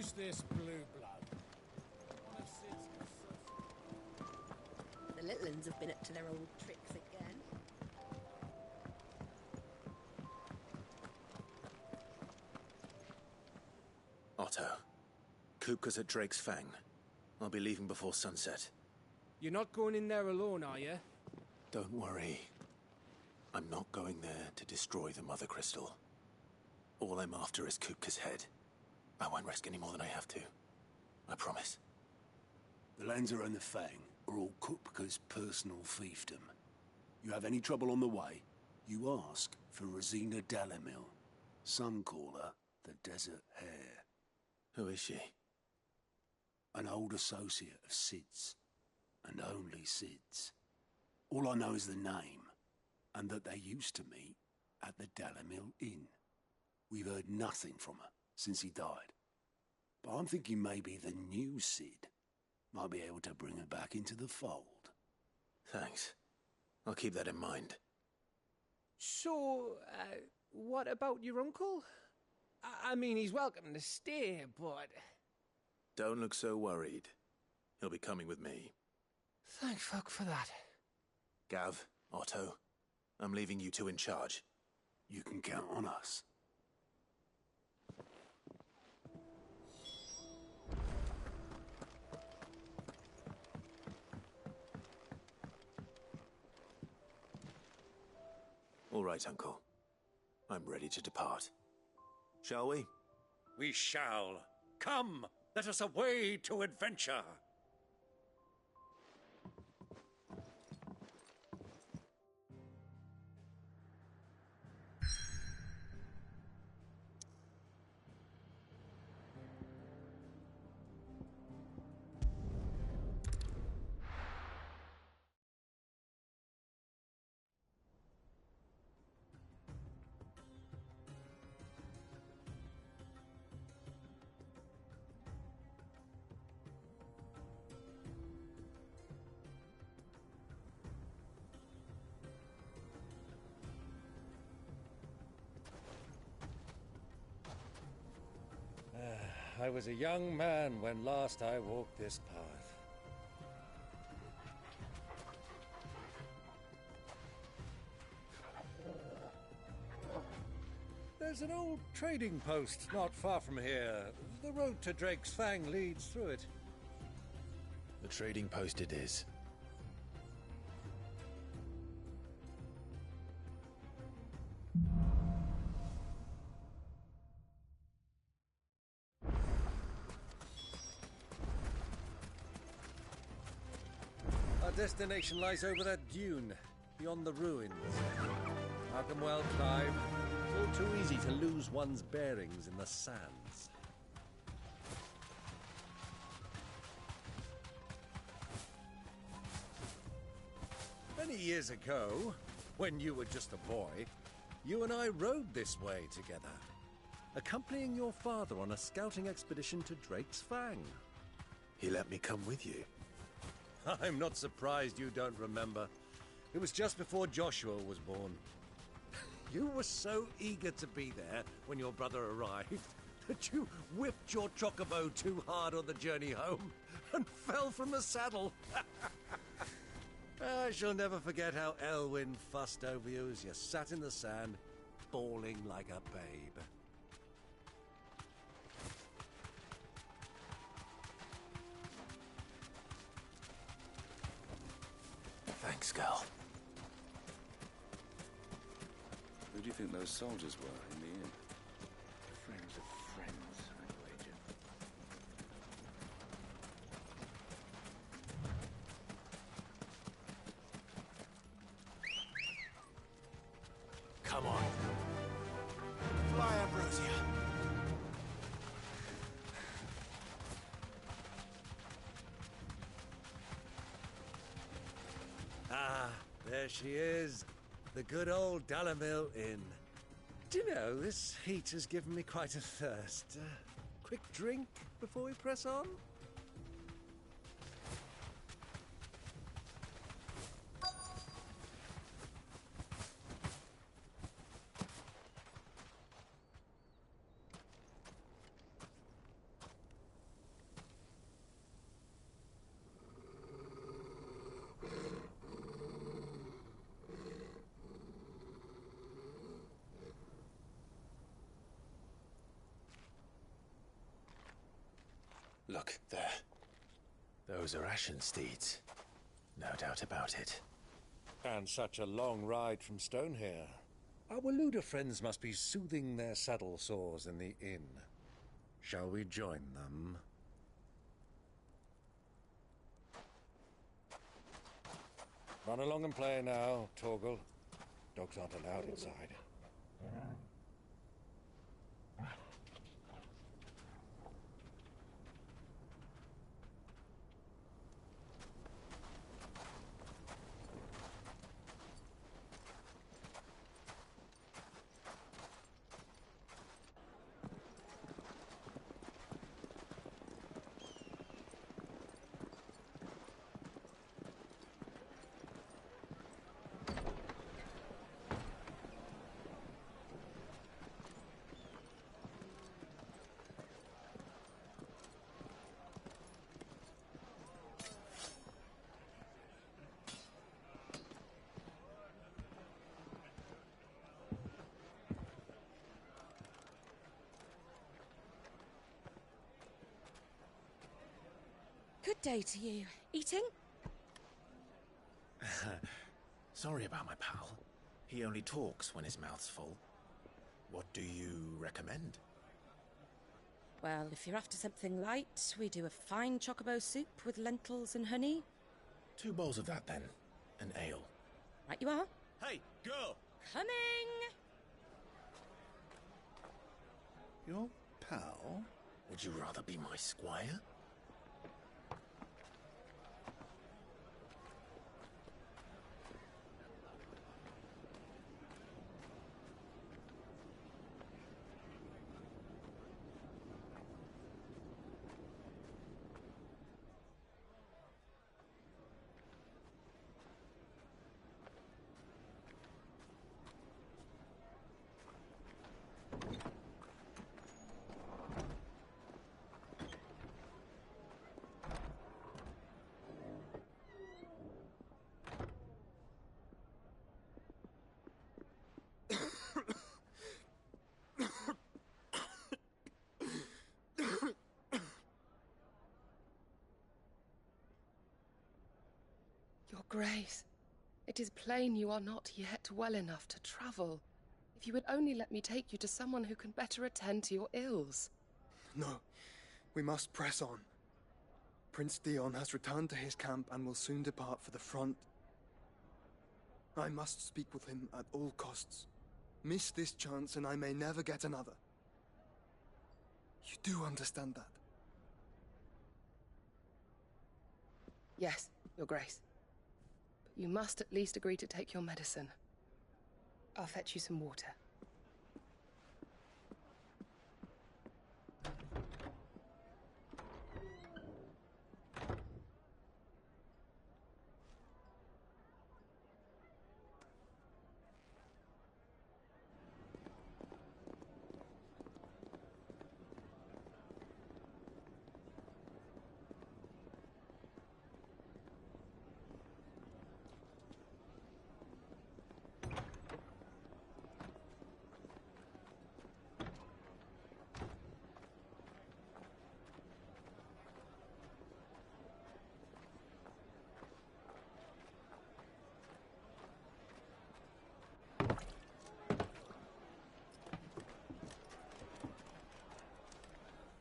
Who's this blue blood? One of Sid's consultants. The little uns have been up to their old tricks again. Otto. Kupka's at Drake's Fang. I'll be leaving before sunset. You're not going in there alone, are you? Don't worry. I'm not going there to destroy the Mother Crystal. All I'm after is Kupka's head. I won't risk any more than I have to. I promise. The Lancer and the Fang are all Kupka's personal fiefdom. You have any trouble on the way, you ask for Rosina Dalimil. Some call her the Desert Hare. Who is she? An old associate of Sid's. And only Sid's. All I know is the name, and that they used to meet at the Dalimil Inn. We've heard nothing from her since he died. But I'm thinking maybe the new Sid might be able to bring her back into the fold. Thanks. I'll keep that in mind. So, what about your uncle? I mean, he's welcome to stay, but... Don't look so worried. He'll be coming with me. Thank fuck for that. Gav, Otto, I'm leaving you two in charge. You can count on us. All right, Uncle. I'm ready to depart. Shall we? We shall. Come, let us away to adventure. I was a young man when last I walked this path. There's an old trading post not far from here. The road to Drake's Fang leads through it. The trading post it is. Our destination lies over that dune, beyond the ruins. Markham well, Clive. It's all too easy to lose one's bearings in the sands. Many years ago, when you were just a boy, you and I rode this way together, accompanying your father on a scouting expedition to Drake's Fang. He let me come with you. I'm not surprised you don't remember. It was just before Joshua was born. You were so eager to be there when your brother arrived that you whipped your chocobo too hard on the journey home and fell from the saddle. I shall never forget how Elwyn fussed over you as you sat in the sand, bawling like a babe. Thanks, girl. Who do you think those soldiers were in the inn? Friends of friends, I'd wager. Come on. Fly, Ambrosia. Ah, there she is. The good old Dalimil Inn. Do you know, this heat has given me quite a thirst. Quick drink before we press on? Look, there. Those are Ashen steeds. No doubt about it. And such a long ride from Stonehair. Our Waluda friends must be soothing their saddle sores in the inn. Shall we join them? Run along and play now, Torgal. Dogs aren't allowed inside. Good day to you. Eating? Sorry about my pal. He only talks when his mouth's full. What do you recommend? Well, if you're after something light, we do a fine chocobo soup with lentils and honey. 2 bowls of that, then. An ale. Right you are. Hey, girl! Coming! Your pal? Would you rather be my squire? Your Grace, it is plain you are not yet well enough to travel. If you would only let me take you to someone who can better attend to your ills. No, we must press on. Prince Dion has returned to his camp and will soon depart for the front. I must speak with him at all costs. Miss this chance and I may never get another. You do understand that? Yes, Your Grace. But you must at least agree to take your medicine. I'll fetch you some water.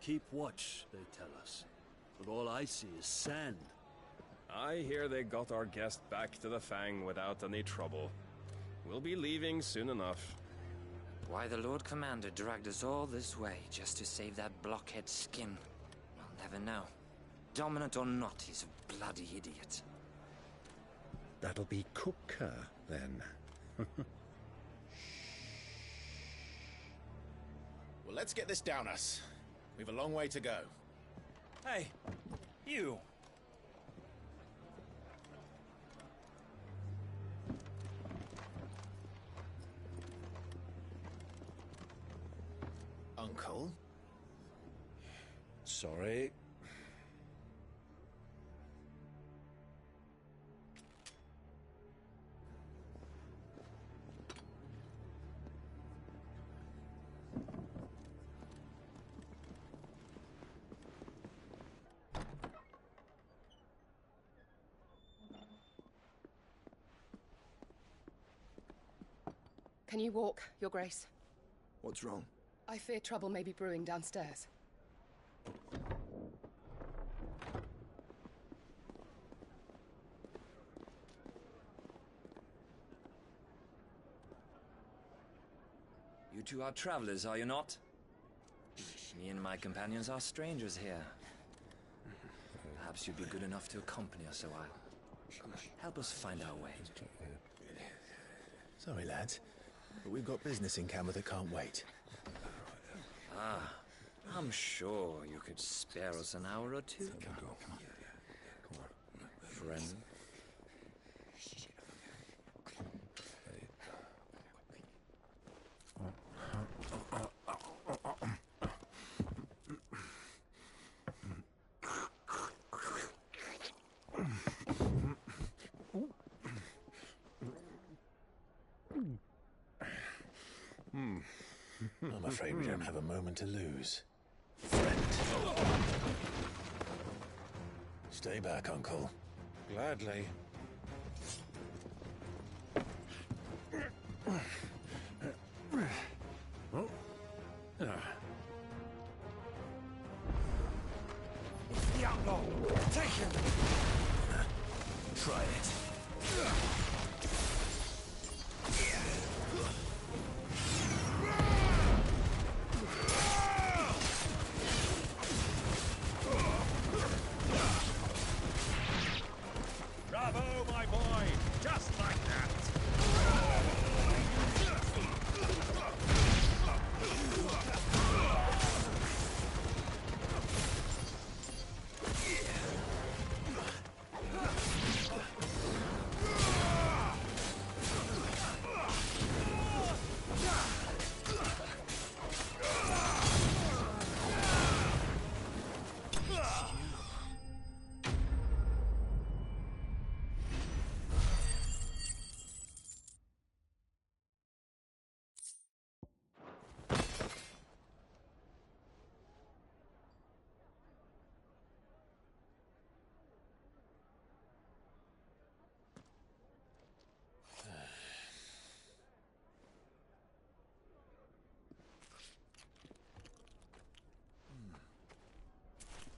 Keep watch, they tell us. But all I see is sand. I hear they got our guest back to the Fang without any trouble. We'll be leaving soon enough. Why the Lord Commander dragged us all this way just to save that blockhead's skin, I'll never know. Dominant or not, he's a bloody idiot. That'll be Cooker, then. Well, let's get this down us. We've a long way to go. Hey, you. Uncle? Sorry. Can you walk, Your Grace? What's wrong? I fear trouble may be brewing downstairs. You two are travelers, are you not? Me and my companions are strangers here. Perhaps you'd be good enough to accompany us a while. Help us find our way. Sorry, lads, but we've got business in Camber that can't wait. Ah, I'm sure you could spare us an hour or two. Come on. Friend. I'm afraid we don't have a moment to lose. Friend. Stay back, Uncle. Gladly. It's the outlaw! Take him! Try it. Bravo, my boy! Just like that!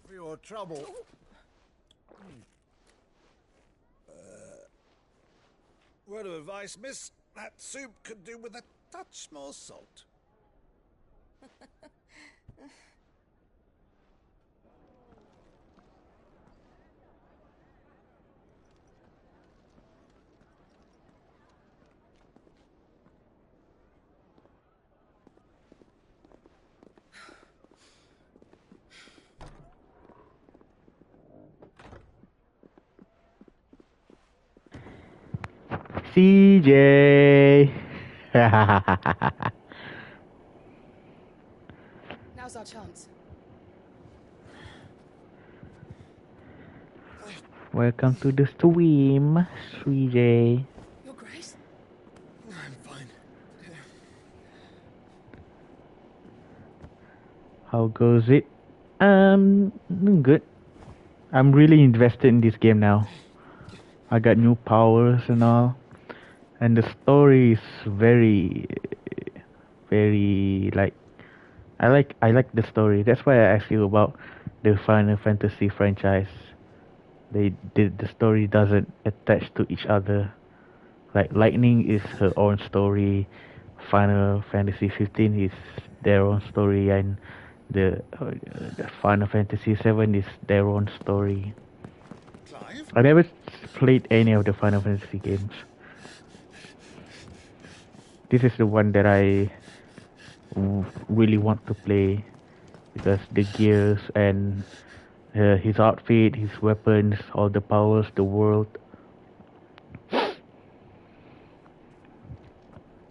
For your trouble. Word of advice, miss. That soup could do with a touch more salt. CJ. Now's our chance. Welcome to the stream, CJ. Your Grace? I'm fine. How goes it? Good. I'm really invested in this game now. I got new powers and all. And the story is very like I like the story. That's why I asked you about the Final Fantasy franchise. The story doesn't attach to each other. Like Lightning is her own story, Final Fantasy 15 is their own story, and the Final Fantasy 7 is their own story. I never played any of the Final Fantasy games. This is the one that I really want to play because the gears and his outfit, his weapons, all the powers, the world.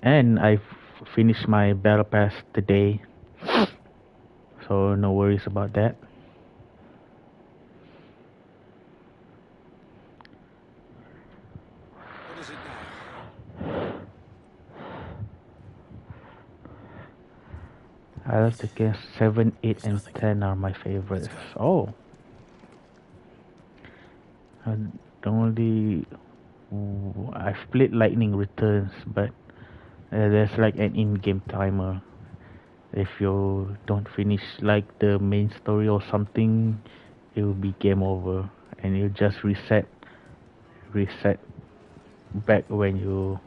And I finished my battle pass today, so no worries about that. What is it now? I like the games 7, 8, and 10 are my favorites. Oh. I've played Lightning Returns, but There's like an in-game timer. If you don't finish like the main story or something, it will be game over, and you just reset back when you.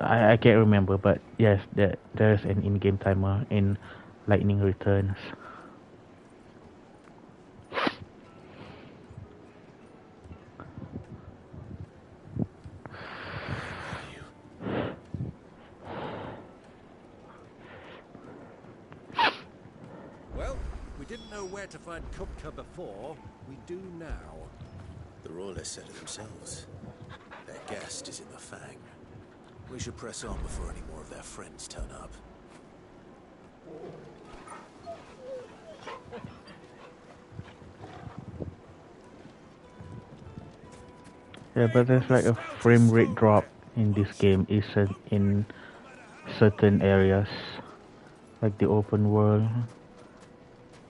I can't remember, but yes, there's an in-game timer in Lightning Returns. Well, we didn't know where to find Kupka before. We do now. The Royalists said it themselves. Their guest is in the Fang. We should press on before any more of their friends turn up. Yeah, but there's like a frame rate drop in this game, isn't in certain areas, like the open world.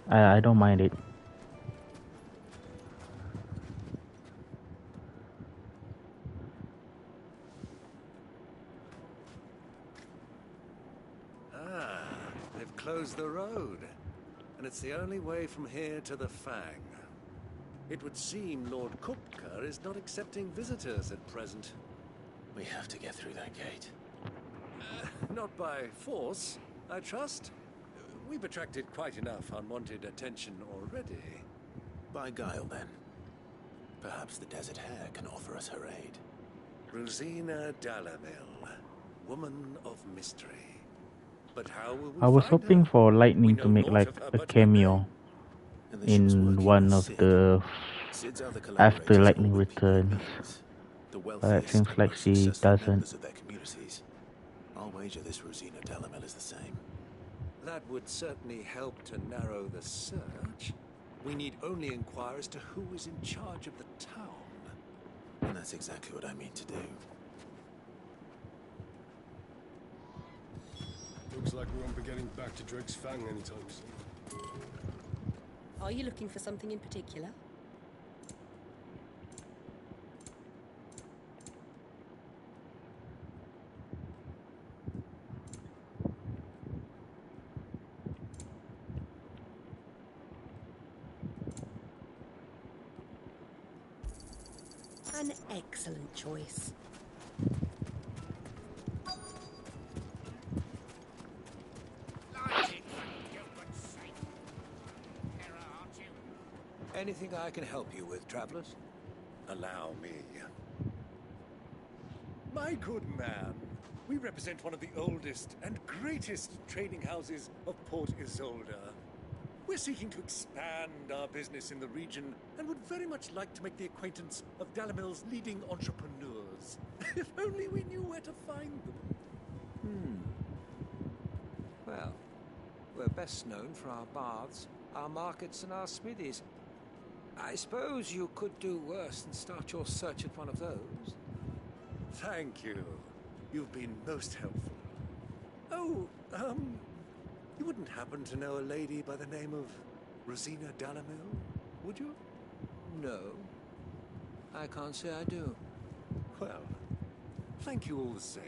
I don't mind it. They've closed the road, and it's the only way from here to the Fang. It would seem Lord Kupka is not accepting visitors at present. We have to get through that gate. Not by force, I trust. We've attracted quite enough unwanted attention already. By guile, then. Perhaps the Desert Hare can offer us her aid. Rosina Dalamil, woman of mystery. But how will we I was find hoping her? for Lightning to make like a cameo in one of the after Lightning Returns, but it seems like she doesn't. I'll wager this Rosina Dalamil is the same. That would certainly help to narrow the search. We need only inquire as to who is in charge of the town. And that's exactly what I mean to do. Looks like we won't be getting back to Drake's Fang anytime soon. Are you looking for something in particular? An excellent choice. Anything I can help you with, travelers? Allow me. My good man, we represent one of the oldest and greatest trading houses of Port Isolde. We're seeking to expand our business in the region and would very much like to make the acquaintance of Dalamil's leading entrepreneurs. If only we knew where to find them. Well, we're best known for our baths, our markets, and our smithies. I suppose you could do worse than start your search at one of those. Thank you. You've been most helpful. Oh, you wouldn't happen to know a lady by the name of Rosina Dalamil, would you? No. I can't say I do. Well, thank you all the same.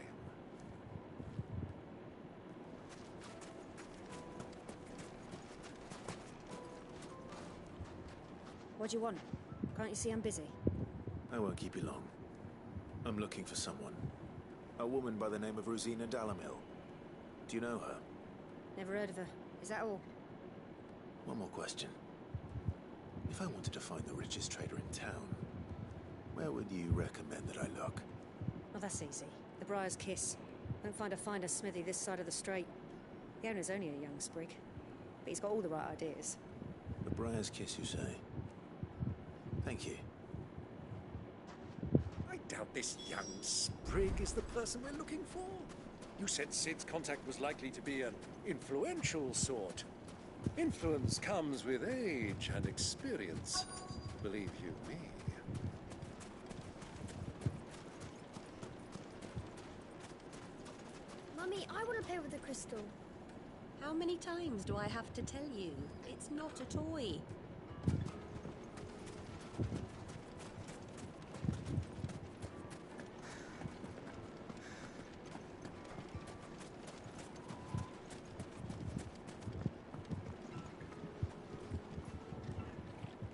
What do you want? Can't you see I'm busy? I won't keep you long. I'm looking for someone. A woman by the name of Rosina Dalamil. Do you know her? Never heard of her. Is that all? One more question. If I wanted to find the richest trader in town, where would you recommend that I look? Well, that's easy. The Briar's Kiss. Won't find a finer smithy this side of the strait. The owner's only a young sprig, but he's got all the right ideas. The Briar's Kiss, you say? Thank you. I doubt this young sprig is the person we're looking for. You said Sid's contact was likely to be an influential sort. Influence comes with age and experience, believe you me. Mummy, I want to play with the crystal. How many times do I have to tell you? It's not a toy.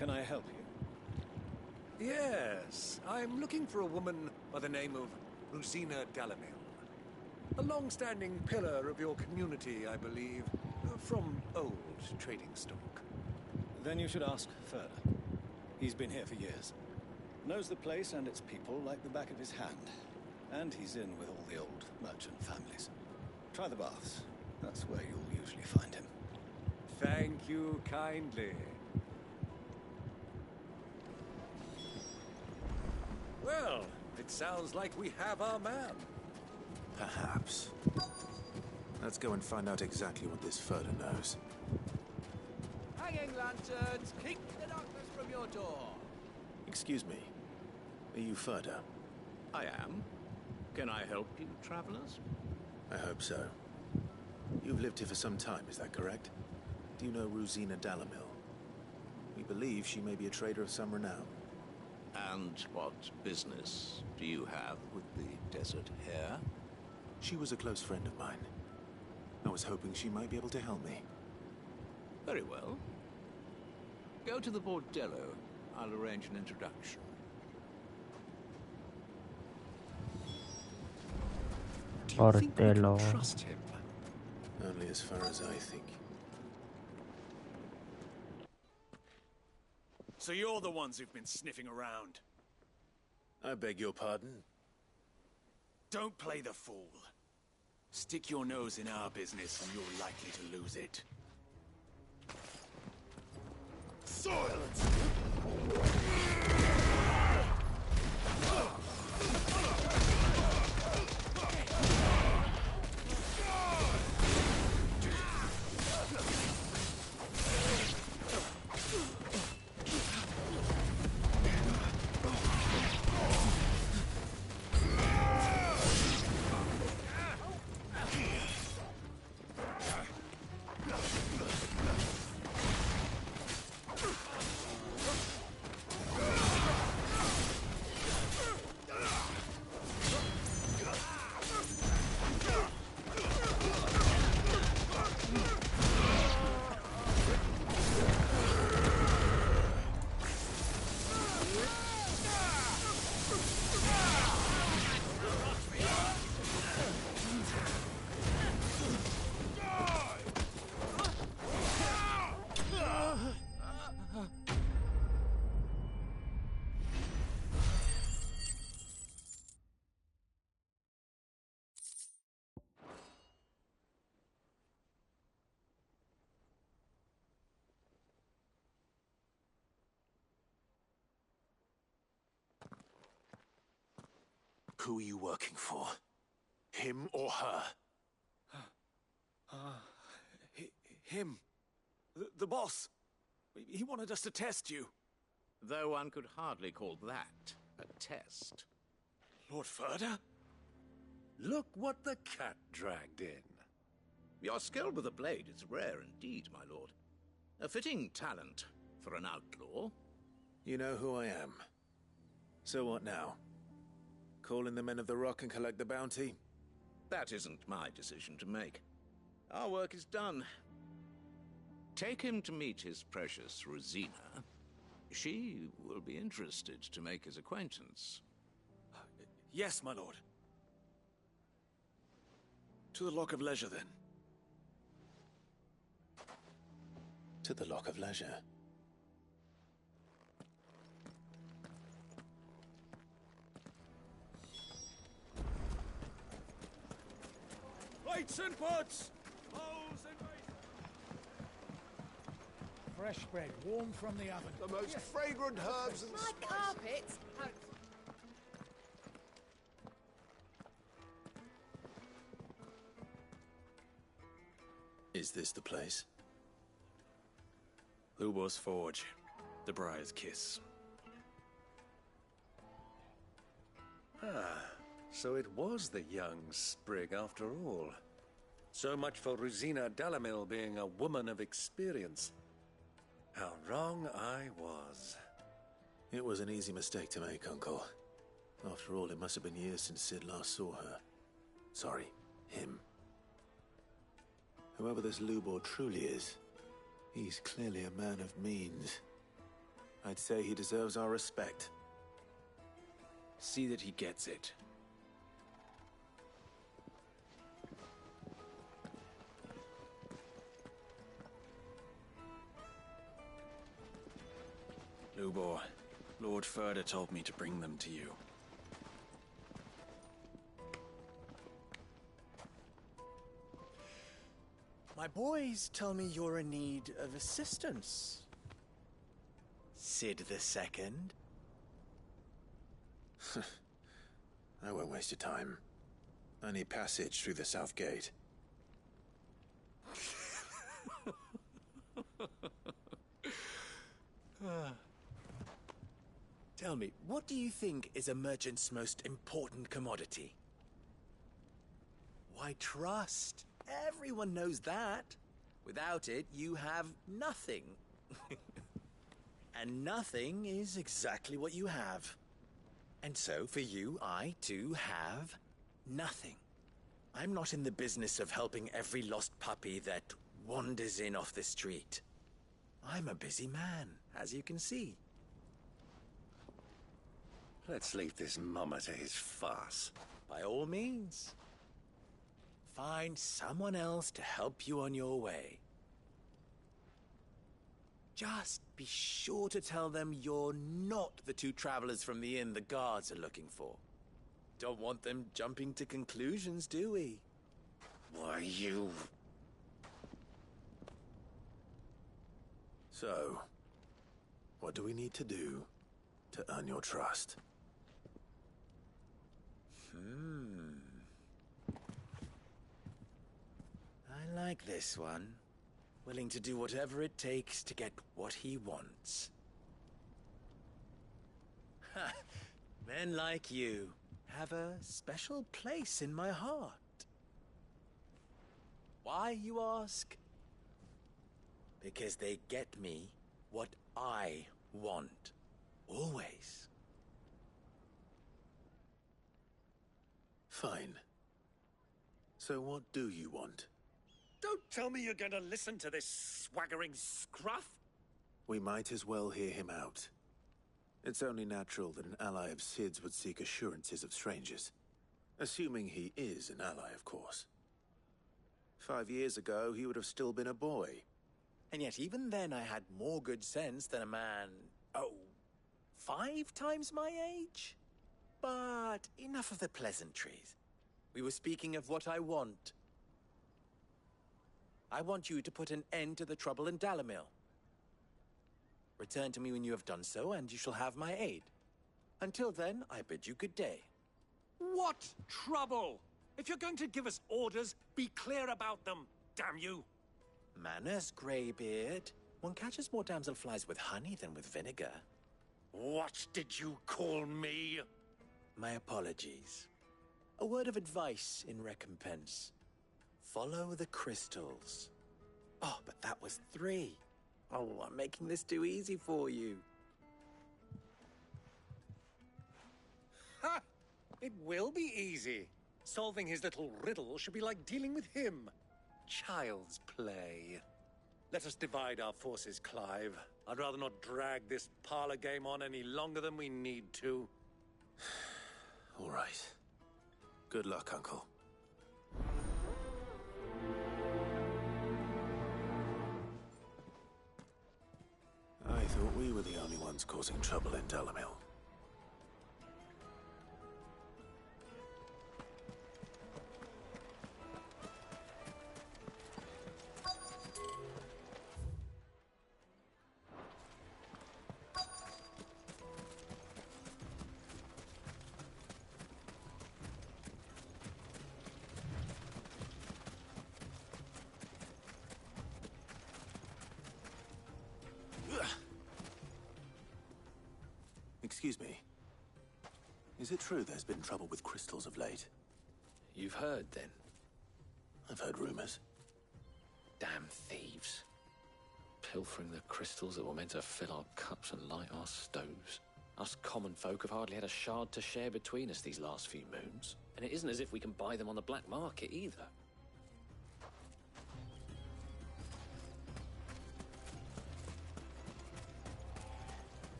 Can I help you? Yes, I'm looking for a woman by the name of Rosina Dalamil. A long-standing pillar of your community, I believe, from old trading stock. Then you should ask Ferda. He's been here for years. Knows the place and its people like the back of his hand. And he's in with all the old merchant families. Try the baths. That's where you'll usually find him. Thank you kindly. Well, it sounds like we have our man. Perhaps. Let's go and find out exactly what this Ferda knows. Hanging lanterns, keep the darkness from your door. Excuse me. Are you Ferda? I am. Can I help you, travelers? I hope so. You've lived here for some time, is that correct? Do you know Rosina Dalamil? We believe she may be a trader of some renown. And what business do you have with the Desert Hare? She was a close friend of mine. I was hoping she might be able to help me. Very well. Go to the Bordello. I'll arrange an introduction. Do you think we can trust him? Only as far as I think. So you're the ones who've been sniffing around? I beg your pardon? Don't play the fool. Stick your nose in our business and you're likely to lose it. Silence! Who are you working for? Him or her? Him. The boss. He wanted us to test you. Though one could hardly call that a test. Lord Ferda? Look what the cat dragged in. Your skill with the blade is rare indeed, my lord. A fitting talent for an outlaw. You know who I am. So what now? Call in the Men of the Rock and collect the bounty? That isn't my decision to make. Our work is done. Take him to meet his precious Rosina. She will be interested to make his acquaintance. Yes, my lord. To the Lock of Leisure, then. To the Lock of Leisure. Plates and pots! Bowls and Fresh bread, warm from the oven. The most fragrant herbs and My carpets. Is this the place? Lubor's Forge. The Briar's Kiss. Ah, so it was the young sprig after all. So much for Rosina Dalamil being a woman of experience. How wrong I was. It was an easy mistake to make, Uncle. After all, it must have been years since Sid last saw her. Sorry, him. Whoever this Lubor truly is, he's clearly a man of means. I'd say he deserves our respect. See that he gets it. Lubor, Lord Ferda told me to bring them to you. My boys tell me you're in need of assistance. Sid the Second. I won't waste your time. I need passage through the south gate. Tell me, what do you think is a merchant's most important commodity? Why, trust. Everyone knows that. Without it, you have nothing. And nothing is exactly what you have. And so, for you, I, too, have nothing. I'm not in the business of helping every lost puppy that wanders in off the street. I'm a busy man, as you can see. Let's leave this mummer to his farce. By all means. Find someone else to help you on your way. Just be sure to tell them you're not the two travelers from the inn the guards are looking for. Don't want them jumping to conclusions, do we? Why, you... So, what do we need to do to earn your trust? I like this one. Willing to do whatever it takes to get what he wants. Ha! Men like you have a special place in my heart. Why, you ask? Because they get me what I want. Always. Fine. So what do you want? Don't tell me you're going to listen to this swaggering scruff! We might as well hear him out. It's only natural that an ally of Sid's would seek assurances of strangers. Assuming he is an ally, of course. 5 years ago, he would have still been a boy. And yet even then I had more good sense than a man, 5 times my age? But enough of the pleasantries. We were speaking of what I want. I want you to put an end to the trouble in Dalimil. Return to me when you have done so, and you shall have my aid. Until then, I bid you good day. What trouble? If you're going to give us orders, be clear about them, damn you! Manners, Greybeard. One catches more damselflies with honey than with vinegar. What did you call me? My apologies. A word of advice in recompense. Follow the crystals. Oh, but that was 3. Oh, I'm making this too easy for you. Ha! It will be easy. Solving his little riddle should be like dealing with him. Child's play. Let us divide our forces, Clive. I'd rather not drag this parlor game on any longer than we need to. All right. Good luck, Uncle. I thought we were the only ones causing trouble in Dalimil. Excuse me. Is it true there's been trouble with crystals of late? You've heard, then? I've heard rumors. Damn thieves. Pilfering the crystals that were meant to fill our cups and light our stoves. Us common folk have hardly had a shard to share between us these last few moons. And it isn't as if we can buy them on the black market either.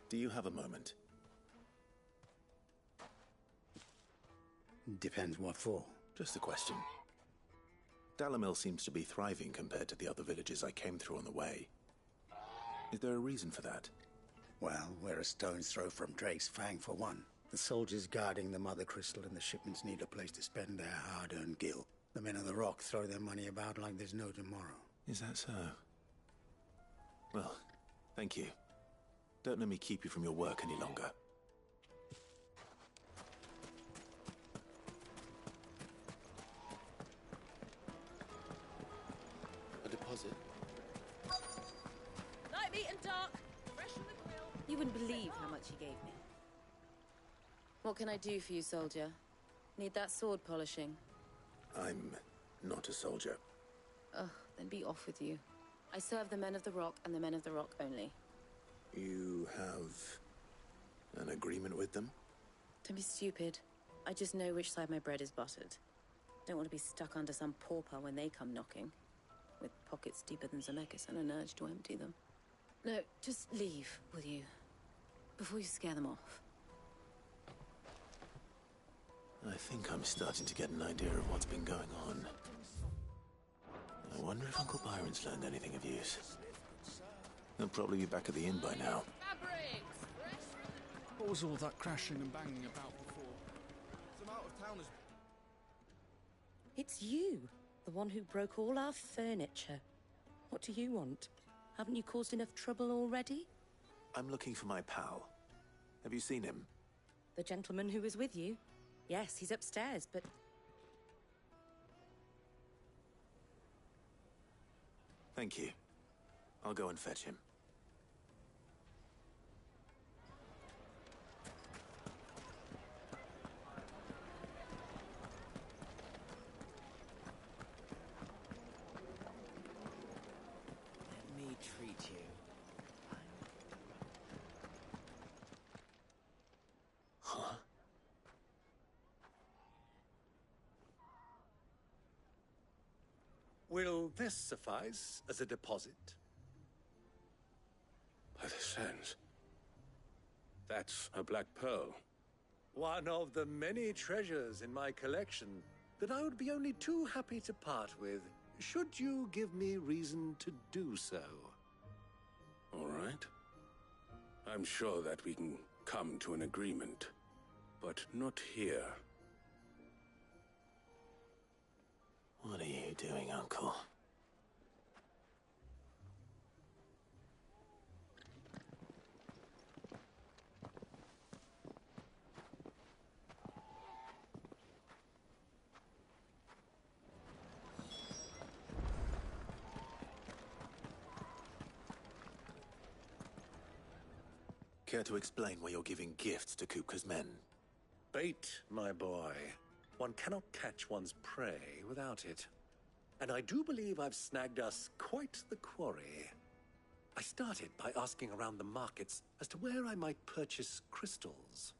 Do you have a moment? Depends what for. Just a question. Dalamil seems to be thriving compared to the other villages I came through on the way. Is there a reason for that? Well, we're a stone's throw from Drake's Fang, for one. The soldiers guarding the Mother Crystal and the shipments need a place to spend their hard-earned gil. The men of the Rock throw their money about like there's no tomorrow. Is that so? Well, thank you. Don't let me keep you from your work any longer. A deposit? Light meat and dark, fresh from the grill. You wouldn't believe how much he gave me. What can I do for you, soldier? Need that sword polishing? I'm not a soldier. Ugh, then be off with you. I serve the men of the Rock and the men of the Rock only. You have an agreement with them? Don't be stupid. I just know which side my bread is buttered. Don't want to be stuck under some pauper when they come knocking. With pockets deeper than Zemeckis and an urge to empty them. No, just leave, will you? Before you scare them off. I think I'm starting to get an idea of what's been going on. I wonder if Uncle Byron's learned anything of use. He'll probably be back at the inn by now. What was all that crashing and banging about before? Some out-of-towners. It's you, the one who broke all our furniture. What do you want? Haven't you caused enough trouble already? I'm looking for my pal. Have you seen him? The gentleman who was with you? Yes, he's upstairs, but... Thank you. I'll go and fetch him. Let me treat you. Huh? Will this suffice as a deposit? By the sands. That's a black pearl. One of the many treasures in my collection that I would be only too happy to part with, should you give me reason to do so. All right. I'm sure that we can come to an agreement, but not here. What are you doing, Uncle? Care to explain why you're giving gifts to Kupka's men? Bait, my boy. One cannot catch one's prey without it. And I do believe I've snagged us quite the quarry. I started by asking around the markets as to where I might purchase crystals.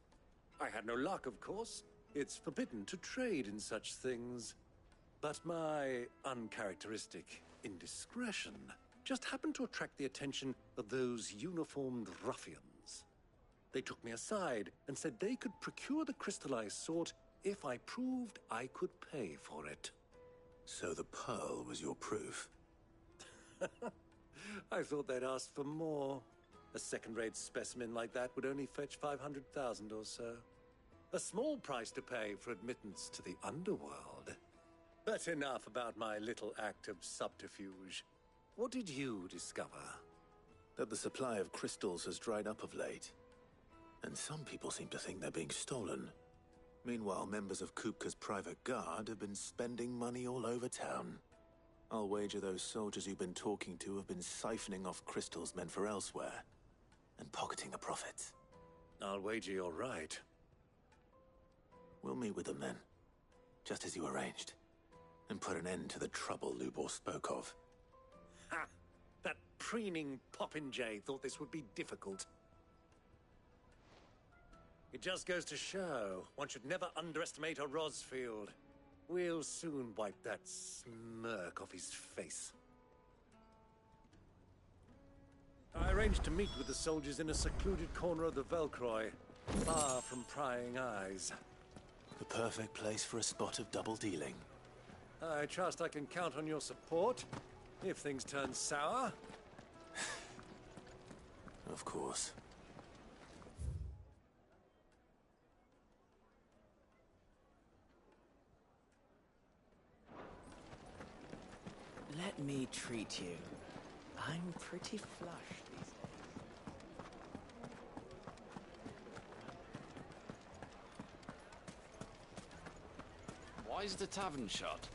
I had no luck, of course. It's forbidden to trade in such things. But my uncharacteristic indiscretion just happened to attract the attention of those uniformed ruffians. They took me aside and said they could procure the crystal I sought if I proved I could pay for it. So the pearl was your proof? I thought they'd ask for more. A second-rate specimen like that would only fetch 500,000 or so. A small price to pay for admittance to the underworld. But enough about my little act of subterfuge. What did you discover? That the supply of crystals has dried up of late. And some people seem to think they're being stolen. Meanwhile, members of Kupka's private guard have been spending money all over town. I'll wager those soldiers you've been talking to have been siphoning off crystals meant for elsewhere, and pocketing the profits. I'll wager you're right. We'll meet with them then, just as you arranged, and put an end to the trouble Lubor spoke of. Ha! That preening popinjay thought this would be difficult. It just goes to show, one should never underestimate a Rosfield. We'll soon wipe that smirk off his face. I arranged to meet with the soldiers in a secluded corner of the Velcroy, far from prying eyes. The perfect place for a spot of double dealing. I trust I can count on your support if things turn sour. Of course. Let me treat you. I'm pretty flush these days. Why is the tavern shut?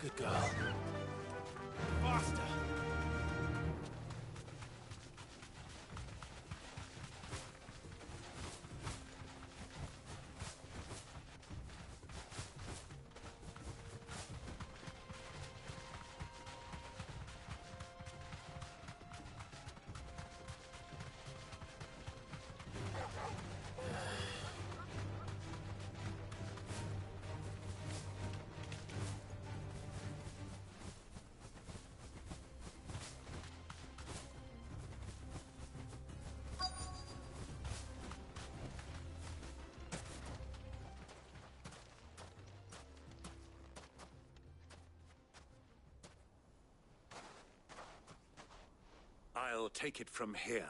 Good girl. Faster! I'll take it from here.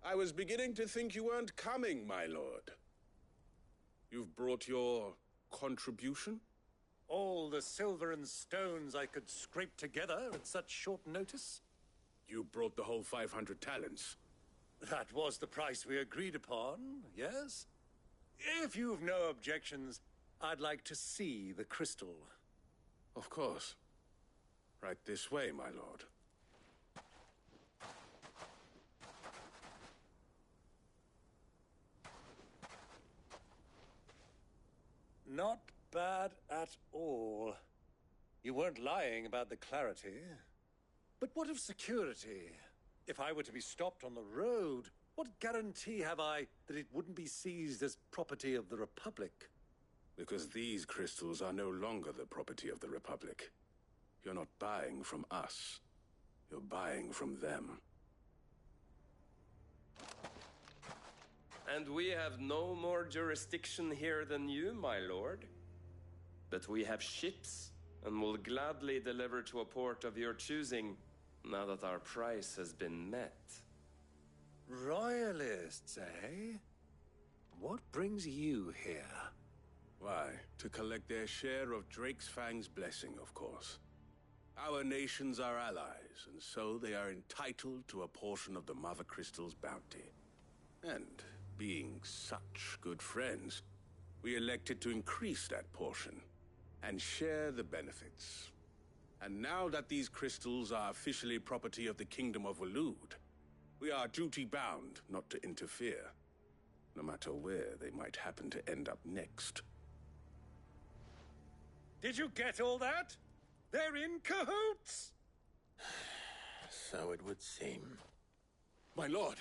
I was beginning to think you weren't coming, my lord. You've brought your contribution? All the silver and stones I could scrape together at such short notice? You brought the whole 500 talents. That was the price we agreed upon, yes? If you've no objections, I'd like to see the crystal. Of course. Right this way, my lord. Not bad at all. You weren't lying about the clarity. But what of security? If I were to be stopped on the road, what guarantee have I that it wouldn't be seized as property of the Republic? Because these crystals are no longer the property of the Republic. You're not buying from us. You're buying from them. And we have no more jurisdiction here than you, my lord. But we have ships, and will gladly deliver to a port of your choosing, now that our price has been met. Royalists, eh? What brings you here? Why, to collect their share of Drake's Fang's blessing, of course. Our nations are allies, and so they are entitled to a portion of the Mother Crystal's bounty. And being such good friends, we elected to increase that portion and share the benefits. And now that these crystals are officially property of the Kingdom of Waloed, we are duty-bound not to interfere, no matter where they might happen to end up next. Did you get all that? They're in cahoots! So it would seem. My lord,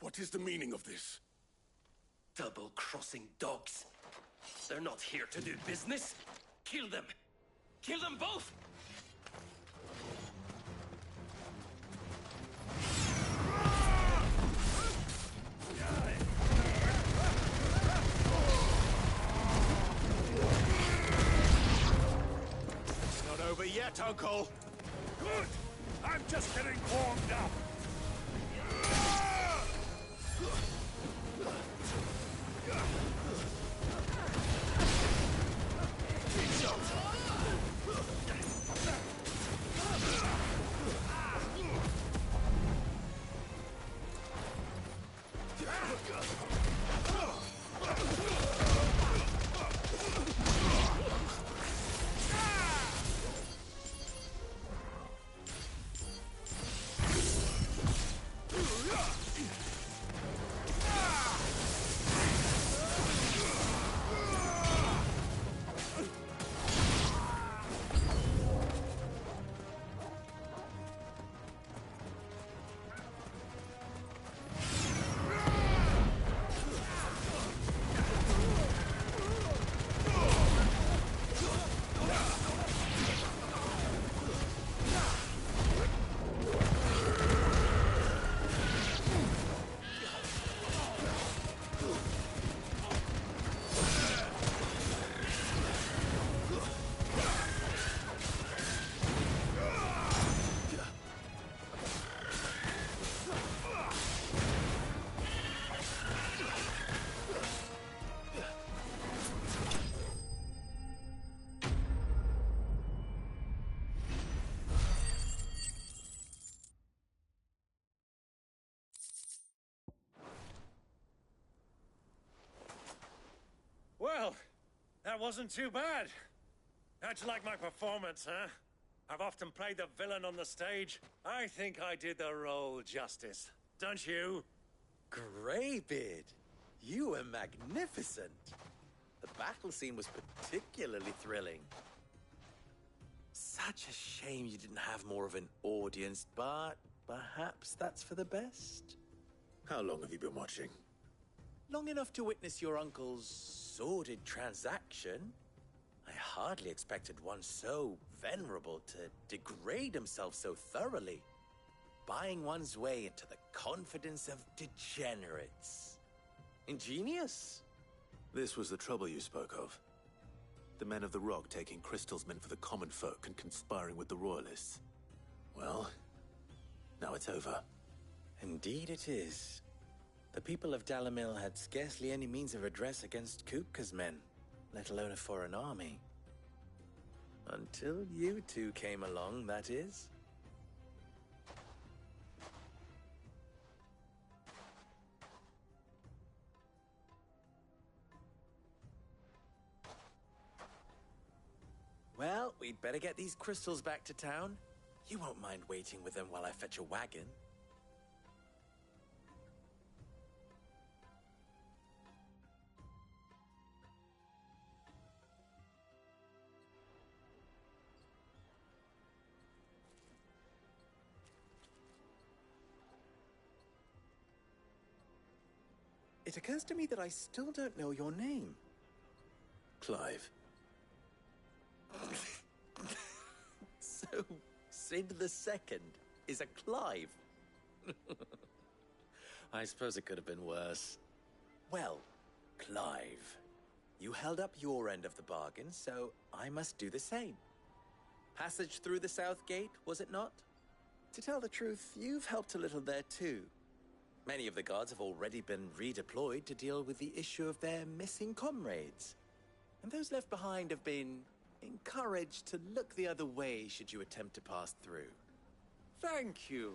what is the meaning of this? Double-crossing dogs. They're not here to do business. Kill them! Kill them both! It's not over yet, Uncle. Good! I'm just getting warmed up. Well, that wasn't too bad. How'd you like my performance, huh? I've often played the villain on the stage. I think I did the role justice. Don't you? Greybeard, you were magnificent. The battle scene was particularly thrilling. Such a shame you didn't have more of an audience, but perhaps that's for the best. How long have you been watching? Long enough to witness your uncle's sordid transaction. I hardly expected one so venerable to degrade himself so thoroughly, buying one's way into the confidence of degenerates. Ingenious. This was the trouble you spoke of. The men of the Rock taking crystals meant for the common folk and conspiring with the Royalists. Well, now it's over. Indeed it is. The people of Dalimil had scarcely any means of redress against Kupka's men, let alone a foreign army. Until you two came along, that is. Well, we'd better get these crystals back to town. You won't mind waiting with them while I fetch a wagon. It occurs to me that I still don't know your name. Clive. So, Sid the Second is a Clive. I suppose it could have been worse. Well, Clive, you held up your end of the bargain, so I must do the same. Passage through the South Gate, was it not? To tell the truth, you've helped a little there too. Many of the guards have already been redeployed to deal with the issue of their missing comrades. And those left behind have been encouraged to look the other way should you attempt to pass through. Thank you.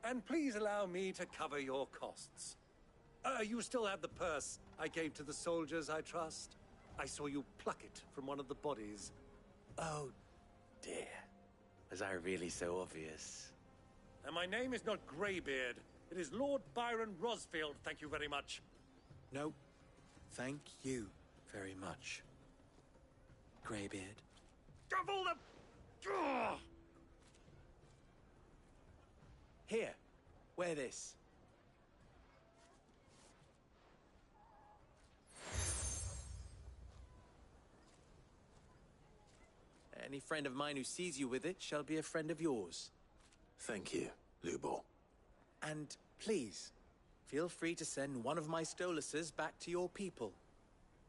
And please allow me to cover your costs. You still have the purse I gave to the soldiers, I trust? I saw you pluck it from one of the bodies. Oh, dear. Was I really so obvious? And my name is not Greybeard. It is Lord Byron Rosfield, thank you very much. No, thank you very much, Greybeard. Double the... Ugh! Here, wear this. Any friend of mine who sees you with it shall be a friend of yours. Thank you, Lubor. And please, feel free to send one of my Stoluses back to your people.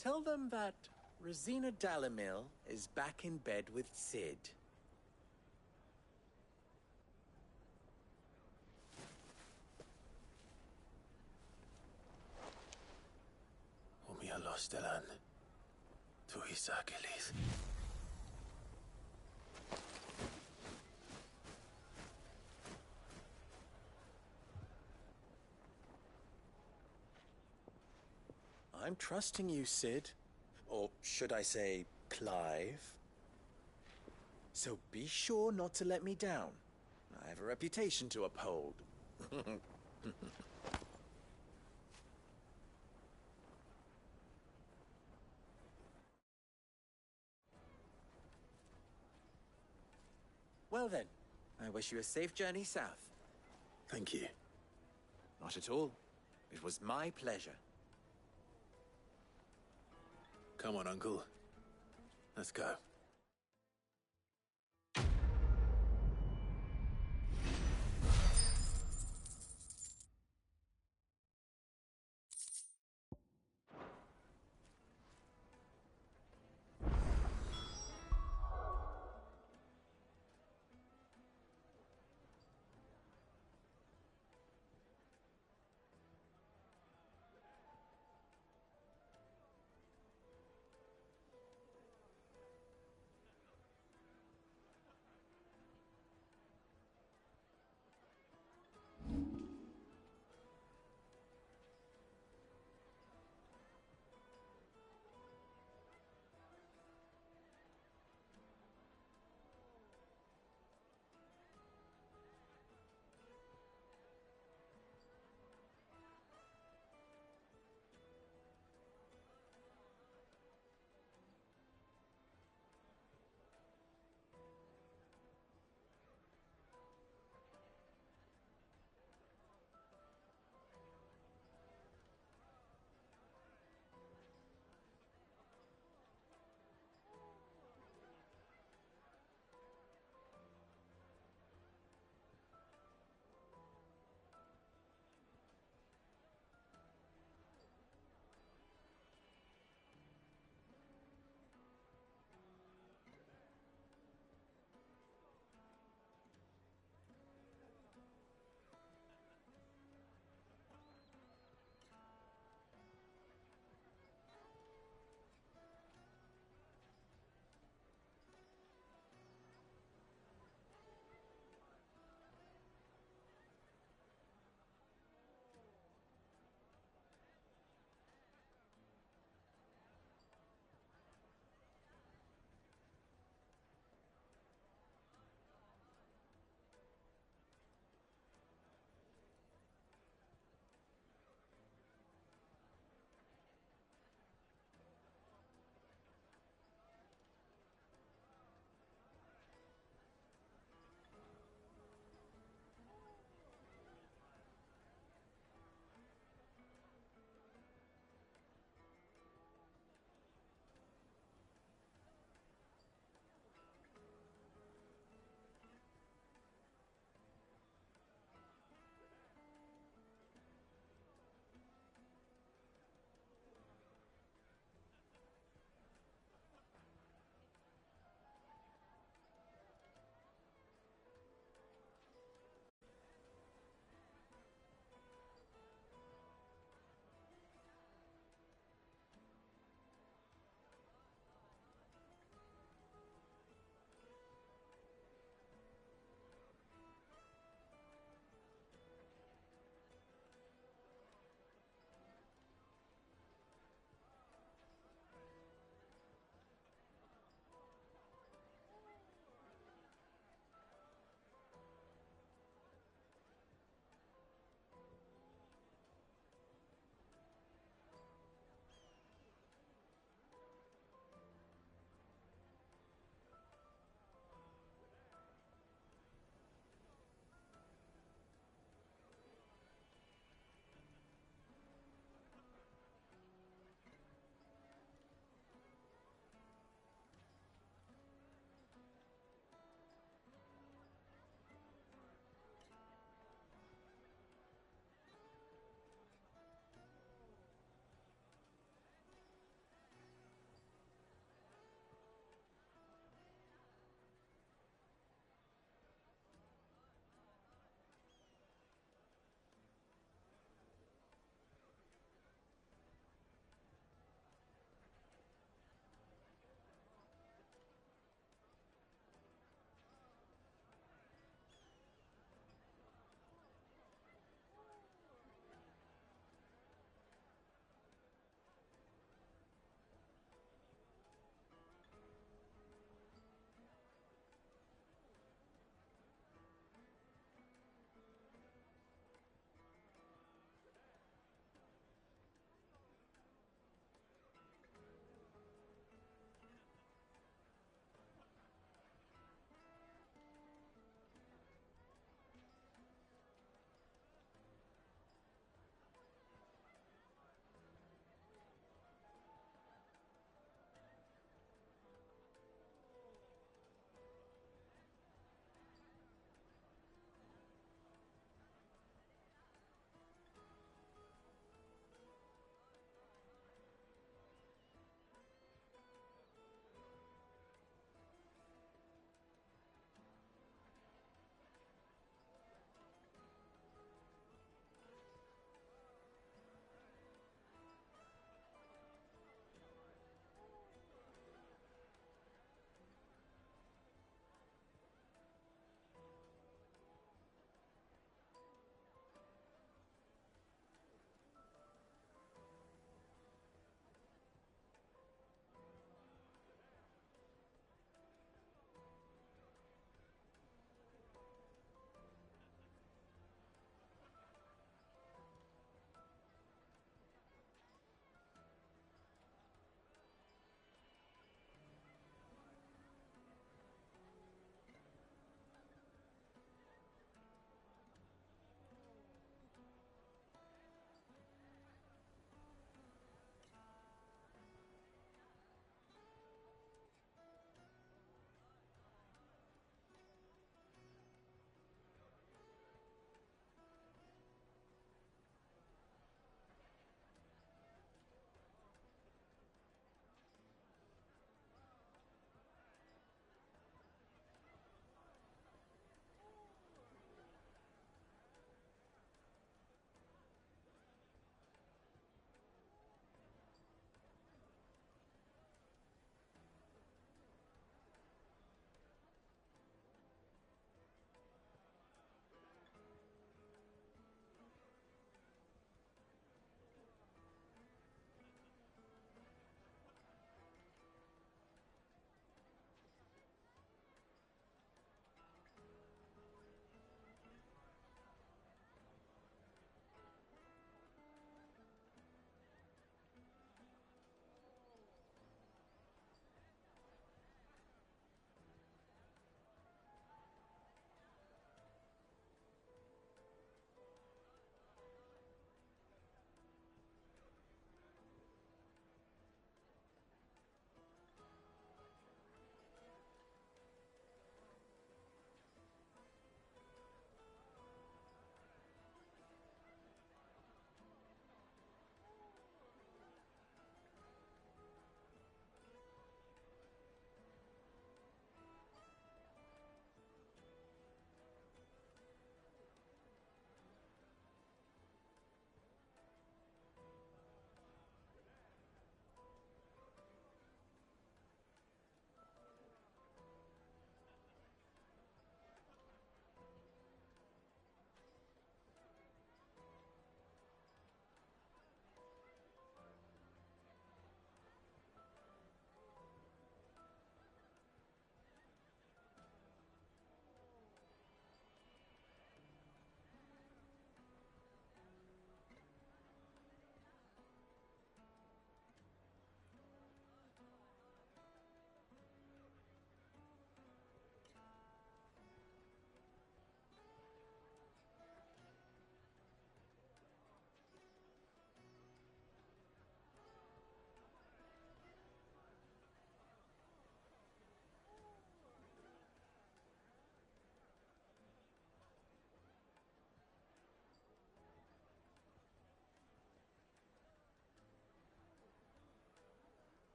Tell them that Rosina Dalimil is back in bed with Sid. Umia Lostelan. Tuisa Achilles. I'm trusting you, Sid. Or should I say, Clive? So be sure not to let me down. I have a reputation to uphold. Well then, I wish you a safe journey south. Thank you. Not at all. It was my pleasure. Come on, Uncle. Let's go.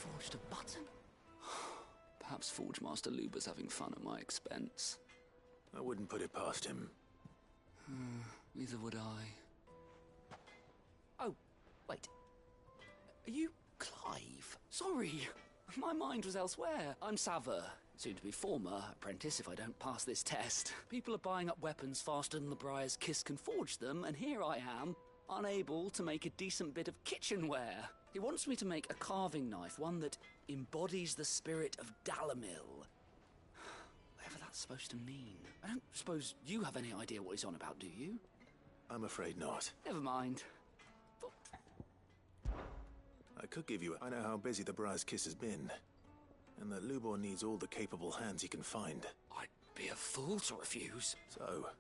Forged a button? Perhaps Forge Master Luber's having fun at my expense. I wouldn't put it past him. Neither would I. Oh, wait. Are you Clive? Sorry, my mind was elsewhere. I'm Sava, soon to be former apprentice if I don't pass this test. People are buying up weapons faster than the Briar's Kiss can forge them, and here I am, unable to make a decent bit of kitchenware. He wants me to make a carving knife, one that embodies the spirit of Dalamil. Whatever that's supposed to mean. I don't suppose you have any idea what he's on about, do you? I'm afraid not. Never mind. I could give you I know how busy the Briar's Kiss has been, and that Lubor needs all the capable hands he can find. I'd be a fool to refuse. So,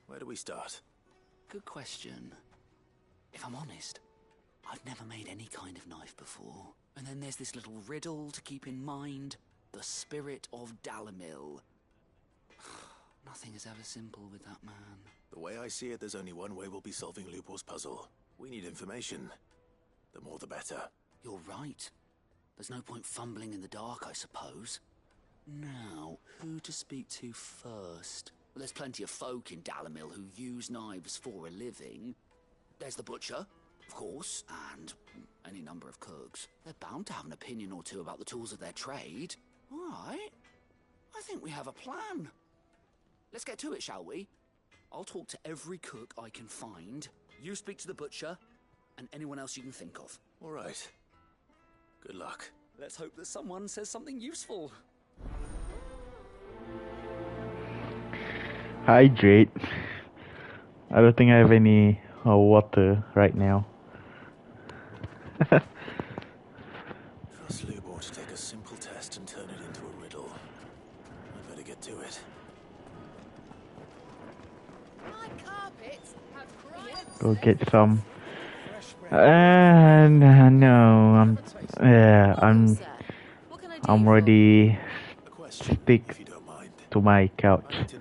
where do we start? Good question. If I'm honest, I've never made any kind of knife before. And then there's this little riddle to keep in mind. The spirit of Dalamil. Nothing is ever simple with that man. The way I see it, there's only one way we'll be solving Lubor's puzzle. We need information. The more the better. You're right. There's no point fumbling in the dark, I suppose. Now, who to speak to first? Well, there's plenty of folk in Dalamil who use knives for a living. There's the butcher, of course, and any number of cooks. They're bound to have an opinion or two about the tools of their trade. All right. I think we have a plan. Let's get to it, shall we? I'll talk to every cook I can find. You speak to the butcher, and anyone else you can think of. All right. Good luck. Let's hope that someone says something useful. Hydrate. I don't think I have any water right now. Trust Lubor to take a simple test and turn it into a riddle. I'd better get to it. My carpets have cried. Go get some. No, I'm already stick to my couch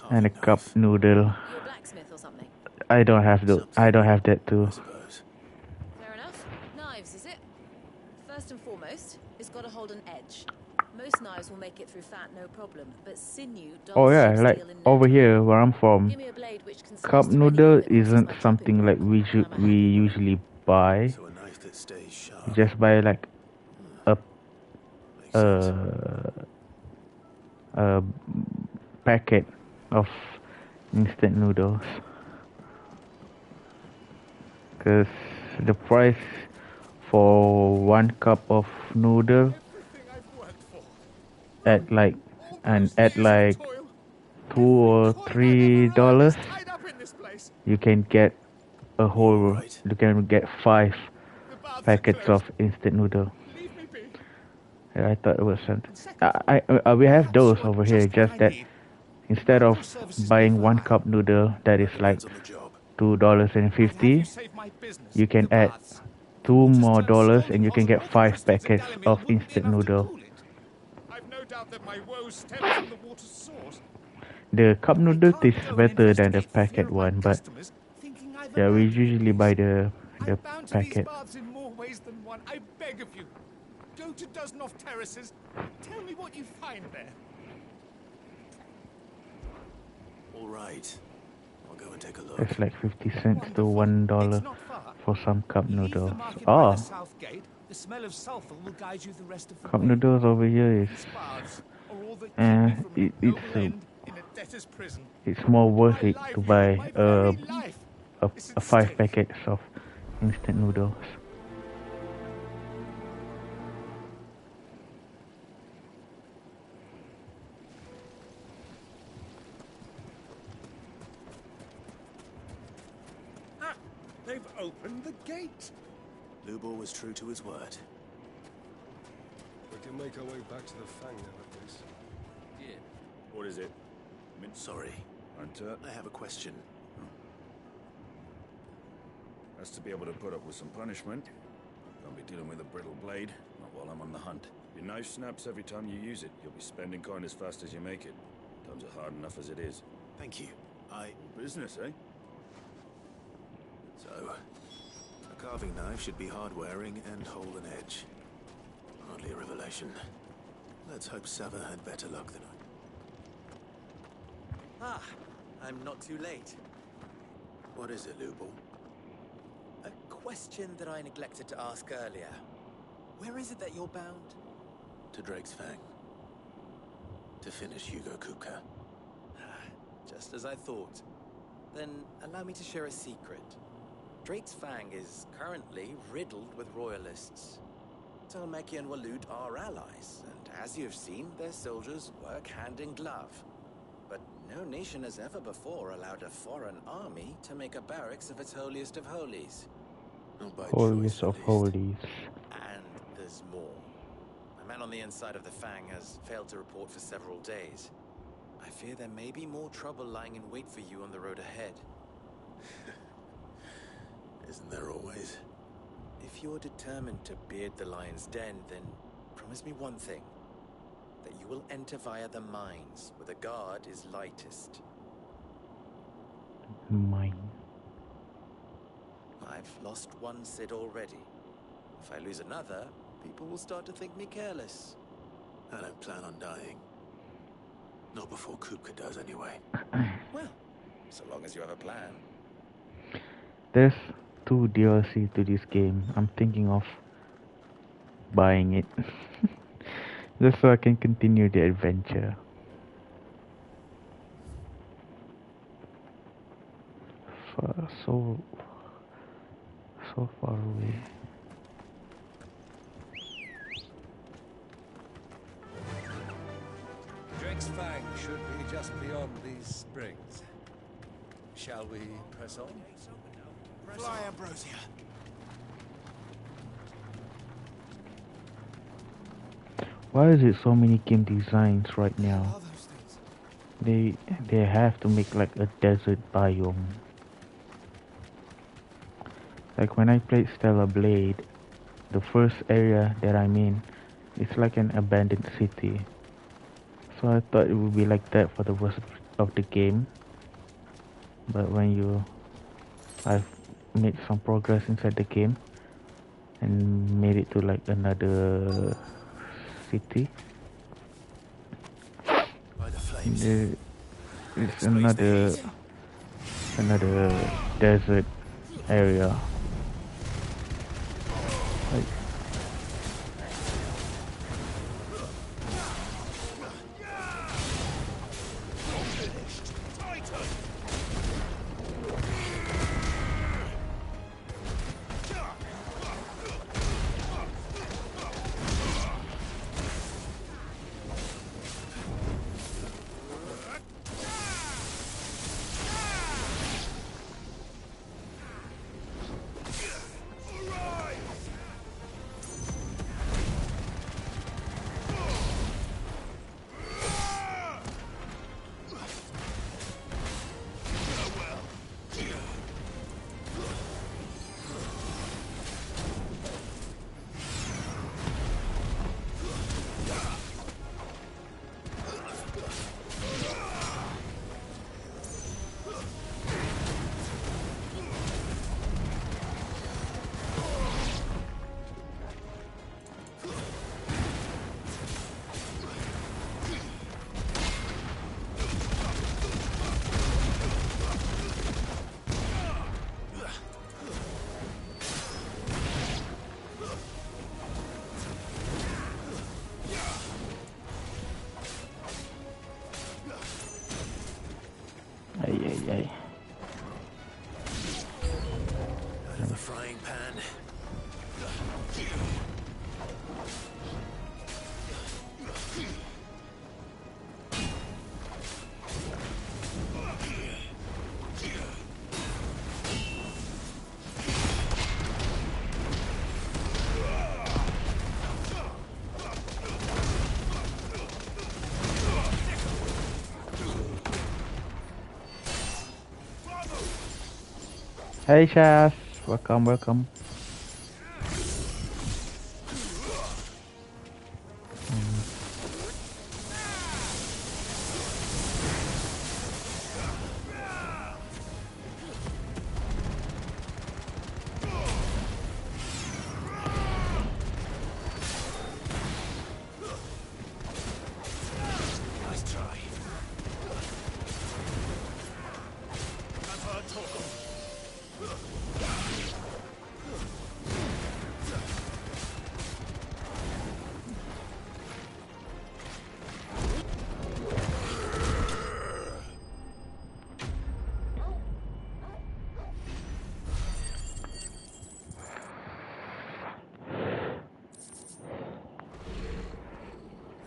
and a cup noodle. I don't have that too. Fair enough. Knives, is it? First and foremost, it's got to hold an edge. Most knives will make it through fat, no problem, but sinew does. Oh yeah, like over here where I'm from, Give me a blade which can cup noodle isn't something like we usually buy. You just buy like a packet of instant noodles. Because the price for 1 cup of noodle at like $2 or $3, you can get you can get 5 packets of instant noodle. Yeah, I thought it was something. We have those over here, just that instead of buying 1 cup noodle that is like $2.50, you can add $2 more and you can get 5 packets of instant noodle. The cup noodle tastes better than the packet one, but yeah, we usually buy the packet. In more ways than one. I beg of you, go to Dusnoff Terraces. Tell me what you find there. All right. I'll go and take a look. It's like 50 cents to $1 for some cup noodles. Oh, The smell of sulfur will guide you the rest of the cup way. noodles over here is it's more worth it to buy a 5 packets of instant noodles. They've opened the gate. Lubor was true to his word. We can make our way back to the Fang now, at least. Yeah. What is it? Sorry. Hunter? I have a question. Has to be able to put up with some punishment. Don't be dealing with a brittle blade, not while I'm on the hunt. Your knife snaps every time you use it. You'll be spending coin as fast as you make it. Times are hard enough as it is. Thank you. Business, eh? So, a carving knife should be hard-wearing and hold an edge. hardly a revelation. Let's hope Sava had better luck than I. Ah, I'm not too late. What is it, Lubor? A question that I neglected to ask earlier. Where is it that you're bound? To Drake's Fang. To finish Hugo Kupka. Just as I thought. Then allow me to share a secret. Drake's Fang is currently riddled with royalists. Dhalmekia and Waloed are allies, and as you've seen, their soldiers work hand in glove. But no nation has ever before allowed a foreign army to make a barracks of its holiest of holies. Not by Holiest choice, of at least. holies. And there's more. A man on the inside of the Fang has failed to report for several days. I fear there may be more trouble lying in wait for you on the road ahead. Isn't there always? If you're determined to beard the lion's den, then promise me one thing. That you will enter via the mines, where the guard is lightest. Mine. I've lost one Cid already. If I lose another, people will start to think me careless. I don't plan on dying. Not before Kupka does, anyway. Well, so long as you have a plan. There's 2 DLC to this game. I'm thinking of buying it. Just so I can continue the adventure. So far away. Drake's Fang should be just beyond these springs. Shall we press on? Fly, Ambrosia. Why is it so many game designs right now? They have to make like a desert biome. Like when I played Stellar Blade, the first area that I'm in, it's like an abandoned city. So I thought it would be like that for the rest of the game. But when I've made some progress inside the game and made it to like another city. It's another desert area. Like, Out of the frying pan. hey Shaz, welcome.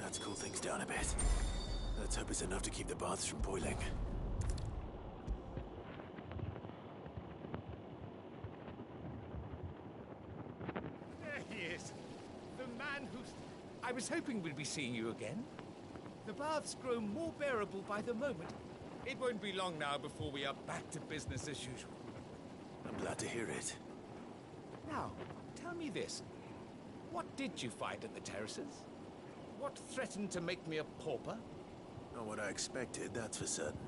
Let's cool things down a bit. Let's hope it's enough to keep the baths from boiling. There he is. The man who's... I was hoping we'd be seeing you again. The baths grow more bearable by the moment. It won't be long now before we are back to business as usual. I'm glad to hear it. Now, tell me this. What did you find at the terraces? What threatened to make me a pauper? Not what I expected, that's for certain.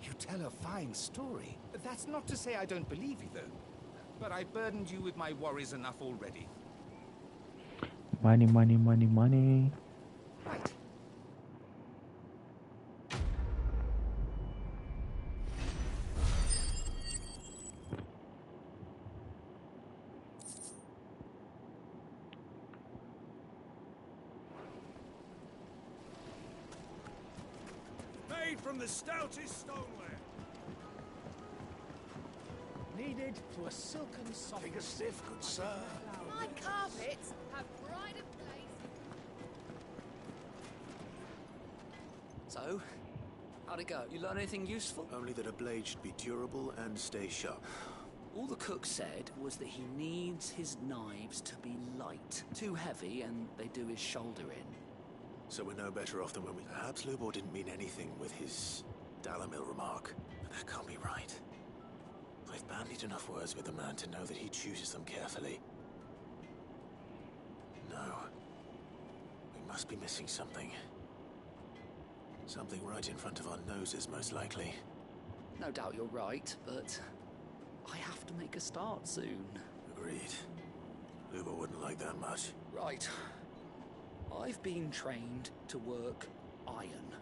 You tell a fine story. That's not to say I don't believe you, though. But I burdened you with my worries enough already. Money, money, money, money. Right. Made from the stoutest stoneware. Needed to a silken soft... Take a stiff, good sir. My carpets have pride of place. So, how'd it go? You learn anything useful? Only that a blade should be durable and stay sharp. All the cook said was that he needs his knives to be light. Too heavy, and they do his shoulder in. So we're no better off than when we... Perhaps Lubor didn't mean anything with his Dalamil remark. But that can't be right. I've bandied enough words with the man to know that he chooses them carefully. No. We must be missing something. Something right in front of our noses, most likely. No doubt you're right, but I have to make a start soon. Agreed. Lubor wouldn't like that much. Right. I've been trained to work iron.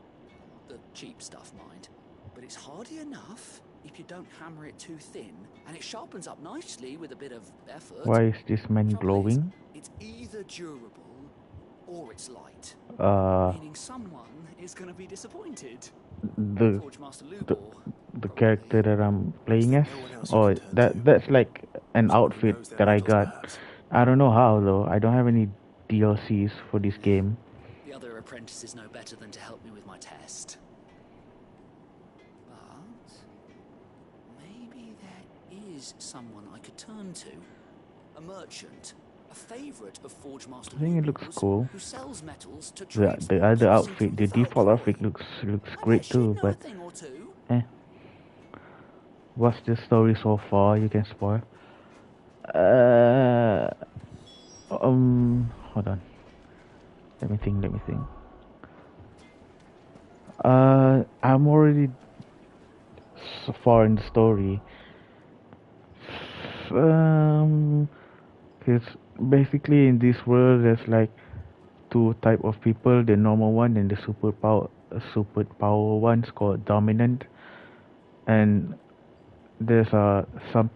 The cheap stuff, mind. But it's hardy enough if you don't hammer it too thin, and it sharpens up nicely with a bit of effort. Why is this man glowing? It's either durable or it's light. Meaning someone is going to be disappointed. The character that I'm playing as? Oh, that's like an outfit that I got. I don't know how though. I don't have any DLCs for this game. The other apprentices know better than to help me with my test. But maybe there is someone I could turn to. A merchant, a favorite of Forge Master I think it looks cool. who sells metals to The other outfit, the default outfit looks great too, but what's the story so far? You can spoil. Hold on. Let me think. I'm already so far in the story. Because basically in this world there's like two type of people: the normal one and the superpower one's called dominant. And there's some,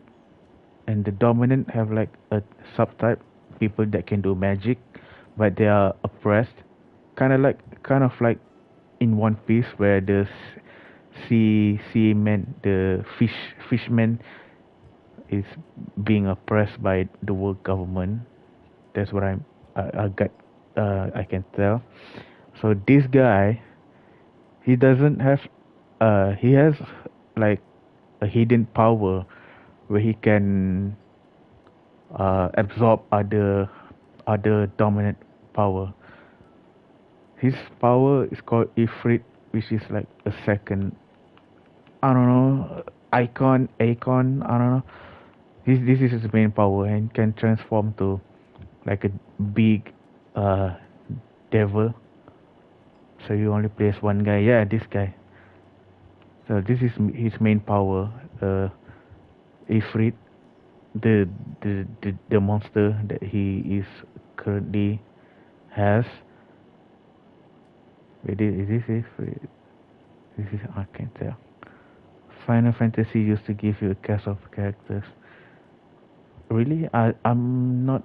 and the dominant have like a subtype, people that can do magic, but they are oppressed, kind of like in One Piece, where the seaman, the fishman, is being oppressed by the world government. That's what I can tell. So this guy, he doesn't have, he has like a hidden power where he can absorb other dominant power. His power is called Ifrit, which is like a second, I don't know, Icon, I don't know. This is his main power, and can transform to like a big devil. So you only place one guy. Yeah, this guy. So this is his main power. Ifrit, the monster that he is currently has. Wait, is this Ifrit? This is, I can't tell. Final Fantasy used to give you a cast of characters. Really? I'm not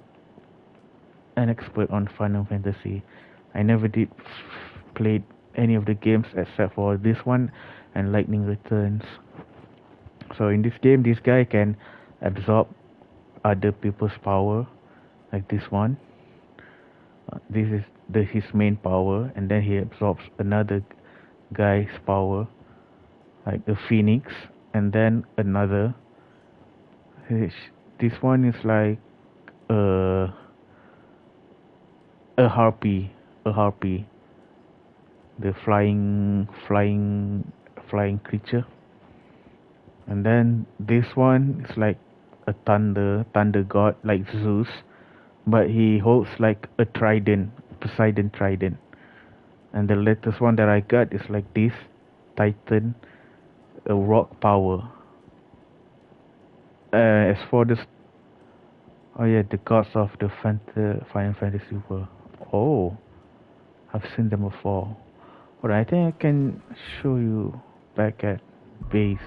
an expert on Final Fantasy. I never did play any of the games except for this one and Lightning Returns. So in this game, this guy can absorb other people's power, like this one. This is his main power, and then he absorbs another guy's power, like the phoenix, and then another. This one is like a harpy, the flying creature. And then this one is like a thunder god, like Zeus, but he holds like a trident, Poseidon trident. And the latest one that I got is like this Titan, a rock power. As for this, oh yeah, the gods of the Final Fantasy world. Oh, I've seen them before. Alright, I think I can show you back at base.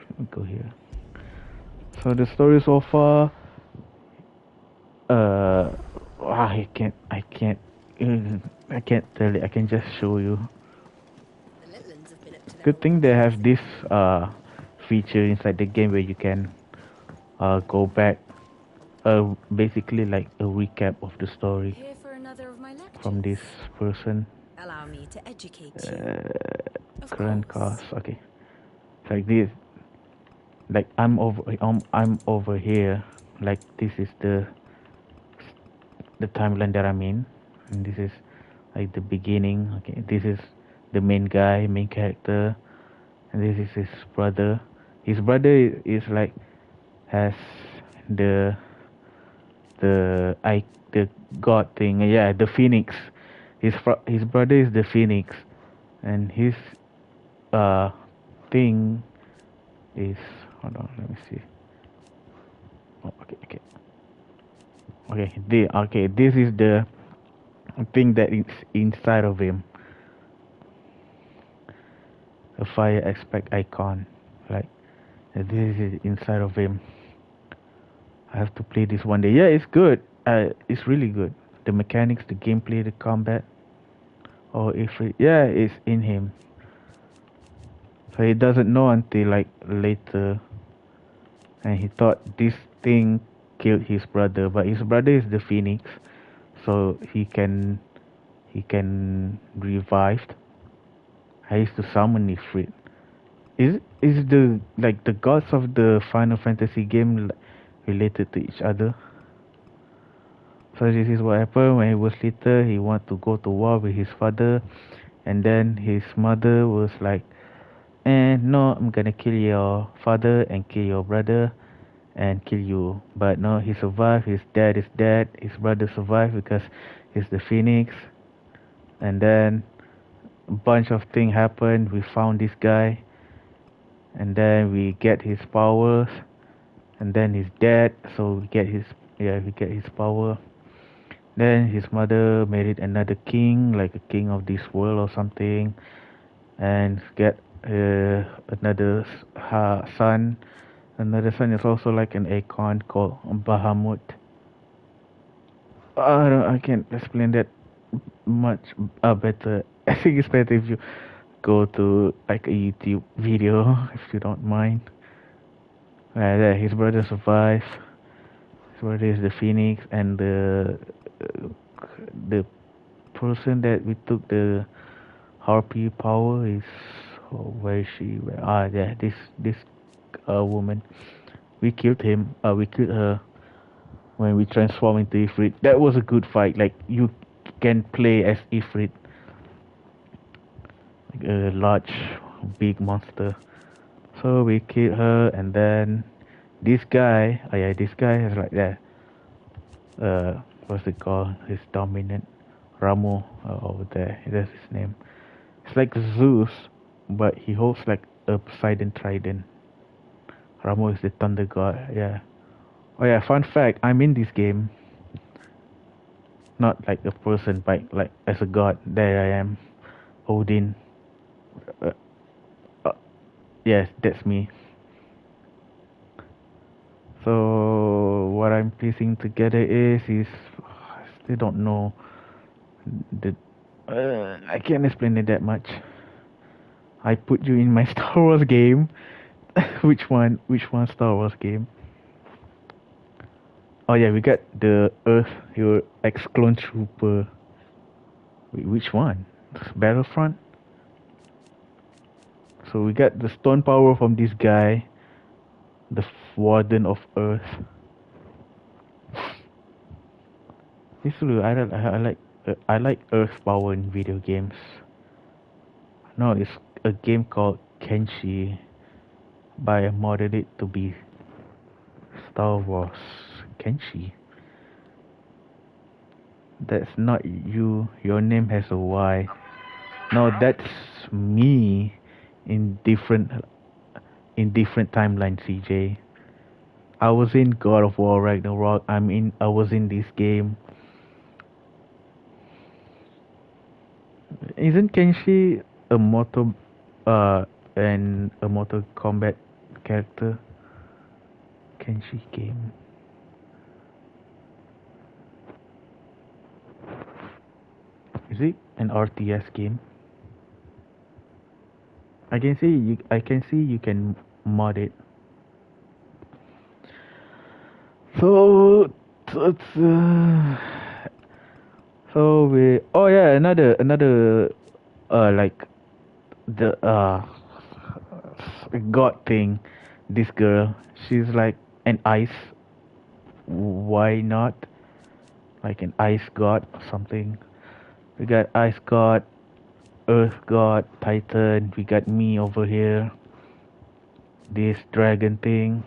Let me go here. So the story so far, I can't tell it. I can just show you. Good thing they have this feature inside the game where you can go back, basically like a recap of the story Here for another of my lectures. from this person. Allow me to educate you. Current cast, okay. It's like this. Like I'm over here. Like this is the timeline that I'm in, and this is like the beginning. Okay, this is the main character, and this is his brother. His brother is like has the god thing. Yeah, the phoenix. His brother is the phoenix, and his thing is, hold on, let me see. Oh, okay. This is the thing that is inside of him. A fire aspect icon, like this is inside of him. I have to play this one day. Yeah, it's good. It's really good. The mechanics, the gameplay, the combat. Oh, it's in him. So he doesn't know until like later, and he thought this thing killed his brother, but his brother is the phoenix, so he can revive. I used to summon Ifrit. Is the like the gods of the Final Fantasy game related to each other? So this is what happened when he was little. He wanted to go to war with his father, and then his mother was like, no, I'm gonna kill your father and kill your brother and kill you. But no, he survived. His dad is dead. His brother survived because he's the phoenix. And then a bunch of things happened. We found this guy, and then we get his powers, and then he's dead, so we get his power. Then his mother married another king, like a king of this world or something, and get another son. Another son is also like an icon called Bahamut. I can't explain that much better. I think it's better if you go to like a YouTube video, if you don't mind. His brother survived. His brother is the phoenix, and the person that we took the harpy power is, where is she? This woman. We killed him. We killed her when we transformed into Ifrit. That was a good fight. Like you can play as Ifrit, like a large, big monster. So we killed her, and then this guy. This guy is like that. What's it called? His dominant Ramu over there. That's his name. It's like Zeus, but he holds like a Poseidon trident. Ramu is the thunder god. Yeah. Oh yeah. Fun fact: I'm in this game. Not like a person, but like as a god. There I am, Odin. Yes, that's me. So what I'm piecing together is I still don't know. I can't explain it that much. I put you in my Star Wars game. Which one? Which one Star Wars game? Oh yeah, we got the Earth, your ex-clone trooper. Wait, which one? Battlefront? So we got the stone power from this guy, the Warden of Earth. This is I like Earth power in video games. No, it's a game called Kenshi, but I modded it to be Star Wars Kenshi. That's not you. Your name has a Y. No, that's me in different timelines, CJ. I was in God of War Ragnarok. I was in this game. Isn't Kenshi a Mortal Kombat character? Kenshi game. Is it an RTS game? I can see you can mod it. So we another like the god thing. This girl, she's like an ice. Why not? Like an ice god or something. We got ice god, earth god, titan. We got me over here. This dragon thing.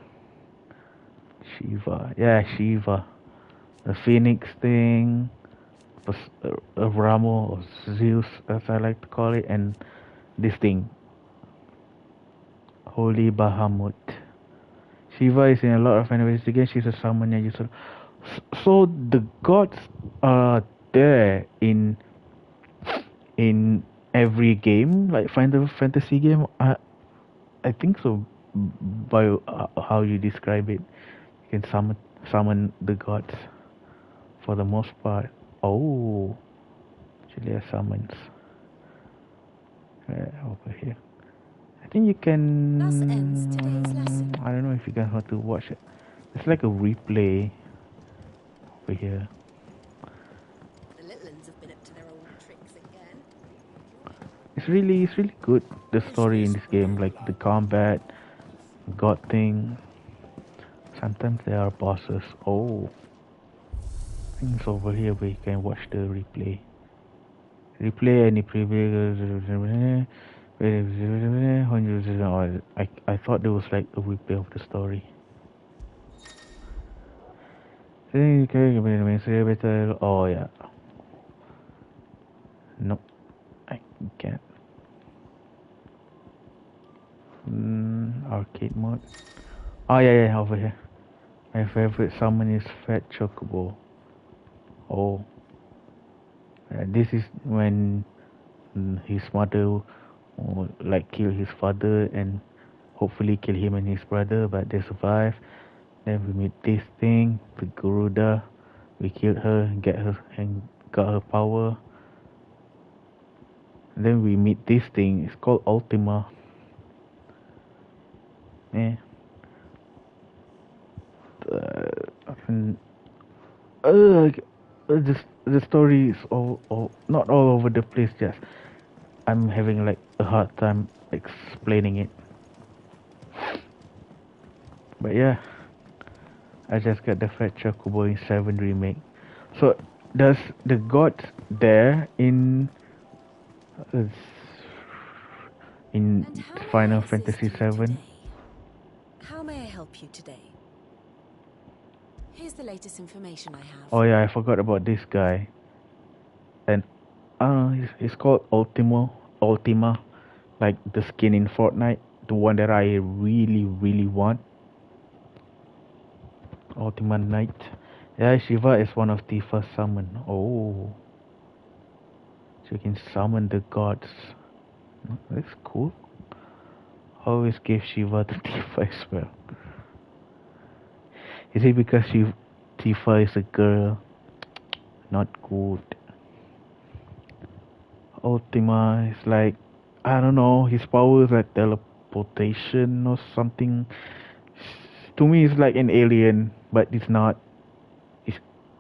Shiva. Yeah, Shiva. The phoenix thing. Ramo or Zeus, as I like to call it, and this thing. Holy Bahamut. Shiva is in a lot of fantasy games. She's a summoner. So the gods are there in every game, like Final Fantasy game. I think so. By how you describe it, you can summon the gods for the most part. Oh, actually, summons. Over here. I think you can. Thus ends today's lesson. I don't know if you can how to watch it. It's like a replay over here. The little ones have been up to their old tricks again. It's really good. The story in this game, like the combat, god thing. Sometimes there are bosses. Oh, I think it's over here where you can watch the replay. Replay any previous. I thought there was like a replay of the story. Oh yeah. Nope, I can't. Arcade mode. Oh yeah, over here. My favorite summon is Fat Chocobo. Oh. This is when his mother like kill his father and hopefully kill him and his brother, but they survive. Then we meet this thing, the Garuda. We killed her, get her and got her power. And then we meet this thing. It's called Ultima. Yeah. The story is all not all over the place. Just I'm having like a hard time explaining it. But yeah, I just got the Fat Chocobo in 7 remake. So does the gods there in Final Fantasy 7? How may I help you today? Here's the latest information I have. Oh yeah, I forgot about this guy. And he's called Ultima, like the skin in Fortnite, the one that I really want. Ultima Knight. Yeah, Shiva is one of the first summon. Oh, so you can summon the gods. That's cool. Always give Shiva to Tifa as well. Is it because Tifa is a girl? Not good. Ultima is like I don't know, his power is like teleportation or something. To me, it's like an alien, but it's not.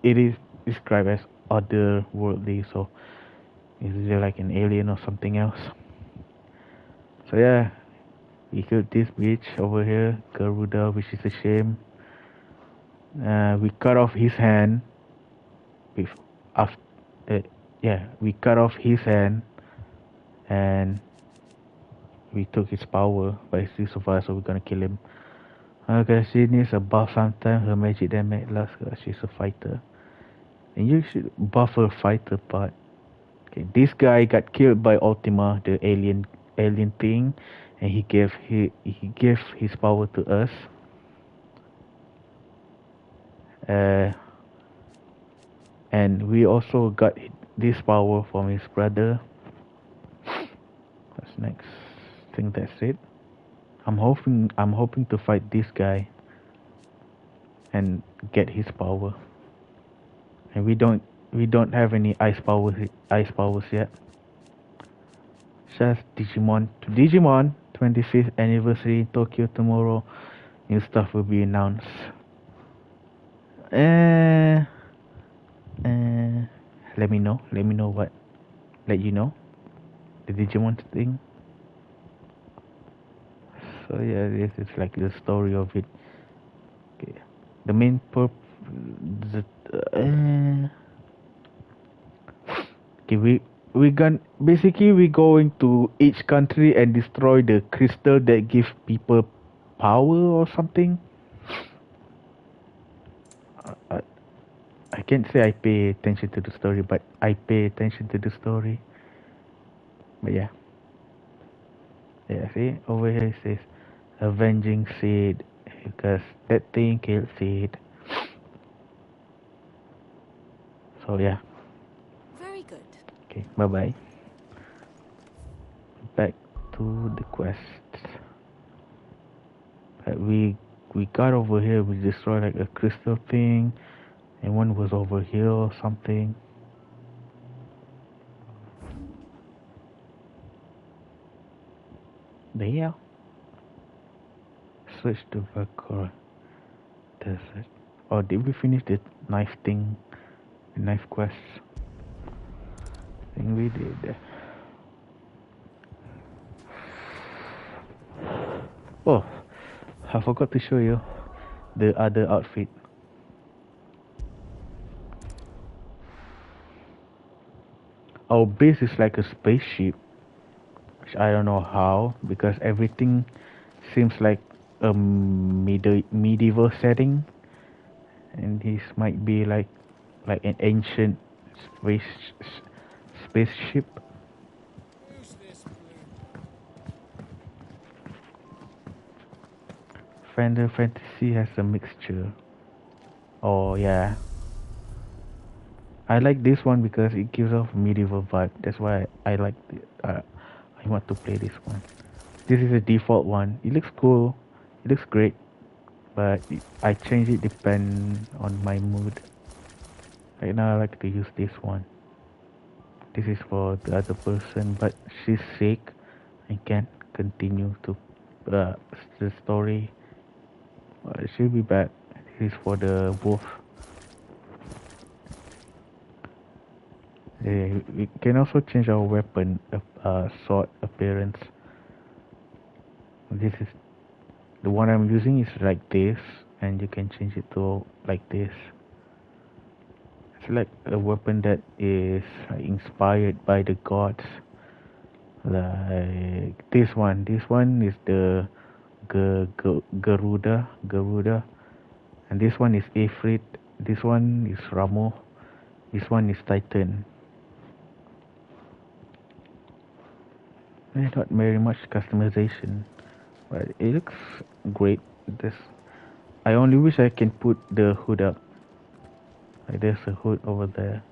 It is described as otherworldly, so is it like an alien or something else? So yeah, we killed this bitch over here, Garuda, which is a shame. We cut off his hand. We cut off his hand, and we took his power, but he still survived, so we're gonna kill him. Okay, she needs a buff sometimes. Her magic damage lasts because she's a fighter. And you should buff her fighter part. Okay, this guy got killed by Ultima, the alien thing, and he gave his power to us. And we also got this power from his brother. What's next? I think that's it. I'm hoping to fight this guy and get his power. And we don't have any ice powers yet. Just Digimon 25th anniversary in Tokyo tomorrow. New stuff will be announced. Let me know what. Let you know the Digimon thing. So yeah, this is like the story of it. Okay. The main we're going to each country and destroy the crystal that gives people power or something. I can't say I pay attention to the story, but I pay attention to the story. But yeah, see over here it says avenging Sid because that thing killed Sid. So yeah. Very good. Okay, bye bye. Back to the quest. We got over here. We destroyed like a crystal thing, and one was over here or something. There. Switch to Vakura Desert. Oh, did we finish the knife thing? The knife quest? I think we did. Oh, I forgot to show you the other outfit. Our base is like a spaceship, which I don't know how, because everything seems like a medieval setting, and this might be like an ancient spaceship. Final Fantasy has a mixture. Oh yeah, I like this one because it gives off medieval vibe. That's why I like it. I want to play this one. This is a default one. It looks cool. It looks great, but I change it depend on my mood. Right now I like to use this one. This is for the other person, but she's sick. I can't continue to the story. She'll be back. This is for the wolf. We can also change our weapon sword appearance. This is the one I'm using is like this, and you can change it to like this. It's like a weapon that is inspired by the gods. Like this one. This one is the Garuda, and this one is Ifrit. This one is Ramo. This one is Titan. Not very much customization, but it looks great. I only wish I can put the hood up. Like there's a hood over there.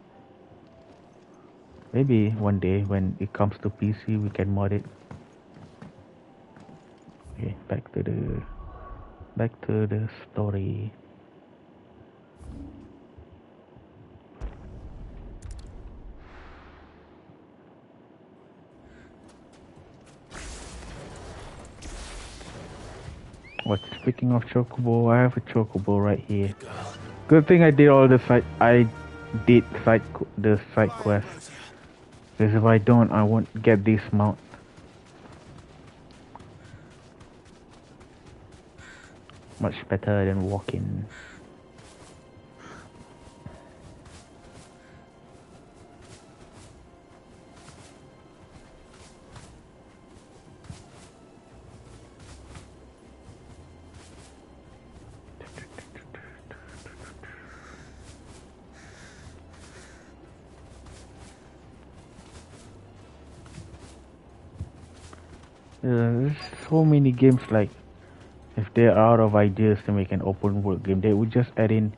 Maybe one day when it comes to PC we can mod it. Okay, back to the story. What? Speaking of chocobo, I have a chocobo right here. Good thing I did all the side. The side quests. Because if I don't, I won't get this mount. Much better than walking. There's so many games like, if they're out of ideas to make an open world game, they would just add in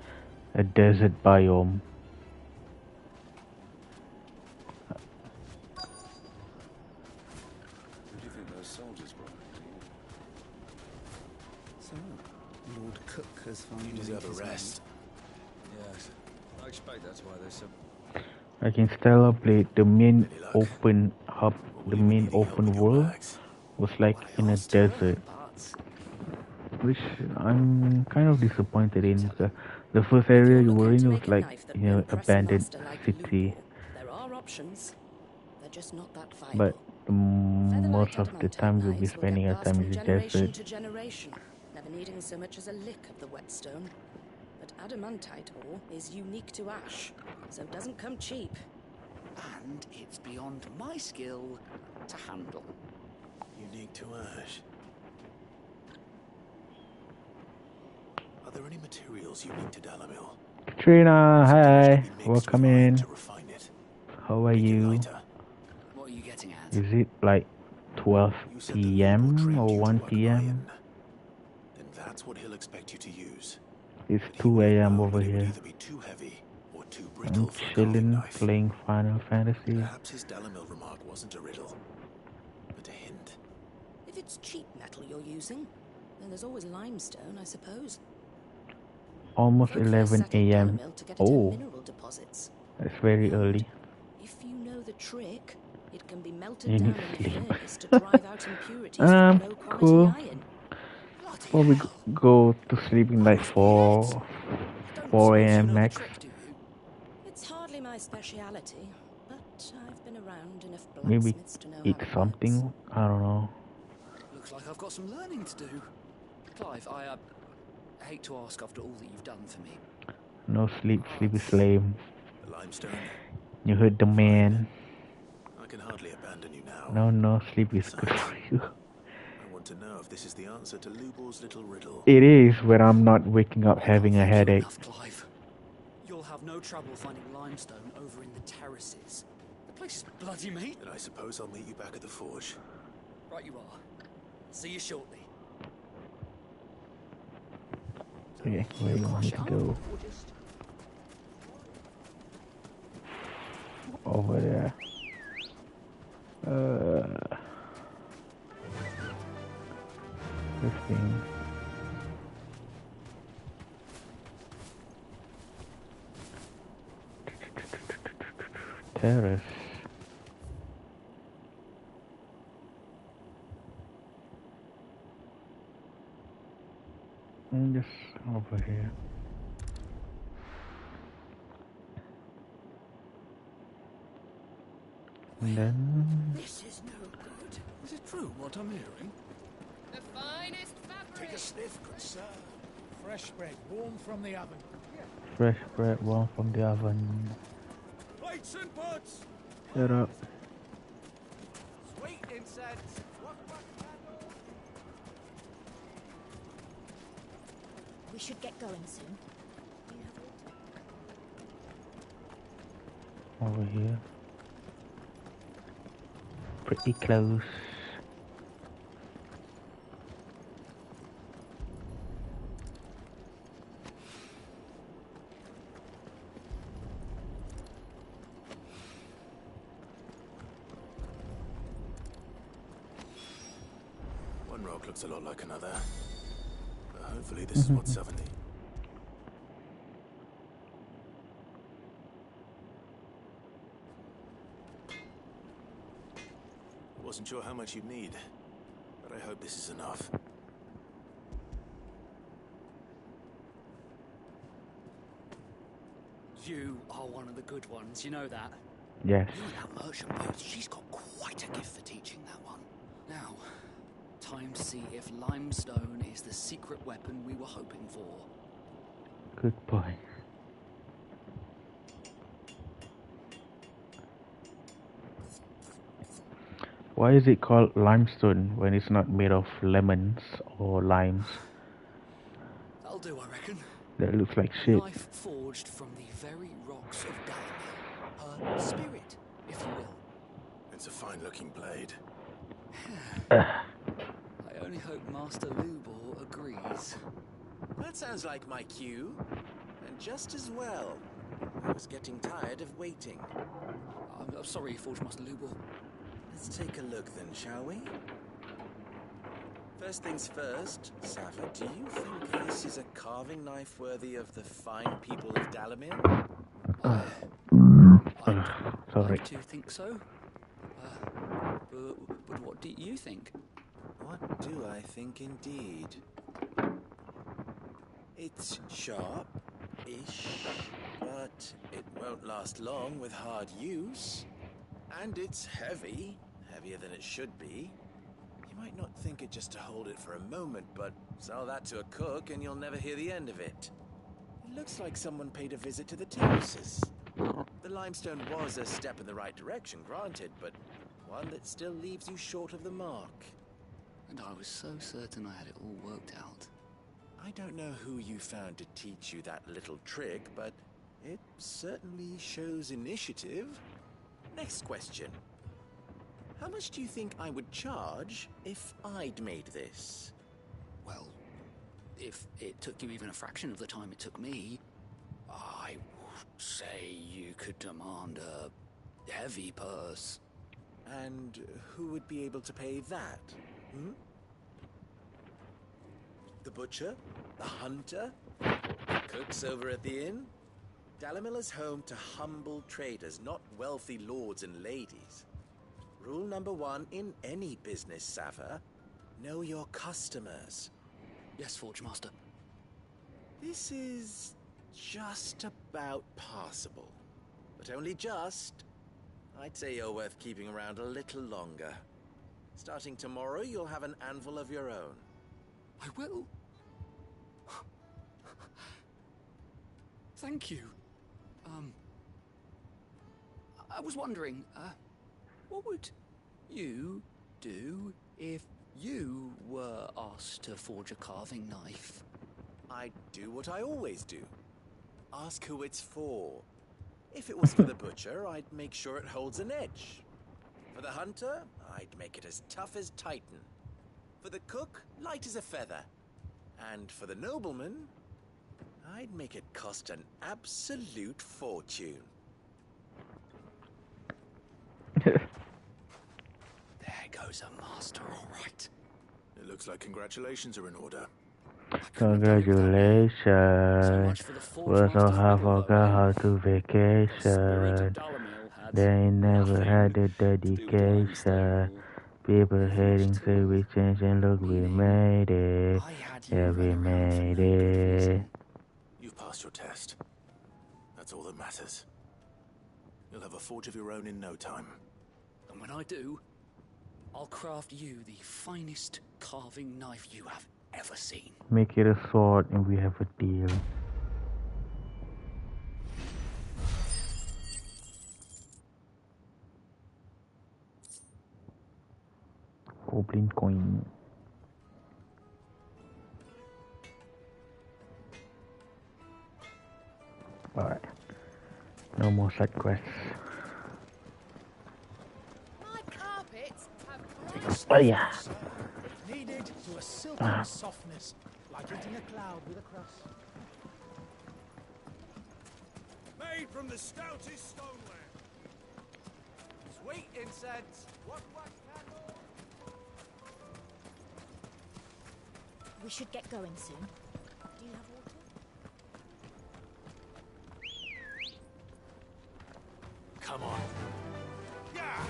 a desert biome. Who do you think those soldiers were? So, Lord Cook has finally... You deserve a rest. Yes, I expect that's why they're so... Like in Stellar Blade, the main open hub, the main open world was like in a desert, which I'm kind of disappointed in. The first area you were in was like, you know, abandoned city, There are options. They're just not that viable. but most of the time you'll be spending your time in the Generation desert. to generation, never needing so much as a lick of the whetstone. But adamantite ore is unique to ash, so it doesn't come cheap. And it's beyond my skill to handle. Unique to ash. Are there any materials unique to Dalamil? Katrina, hi, welcome in. How are you? What are you getting at? Is it like 12 p.m. or 1 p.m.? Then that's what he'll expect you to use. It's 2 a.m. over here. Either be too heavy or too I'm brittle for chilling, playing Final Fantasy. Perhaps his Dalamil remark wasn't a riddle, but a hint. If it's cheap metal you're using, then there's always limestone, I suppose. Almost 11 a.m. To get it to Oh, mineral deposits. that's very early. If you know the trick, it can be melted You down need in sleep. a furnace to drive out impurities from low quality Cool. iron. Probably go to sleep in like 4 a.m. max. It's hardly my speciality, but I've been around enough Maybe blacksmiths to know eat how it something. I don't know. Looks like I've got some learning to do. Clive, I hate to ask after all that you've done for me. No sleep. Sleep is lame. The limestone. You heard the man. I can hardly abandon you now. No, sleep is good for you. I want to know if this is the answer to Lubor's little riddle. It is when I'm not waking up having a headache. Clive. You'll have no trouble finding limestone over in the terraces. The place is bloody, mate. Then I suppose I'll meet you back at the forge. Right you are. See you shortly. Okay, where do you want me to go? Over there. This thing. Terrace. Just over here. And then This is no good. Is it true what I'm hearing? The finest fabric. Take a sniff, good sir. Fresh bread, warm from the oven. fresh bread warm from the oven. Plates and pots! Shut up. Sweet incense! We should get going soon. Over here. Pretty close. One rock looks a lot like another. But hopefully this is what's 70. I wasn't sure how much you'd need, but I hope this is enough. You are one of the good ones, you know that? Yes. You and that merchant boat, she's got quite a gift for teaching that one. Now, time to see if limestone is the secret weapon we were hoping for. Good boy. Why is it called limestone when it's not made of lemons or limes? That'll do, I reckon. That looks like A shit. knife forged from the very rocks of Dalamil. Her spirit, if you will. It's a fine-looking blade. I only hope Master Lubor agrees. That sounds like my cue. And just as well. I was getting tired of waiting. I'm sorry, Forge Master Lubor. Let's take a look then, shall we? First things first, Sava, do you think this is a carving knife worthy of the fine people of Dalamir? Sorry. I do think so. But what do you think? What do I think indeed? It's sharp-ish, but it won't last long with hard use. And it's heavy, heavier than it should be. You might not think it just to hold it for a moment, but sell that to a cook and you'll never hear the end of it. It looks like someone paid a visit to the terraces. The limestone was a step in the right direction, granted, but one that still leaves you short of the mark. And I was so certain I had it all worked out. I don't know who you found to teach you that little trick, but it certainly shows initiative. Next question. How much do you think I would charge if I'd made this? Well, if it took you even a fraction of the time it took me, I would say you could demand a heavy purse. And who would be able to pay that? Hmm? The butcher? The hunter? The cooks over at the inn? Dalamil is home to humble traders, not wealthy lords and ladies. Rule number 1 in any business, Sava: know your customers. Yes, Forge Master. This is just about passable. But only just. I'd say you're worth keeping around a little longer. Starting tomorrow, you'll have an anvil of your own. I will. Thank you. I was wondering, what would you do if you were asked to forge a carving knife? I'd do what I always do. Ask who it's for. If it was for the butcher, I'd make sure it holds an edge. For the hunter, I'd make it as tough as Titan. For the cook, light as a feather. And for the nobleman, I'd make it cost an absolute fortune. There goes a master, all right. It looks like congratulations are in order. Congratulations. We're so half forgot how to vacation. They never had the dedication. People hating say we changed and look, we made it. Yeah, we made it. You've passed your test. That's all that matters. You'll have a forge of your own in no time. And when I do, I'll craft you the finest carving knife you have ever seen. Make it a sword and we have a deal. Goblin coin. Alright. No more side quests. My carpets have Oh yeah. Needed to a silken softness, like eating a cloud with a crust. Made from the stoutest stoneware. Sweet incense. What candle? We should get going soon. Do you have water? Come on. Yeah.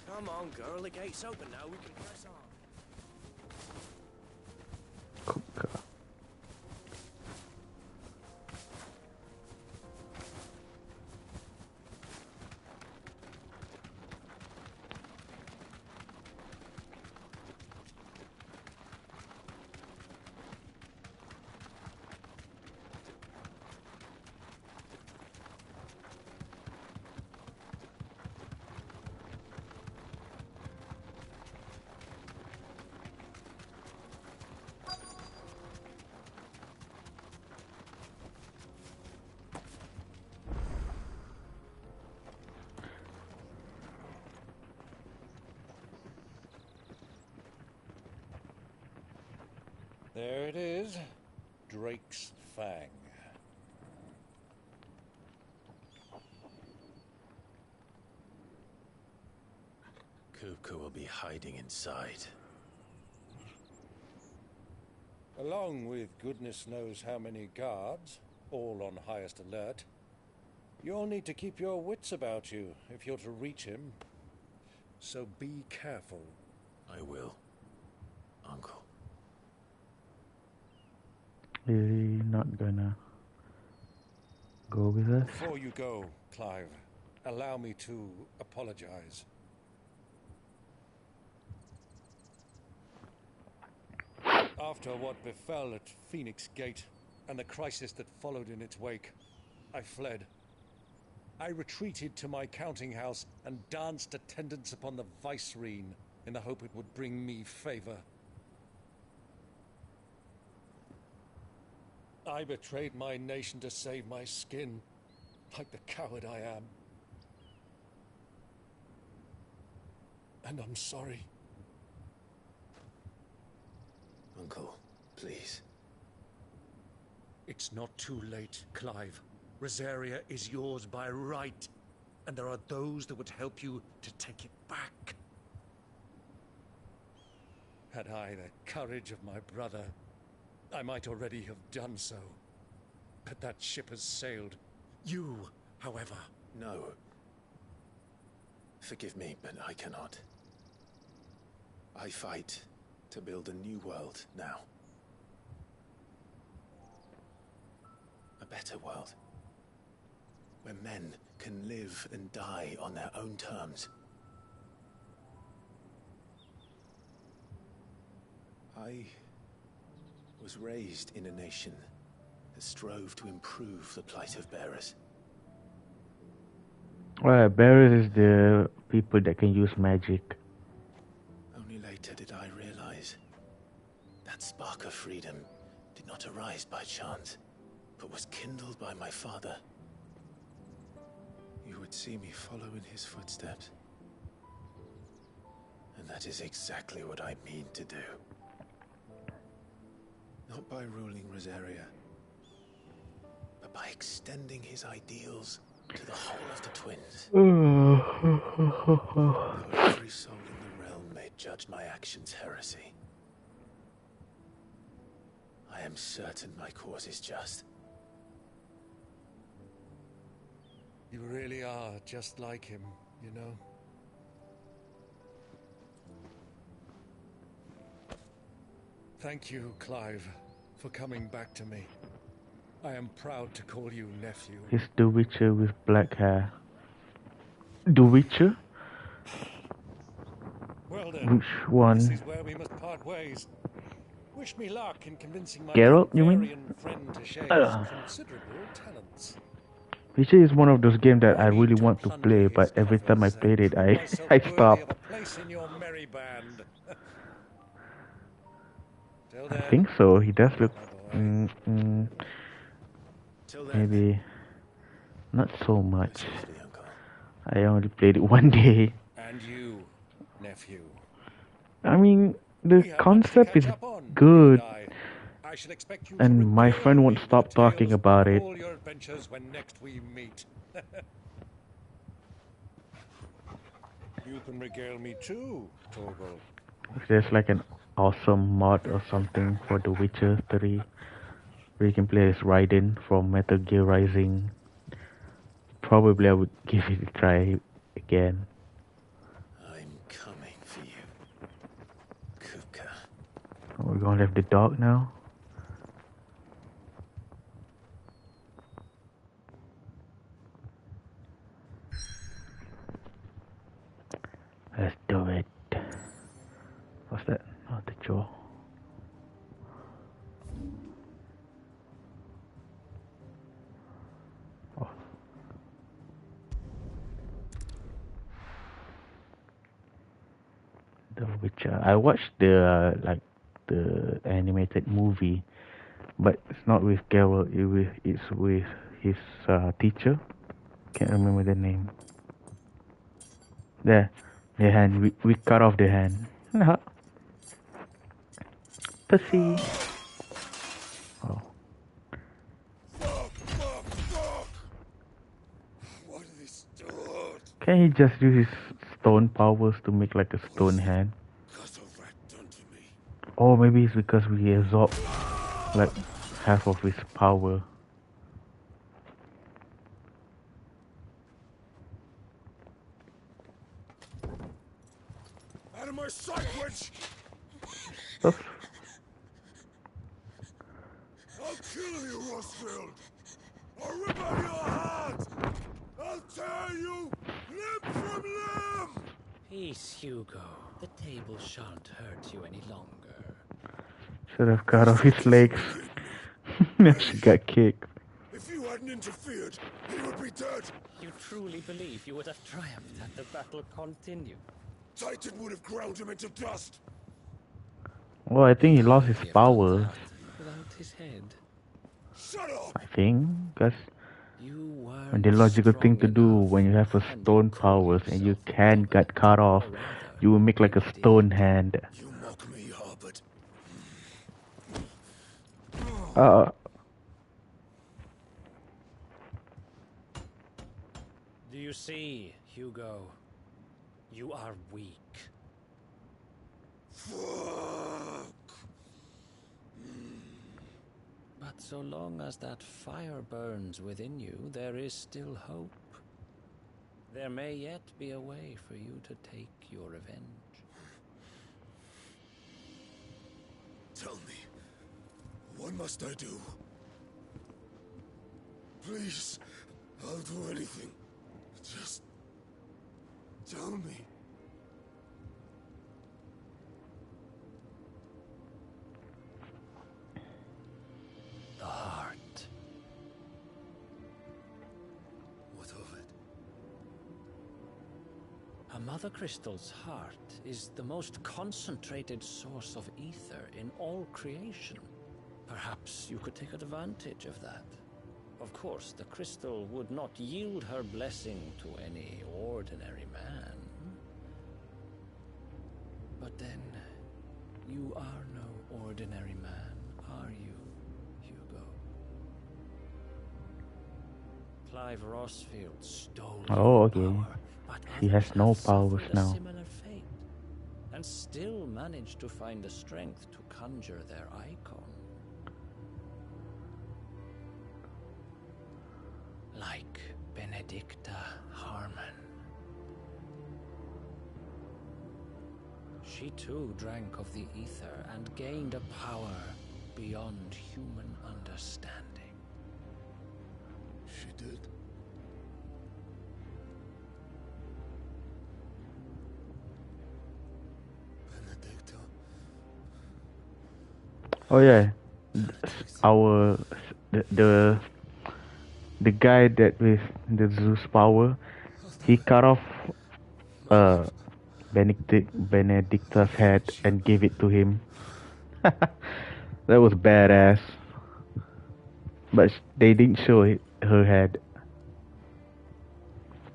Come on, girl. The gate's open now. We can press on. There it is. Drake's Fang. Kupka will be hiding inside. Along with goodness knows how many guards, all on highest alert. You'll need to keep your wits about you if you're to reach him. So be careful. I will, Uncle. Is he not gonna go with us? Before you go, Clive, allow me to apologize. After what befell at Phoenix Gate and the crisis that followed in its wake, I fled. I retreated to my counting house and danced attendance upon the Vicereine in the hope it would bring me favor. I betrayed my nation to save my skin, like the coward I am. And I'm sorry. Uncle, please. It's not too late, Clive. Rosaria is yours by right, and there are those that would help you to take it back. Had I the courage of my brother, I might already have done so. But that ship has sailed. You, however... No. Forgive me, but I cannot. I fight to build a new world now. A better world. Where men can live and die on their own terms. I was raised in a nation that strove to improve the plight of bearers. Well, bearers is the people that can use magic. Only later did I realize that spark of freedom did not arise by chance, but was kindled by my father. You would see me follow in his footsteps. And that is exactly what I mean to do. Not by ruling Rosaria, but by extending his ideals to the whole of the twins. Though every soul in the realm may judge my actions heresy, I am certain my cause is just. You really are just like him, you know? Thank you, Clive, for coming back to me. I am proud to call you nephew. He's the Witcher with black hair. The Witcher? Well then, which one? This is where we must part ways. Wish me luck in convincing my Geralt, you mean? Bavarian friend to share his considerable talents. Witcher is one of those games that I really want to play, but every time I played it, I stop. I think so. He does look maybe not so much. I only played it one day. And you, nephew. I mean, the concept is good, and my friend won't stop talking about it. All your adventures when next we meet. You can regale me too, Torgal. If there's like an awesome mod or something for The Witcher 3, where you can play as Raiden from Metal Gear Rising, probably I would give it a try again. I'm coming for you, Kupka. We're gonna have the dog now. Let's do it. What's that? Oh, the jaw. Oh. The Witcher. I watched the the animated movie, but it's not with Geralt. It's with his teacher. Can't remember the name. There, the hand. We cut off the hand. Pussy. Can he just use his stone powers to make like a stone hand? Or maybe it's because we absorb like half of his power. Out of my sight, witch! Oof. I'll kill you, Rosfield! I'll rip out your heart! I'll tear you limb from limb! Peace, Hugo. The table shan't hurt you any longer. Should have cut off his legs. She got kicked. If you hadn't interfered, he would be dead! You truly believe you would have triumphed had the battle continued? Titan would have ground him into dust! Well, I think he lost his power. Without his head. Shut up! I think, because the logical thing to do when you have a stone powers and you can get cut off, you will make like a stone hand. You mock me, Harbert. Do you see, Hugo? You are weak. Fuck! But so long as that fire burns within you, there is still hope. There may yet be a way for you to take your revenge. Tell me, what must I do? Please, I'll do anything. Just tell me. The heart. What of it? A Mother Crystal's heart is the most concentrated source of ether in all creation. Perhaps you could take advantage of that. Of course, the crystal would not yield her blessing to any ordinary man. But then, you are no ordinary man, are you, Hugo? Clive Rosfield stole Oh, your okay. power, but He has others no have powers suffered a now. similar fate, and still managed to find the strength to conjure their icon. Like Benedicta Harmon. She too drank of the ether and gained a power beyond human understanding. She did? Benedicta? Oh yeah, our the guy that with the Zeus power, he cut off Benedicta's head and gave it to him. That was badass. But they didn't show her head.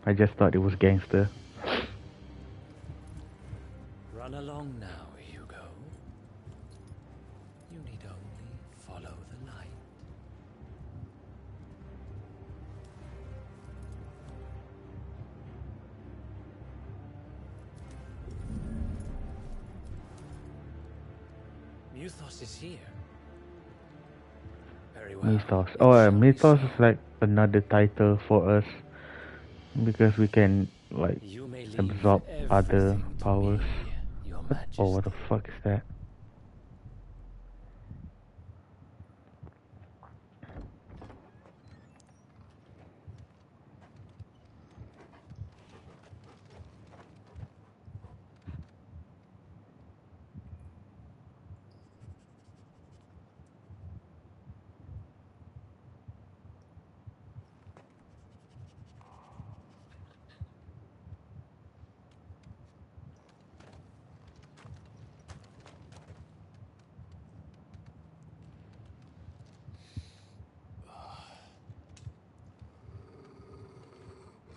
I just thought it was gangster. Run along now, Hugo. You need only follow the light. Mythos is here. Very well. Mythos. Oh, Mythos is like another title for us because we can like absorb other powers. Oh, what the fuck is that?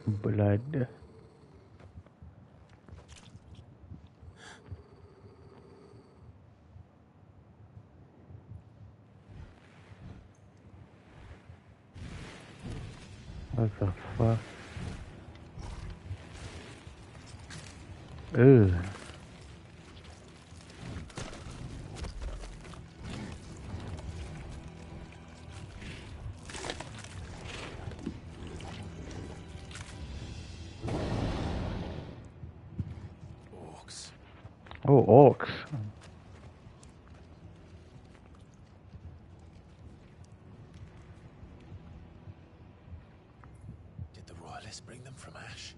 Blood. What the fuck? Ugh. Orcs. Oh, orcs. Did the royalists bring them from Ash?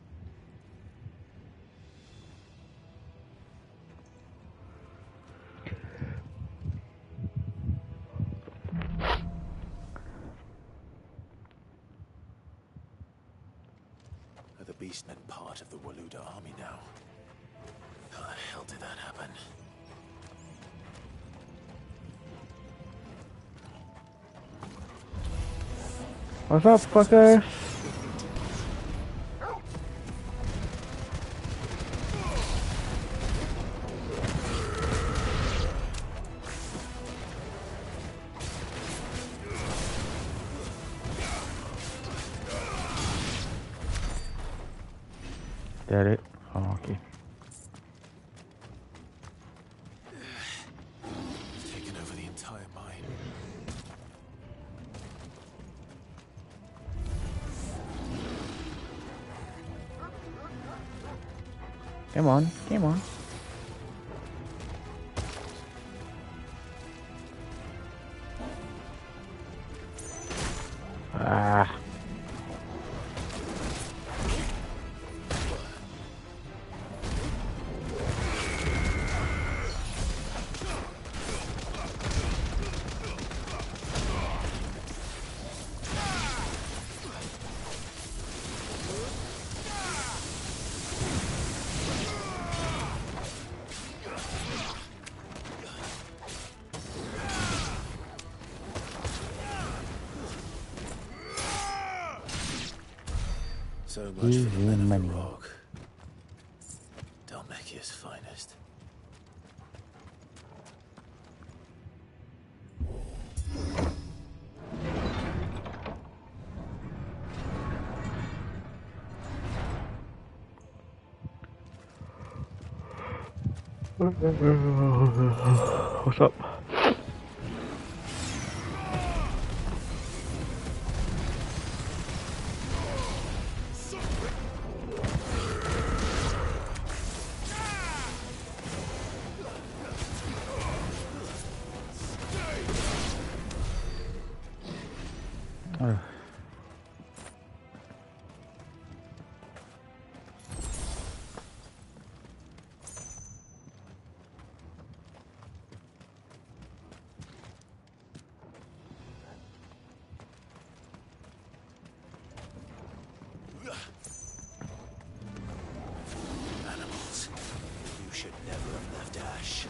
Are the Beastmen part of the Waluda army now? How the hell did that happen? What's up, fucker? That it? Oh, okay. Taken over the entire mine. Come on, come on. Ah. So much for the men of money. the rock. Dhalmekia's finest. What's up? Animals. You should never have left Ash.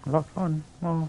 Lock on. Oh.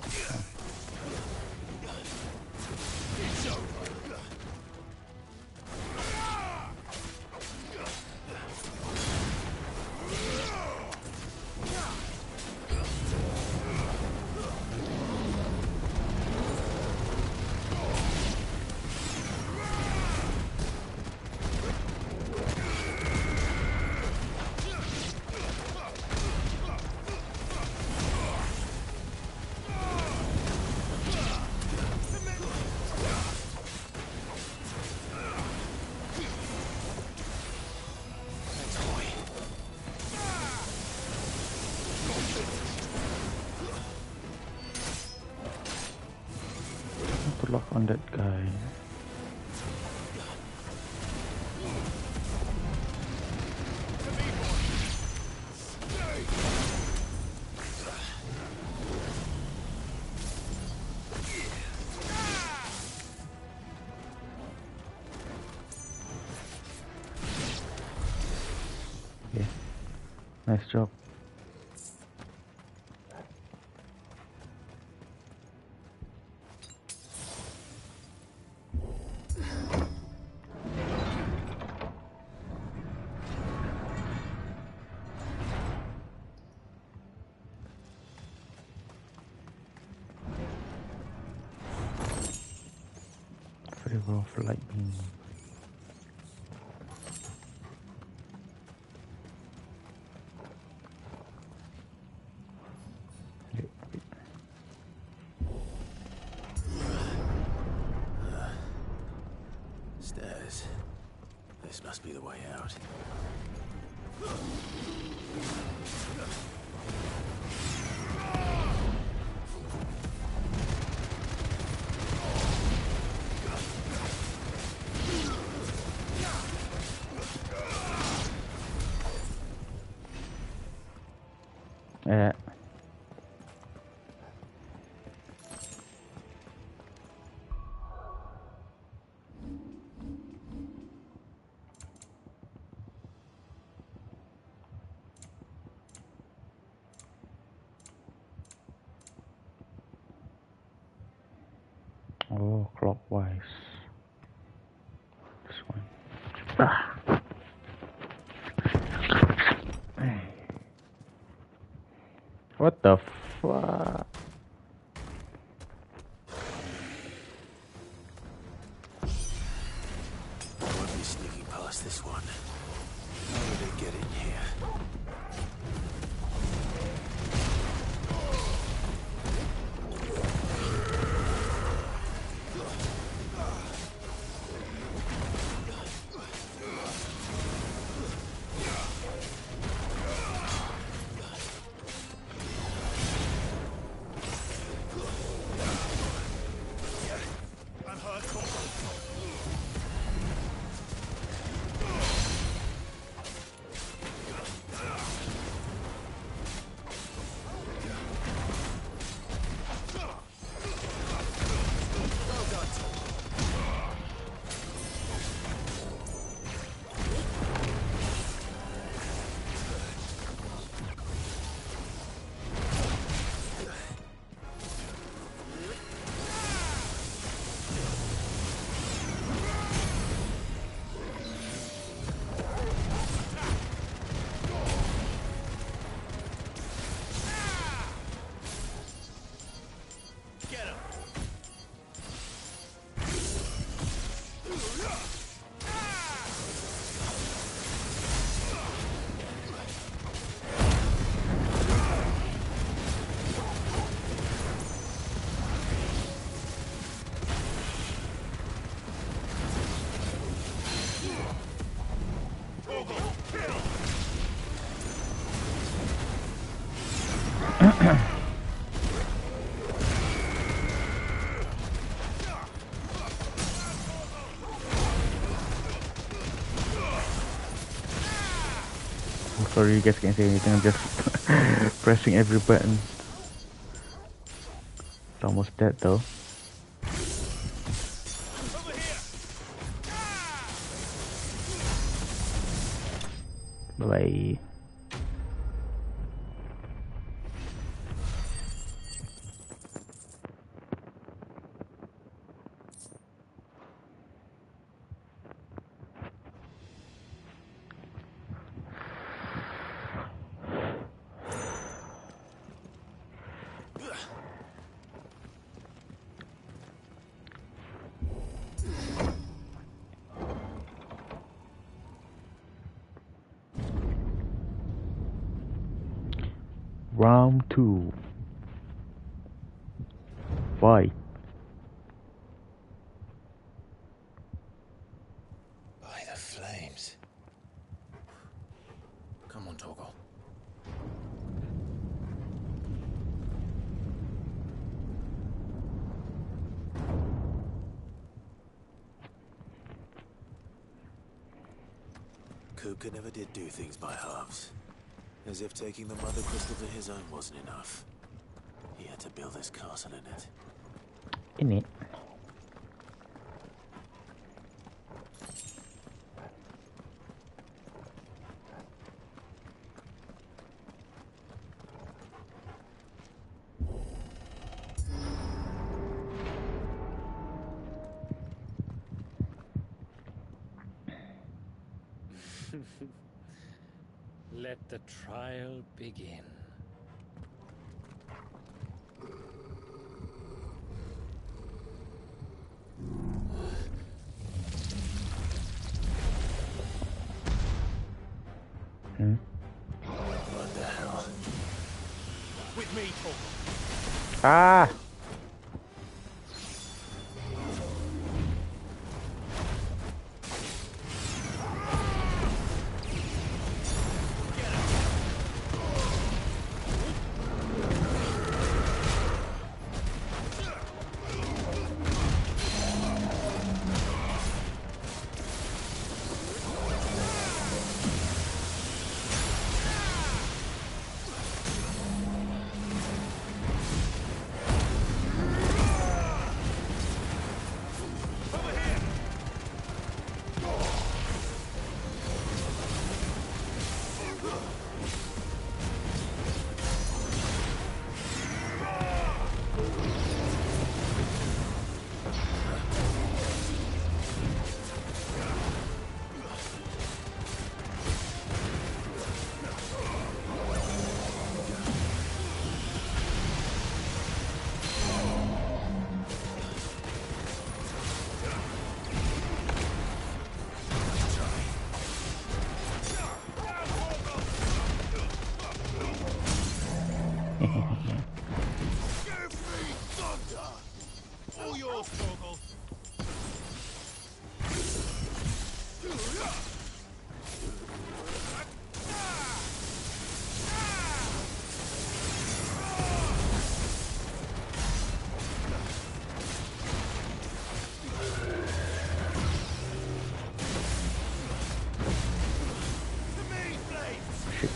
To lock on that guy. Okay. Nice job. Favor of lightning. Stairs. This must be the way out. Yeah. Oh, clockwise. This one. Ah. What the fuck? I won't be sneaking past this one. How did it get in here? I'm sorry you guys can't say anything, I'm just pressing every button. It's almost dead though. Bye. Round 2. Fight. By the flames. Come on, Torgal. Kupka never did do things by halves. As if taking the Mother Crystal to his own wasn't enough. He had to build this castle in it. In it. Let the trial begin. What the hell? With me, Paul. Ah!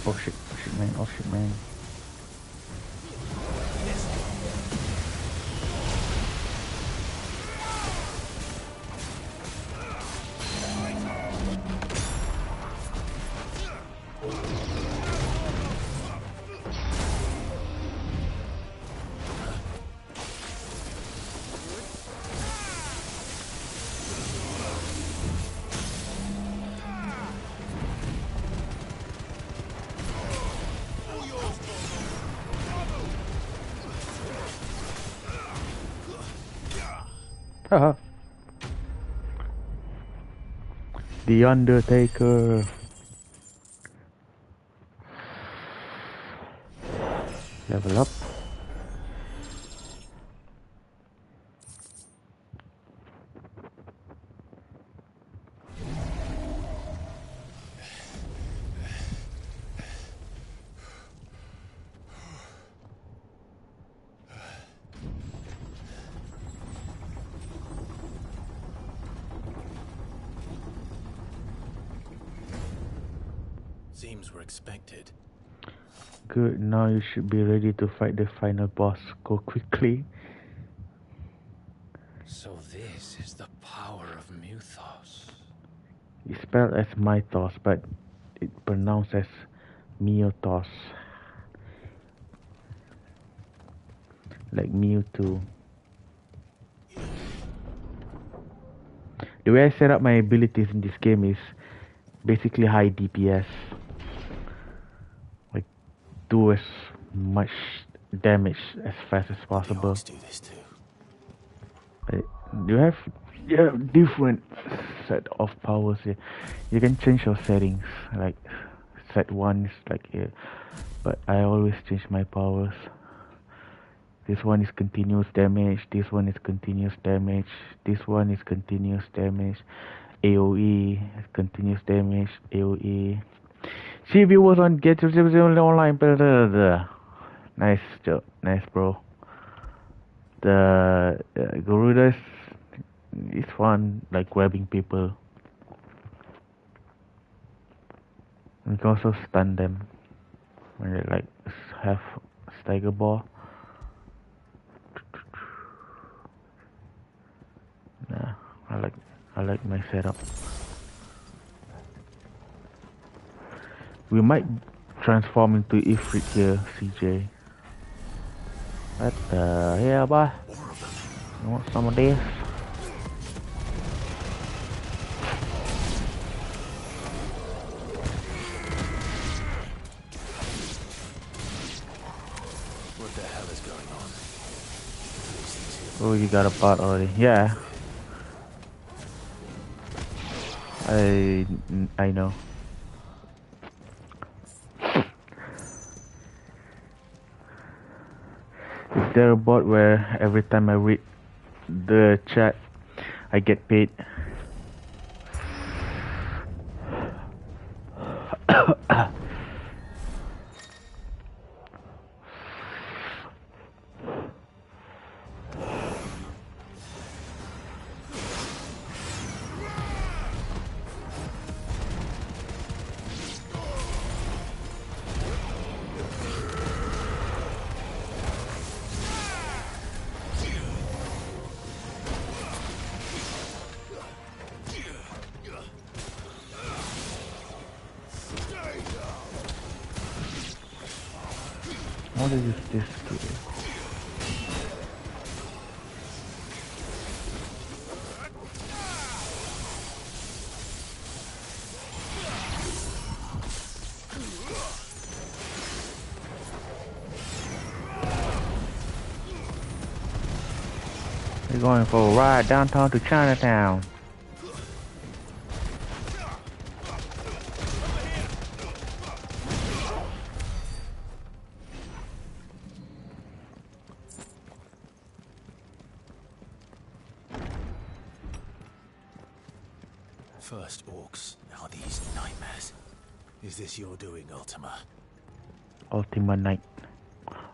Oh shit, man, oh shit, man. Haha. The Undertaker. Level up. Seems we're expected. Good, now you should be ready to fight the final boss. Go quickly. So this is the power of Muthos. It's spelled as Mythos, but it's pronounced as Miotos. Like Mewtwo. The way I set up my abilities in this game is basically high DPS. Like, do as much damage as fast as possible. Do this too. You have different set of powers here. You can change your settings. Like set 1 is like here, but I always change my powers. This one is continuous damage. This one is continuous damage. This one is continuous damage. AOE, continuous damage. AOE. See viewers on Get Online. Nice job, nice bro. The Garudas is fun, like grabbing people. You can also stun them when they like have Stagger Ball. Nah, I like my setup. We might transform into Ifrit here, CJ. What the hell, boy? You want some of this? the hell is going on? Oh, you got a bot already. Yeah. I know. Is there a bot where every time I read the chat, I get paid? What is this skill? We're going for a ride downtown to Chinatown. First orcs, now these nightmares. Is this your doing, Ultima? Ultima Knight.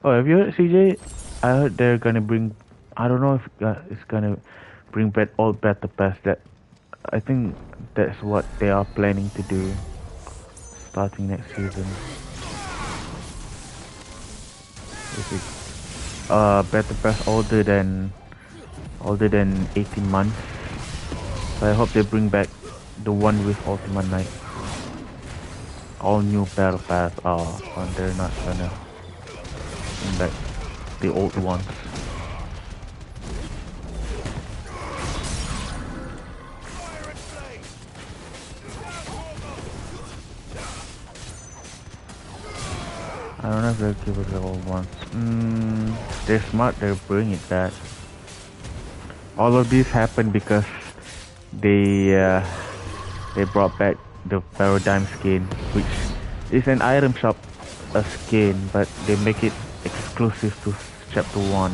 Oh, have you heard, CJ? I heard they're gonna bring. I don't know if it's gonna bring back old Battle Pass. That I think that's what they are planning to do, starting next season. If it's Battle Pass older than 18 months, so I hope they bring back the one with Ultima Knight. All new Battle Pass and they're not gonna bring back the old ones. I don't know if they'll give it the old ones. They're smart, they're bringing it back. All of this happened because they brought back the Paradigm skin, which is an item shop skin, but they make it exclusive to chapter 1.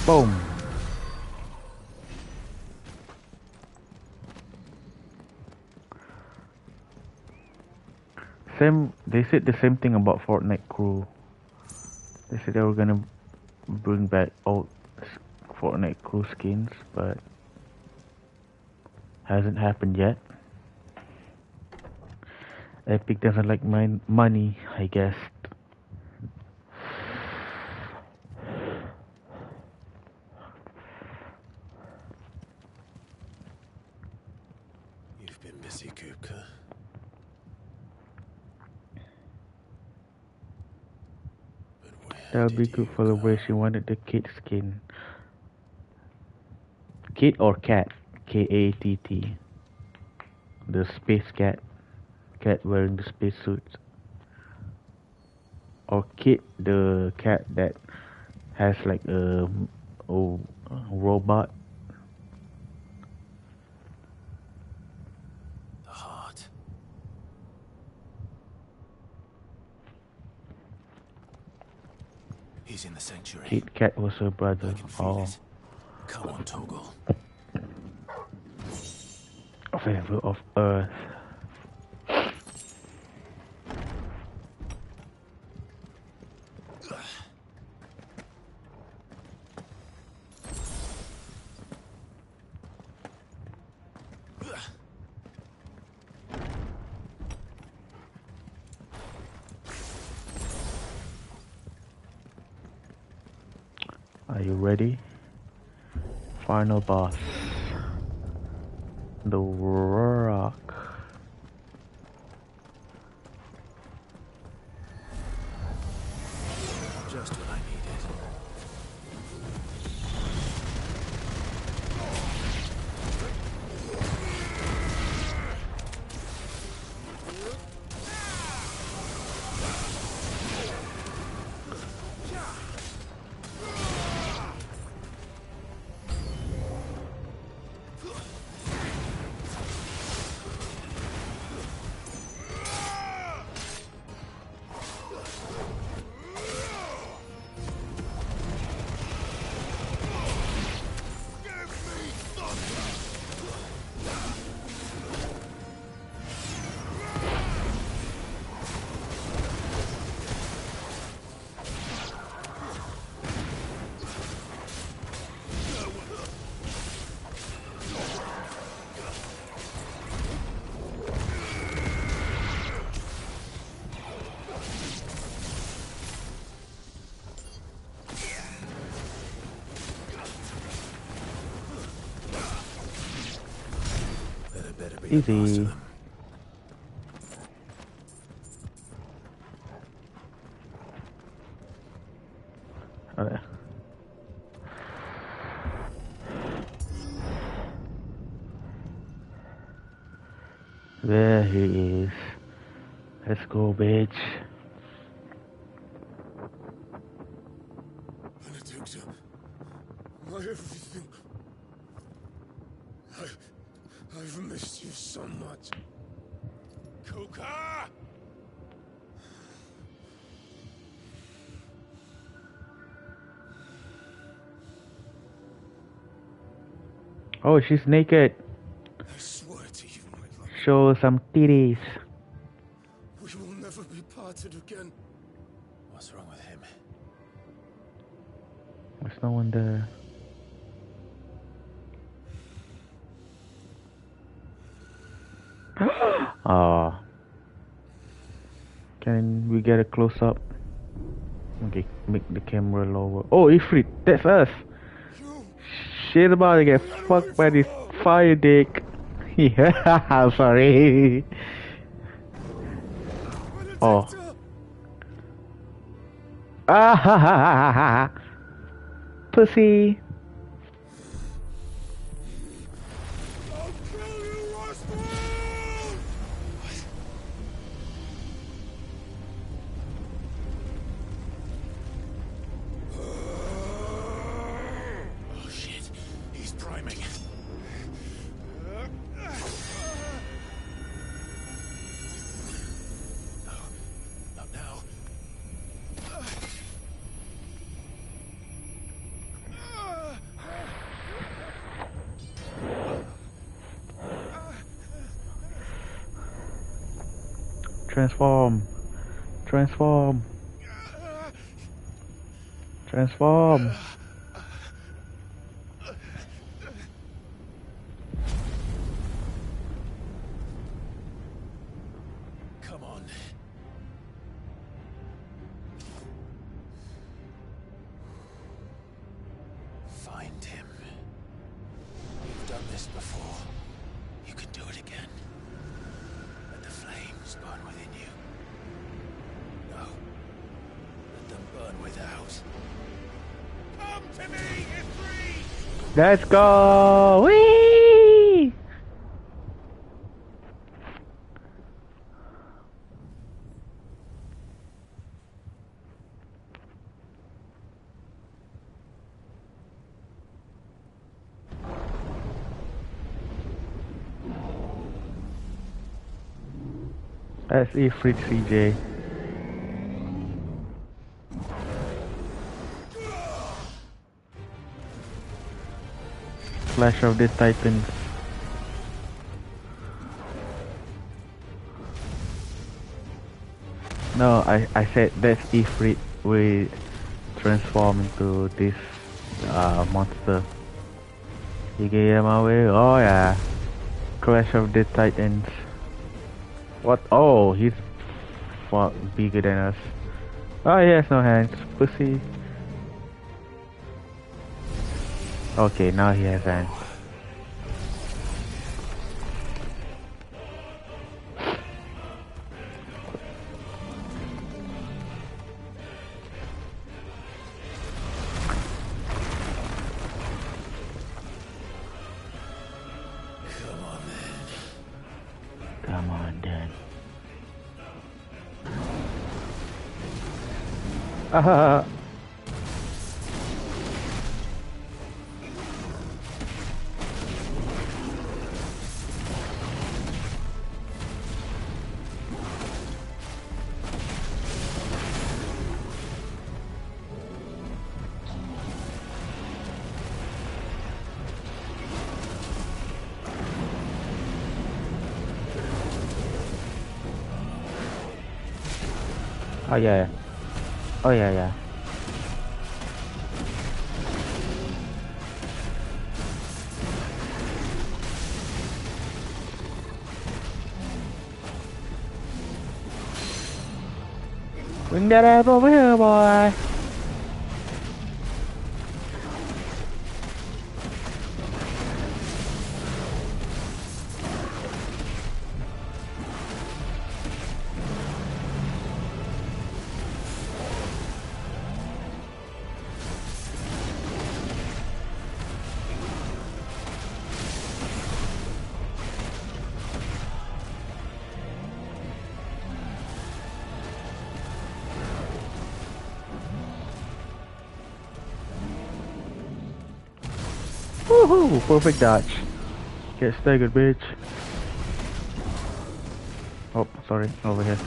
Boom. They said the same thing about Fortnite Crew. They said they were gonna bring back old Fortnite Crew skins, but hasn't happened yet. Epic doesn't like my money, I guess. You've been busy, Kupka. That would be good for the way she wanted the kid skin. Kid or cat? K-A-T-T. The space cat. Cat wearing the space suit. Or Kid, the cat that has like a robot. The heart. He's in the sanctuary. Kid Cat was her brother. Oh. Come on, Toggle. Favor of Earth. Are you ready? Final boss. The Rock. Just what I needed. Easy. Okay. There he is. Let's go, bitch. Benedicta, my everything. I've missed you so much. Kuka! Oh, she's naked. I swear to you, my love. Show some titties. We will never be parted again. What's wrong with him? There's no one there. Oh. Can we get a close up? Okay, make the camera lower. Oh, Ifrit, that's us. Shit about to get fucked by this fire dick. Yeah, sorry. Oh. Ah ha ha ha ha ha. Pussy. Transform. Transform. Transform. Come on. Find him. You've done this before. You can do it again. Let the flames burn within you. No. Let them burn without. Come to me, Ifrit! Let's go! Whee! That's Ifrit CJ. Clash of the Titans. No, I said that's Ifrit will transform into this monster. You get my way? Oh yeah. Clash of the Titans. What? Oh, he's far bigger than us. Oh, he has no hands. Pussy. Okay, now he has hands. Come on then. Ah. Oh yeah. Oh yeah. Bring that ass over here, boy. Woohoo! Perfect dodge. Get staggered, bitch. Oh, sorry, over here.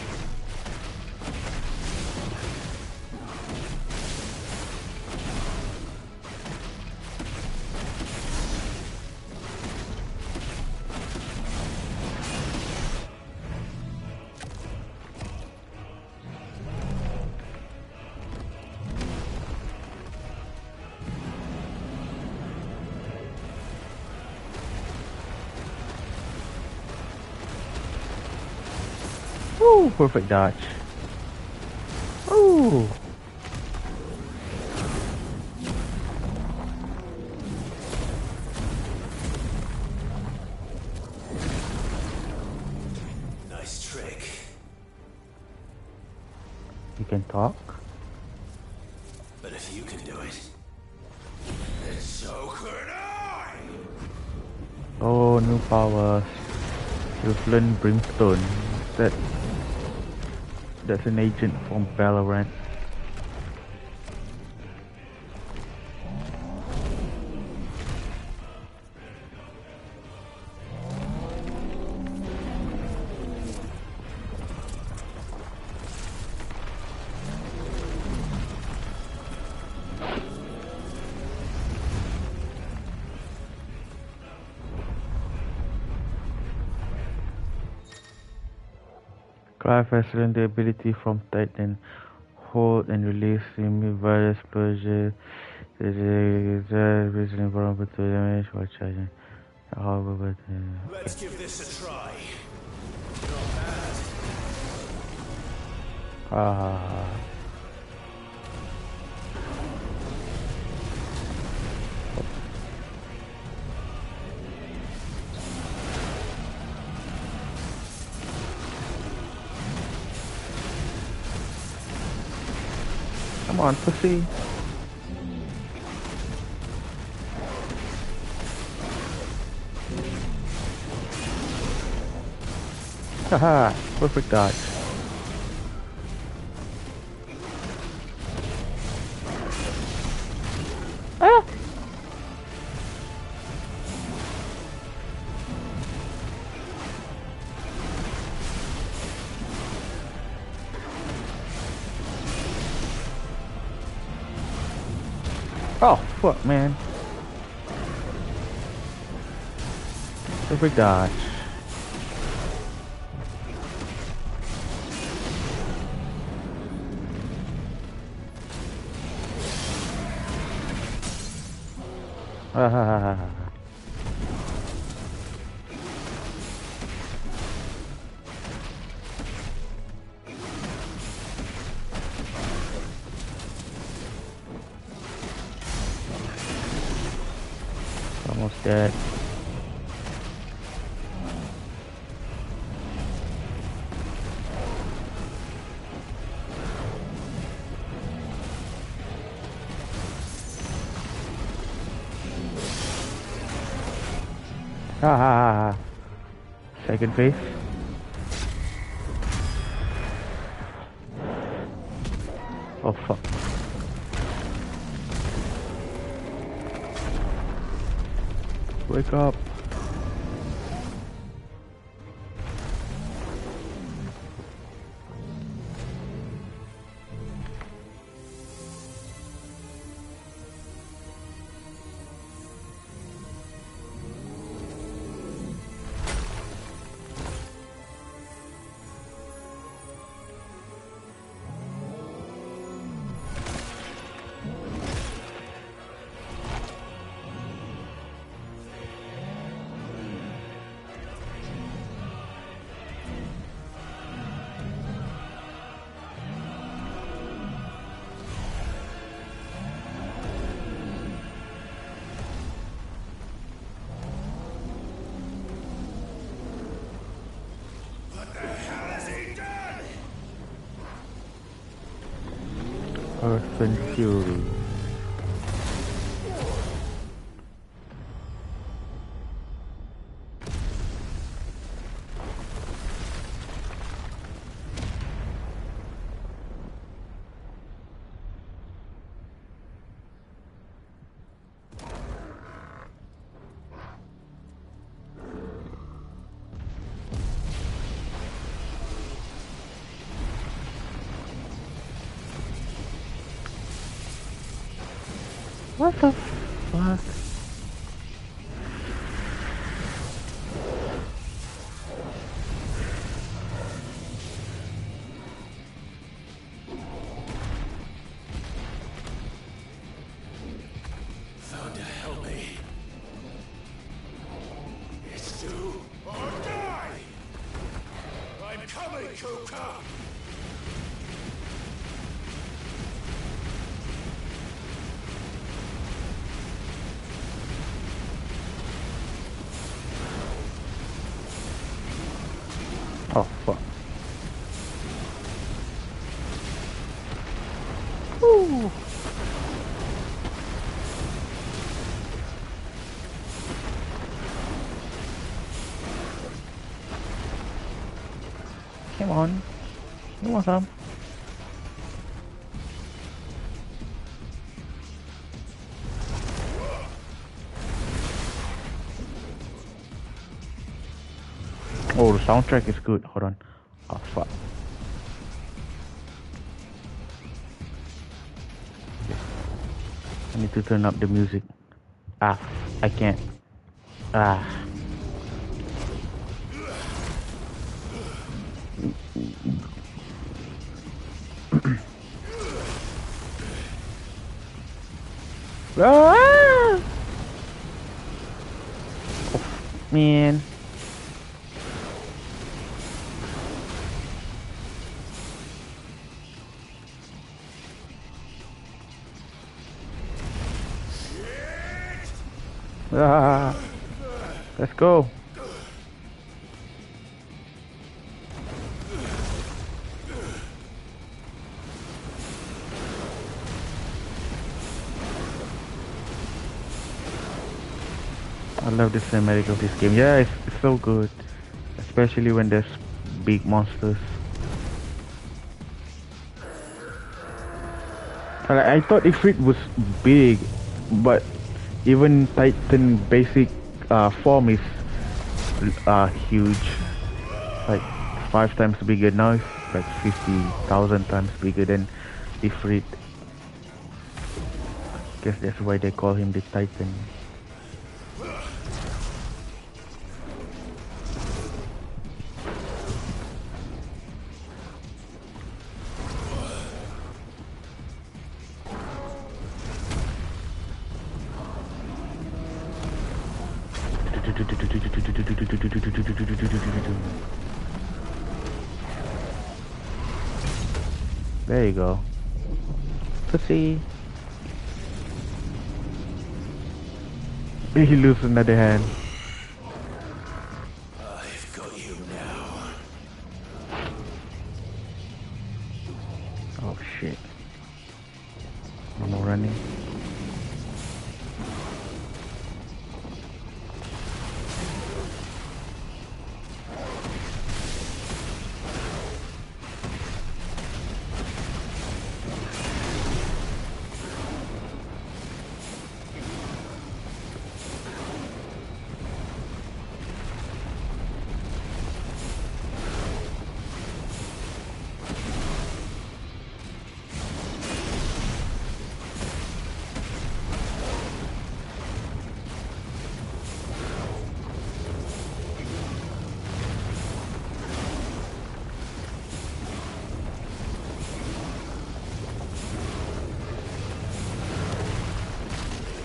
Ooh, perfect dodge. Ooh. Nice trick. You can talk? But if you can do it, then so could I! Oh, new powers. You've learned Brimstone. That's an agent from Valorant. Clive has learned the ability from Titan. Hold and release various explosions. Reasoning vulnerable to damage while charging. However, Let's give this a try. ah. Come on, pussy. Haha, perfect dodge. Ah! Oh, fuck, man. Perfect dodge. Ha ha ha ha. Almost dead. Ha ha ha ha. Second phase. Oh fuck. Wake up. Earth and Fury. What the fuck? Found to help me. It's do or die! I'm coming, Kuka! Oh fuck. Woo. Come on. You want some? Oh, the soundtrack is good. Hold on. Oh, fuck. I need to turn up the music. Ah, I can't. Ah. Ah! Oh, man. Ah, let's go. I love the cinematic of this game. Yeah, it's so good, especially when there's big monsters. I thought Ifrit was big, but even Titan basic form is huge, like 5 times bigger. Now it's like 50,000 times bigger than Ifrit. Guess that's why they call him the Titan. There you go. Pussy. He loses another hand. I've got you now. Oh shit. No more running.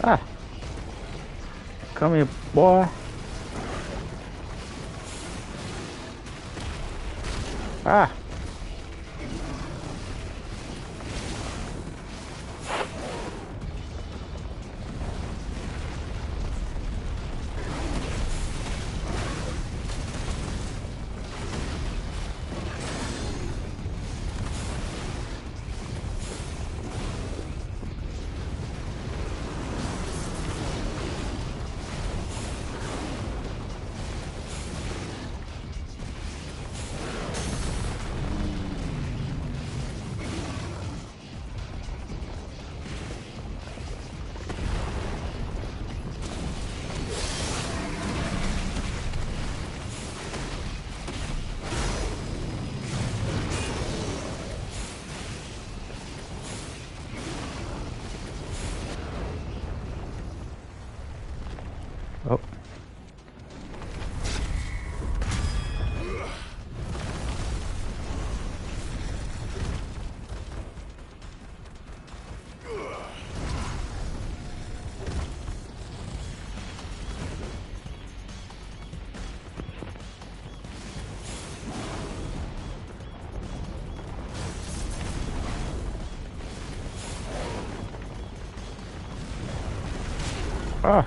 Ah! Come here, boy. Ah! Oh. Ah.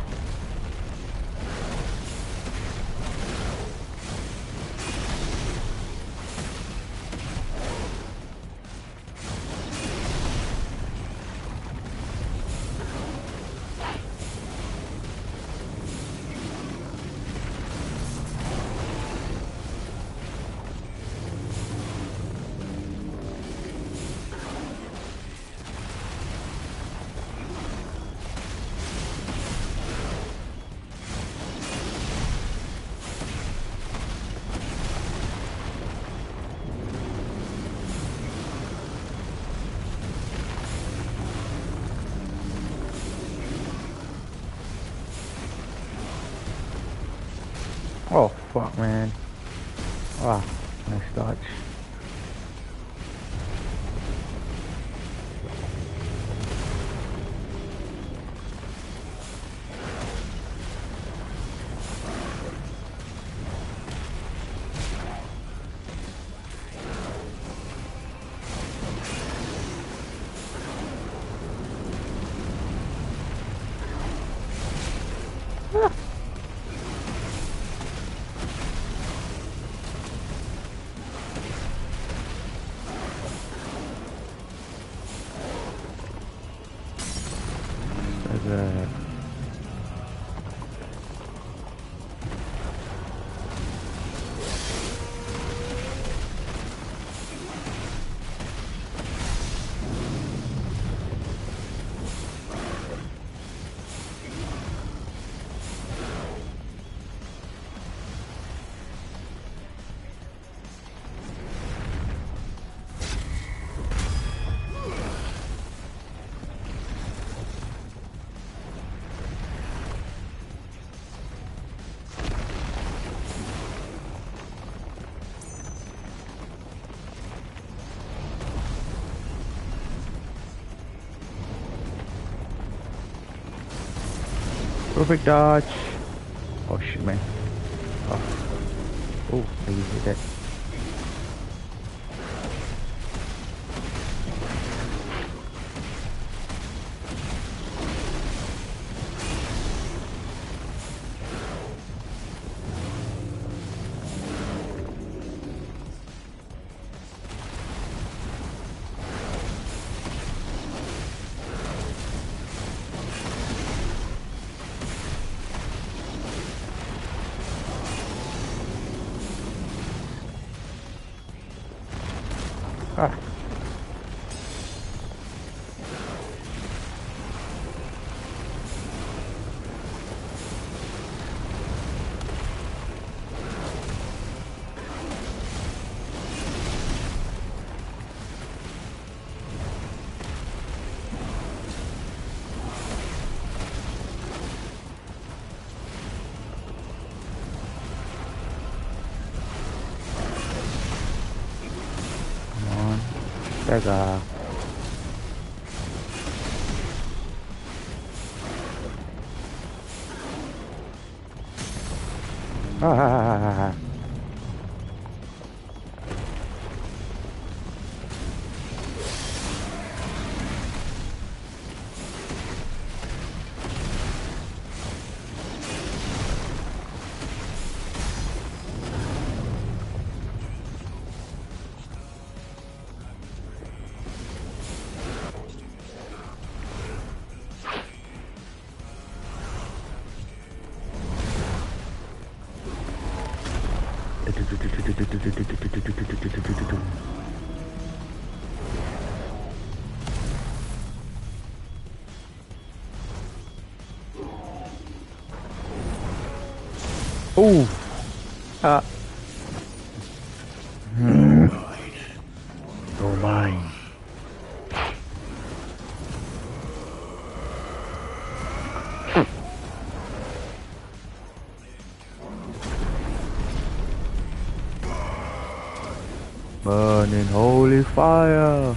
Oh fuck, man. Ah, nice dodge. Ah. Perfect dodge. Oh shit, man. Oh, oh, I did that. Dagger. Ah. Oh. Ah. Oh mine. Burning holy fire.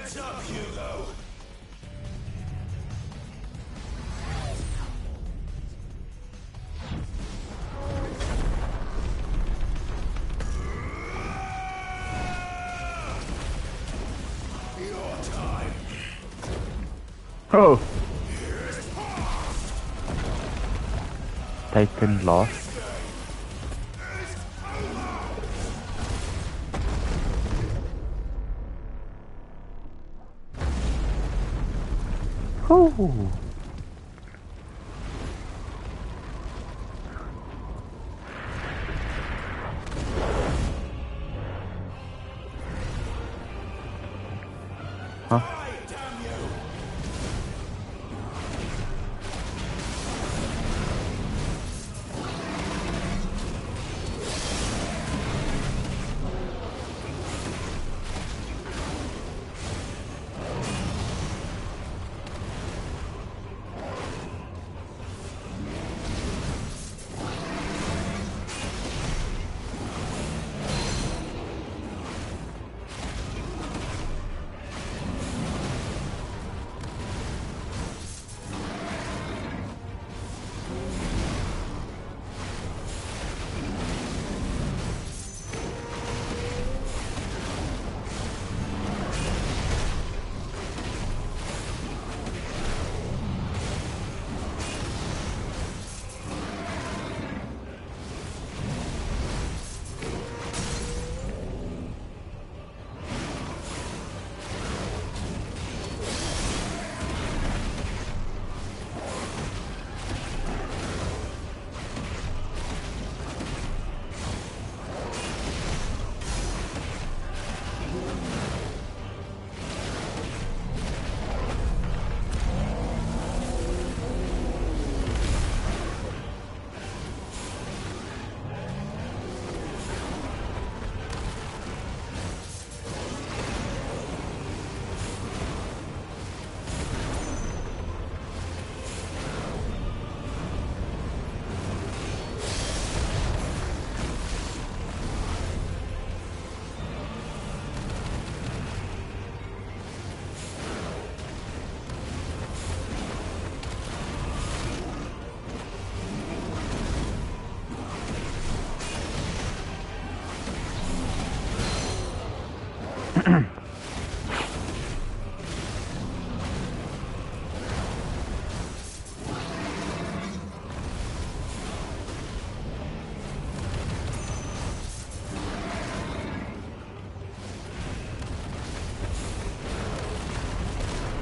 Heads up, Hugo! Your time. Oh. Titan lost. Oh. Huh?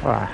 Wah.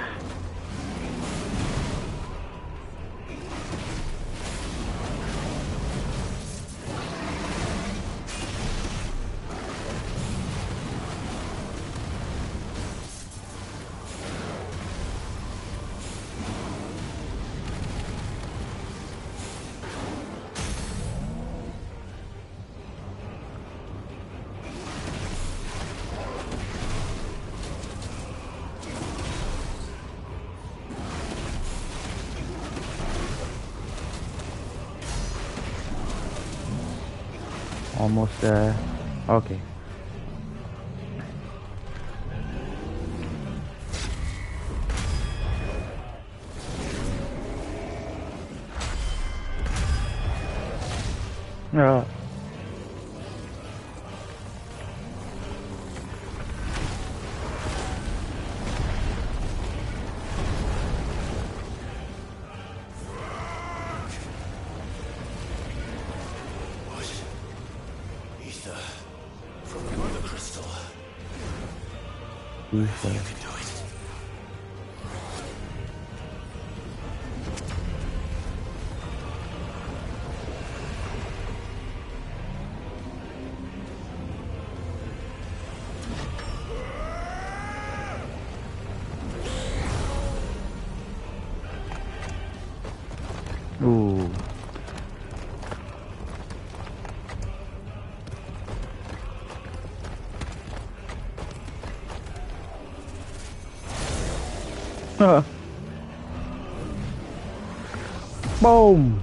Almost there. Okay. Yeah. Ether. Ooh. Boom.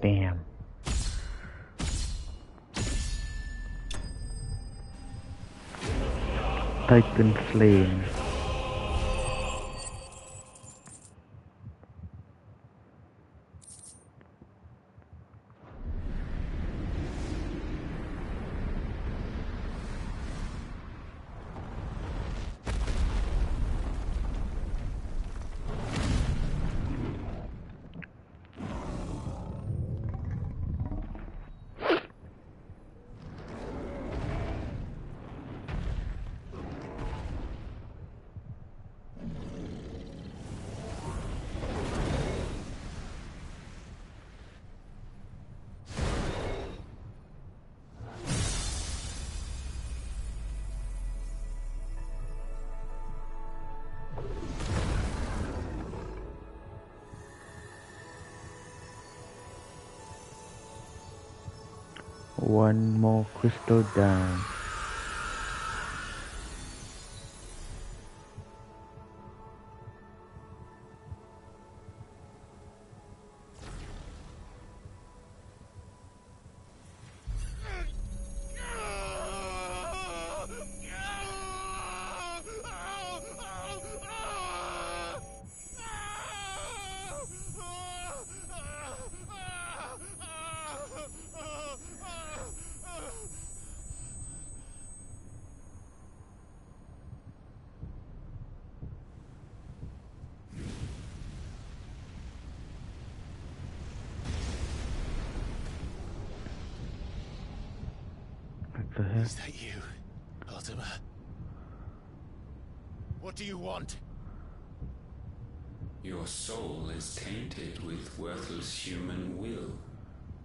Damn. Titan slain. One more crystal down. Is that you, Ultima? What do you want? Your soul is tainted with worthless human will,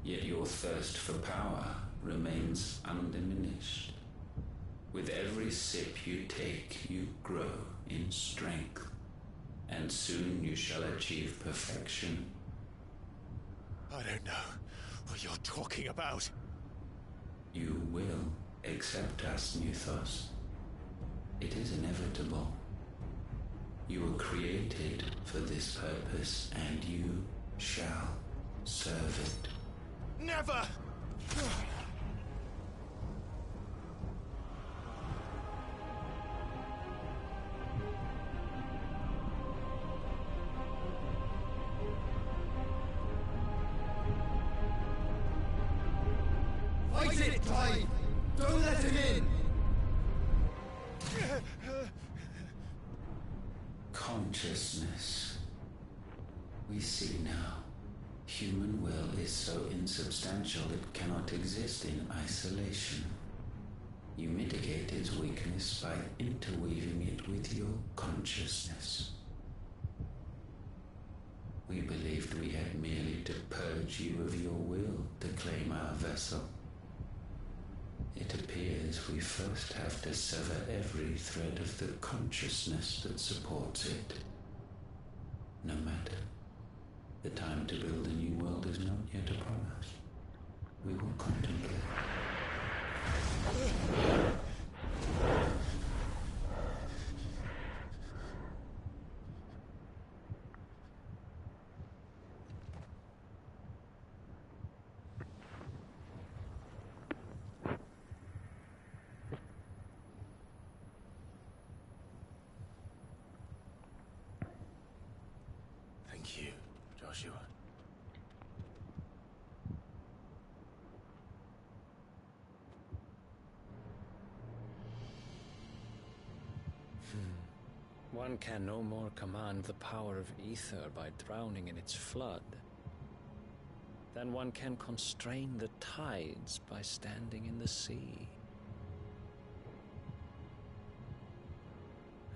yet your thirst for power remains undiminished. With every sip you take, you grow in strength, and soon you shall achieve perfection. I don't know what you're talking about. You will, Accept us, Muthos. It is inevitable. You were created for this purpose, and you shall serve it. Never! Fight it, Clive! Don't let him in! Consciousness. We see now. Human will is so insubstantial it cannot exist in isolation. You mitigate its weakness by interweaving it with your consciousness. We believed we had merely to purge you of your will to claim our vessel. It appears we first have to sever every thread of the consciousness that supports it. No matter. The time to build a new world is not yet upon us. We will contemplate. Thank you, Joshua. One can no more command the power of ether by drowning in its flood than one can constrain the tides by standing in the sea.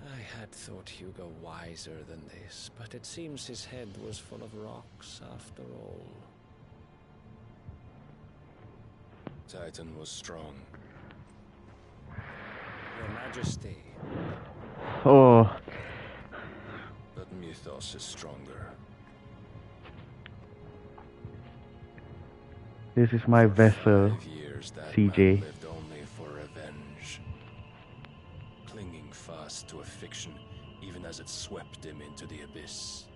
I had thought Hugo wiser than this, but it seems his head was full of rocks after all. Titan was strong. Your Majesty. Oh. But Mythos is stronger. This is my vessel, 5 years that CJ. man lived only for revenge. Clinging fast to a fiction even as it swept him into the abyss.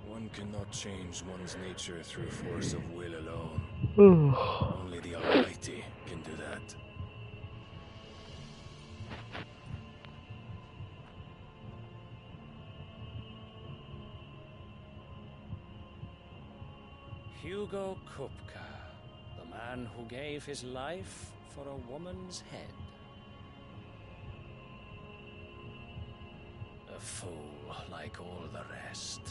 One cannot change one's nature through force of will alone. Only the Almighty can do that. Hugo Kupka, the man who gave his life for a woman's head. A fool like all the rest.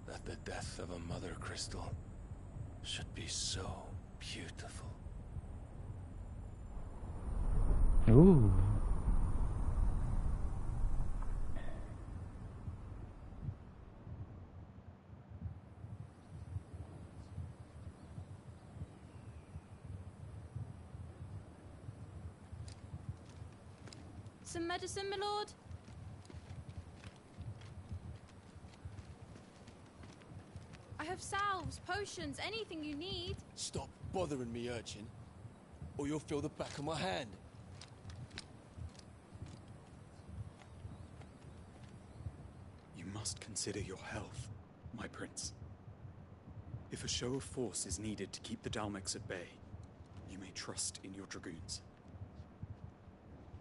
That the death of a mother crystal should be so beautiful. Ooh. Some medicine, my lord? I have salves, potions, anything you need. Stop bothering me, urchin, or you'll feel the back of my hand. You must consider your health, my prince. If a show of force is needed to keep the Dalmex at bay, you may trust in your dragoons.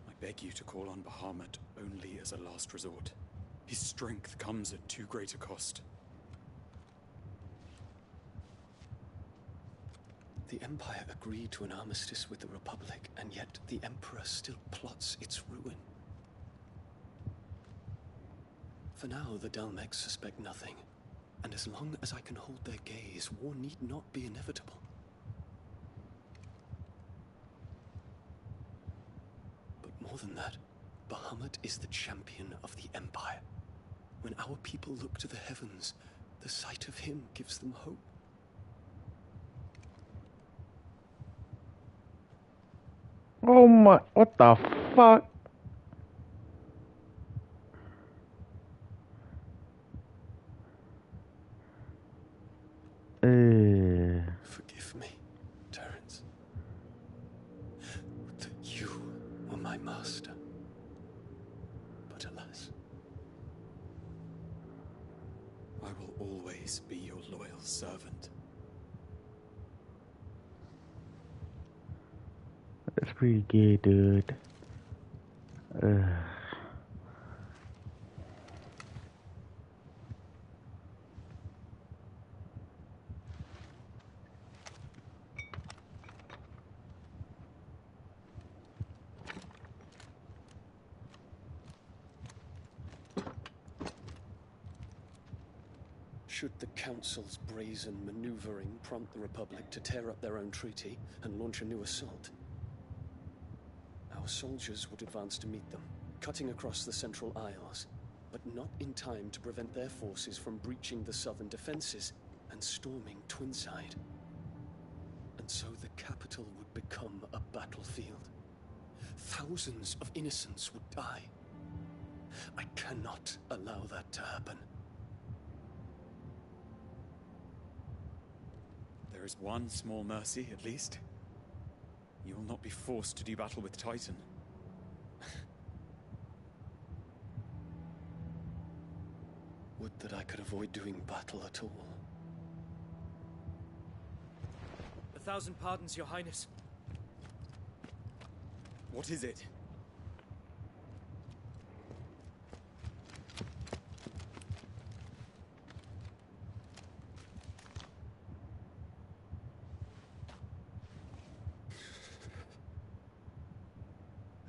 I beg you to call on Bahamut only as a last resort. His strength comes at too great a cost. The Empire agreed to an armistice with the Republic, and yet the Emperor still plots its ruin. For now, the Dalmex suspect nothing, and as long as I can hold their gaze, war need not be inevitable. But more than that, Bahamut is the champion of the Empire, When our people look to the heavens, the sight of him gives them hope. Oh my, what the fuck? Forgive me, Terence. That you were my master. But alas, I will always be your loyal servant. That's pretty gay, dude. should the Council's brazen maneuvering prompt the Republic to tear up their own treaty and launch a new assault, our soldiers would advance to meet them, cutting across the Central Isles, but not in time to prevent their forces from breaching the southern defenses and storming Twinside. And so the capital would become a battlefield. Thousands of innocents would die. I cannot allow that to happen. There is one small mercy, at least. You will not be forced to do battle with Titan. Would that I could avoid doing battle at all. 1,000 pardons, Your Highness. What is it?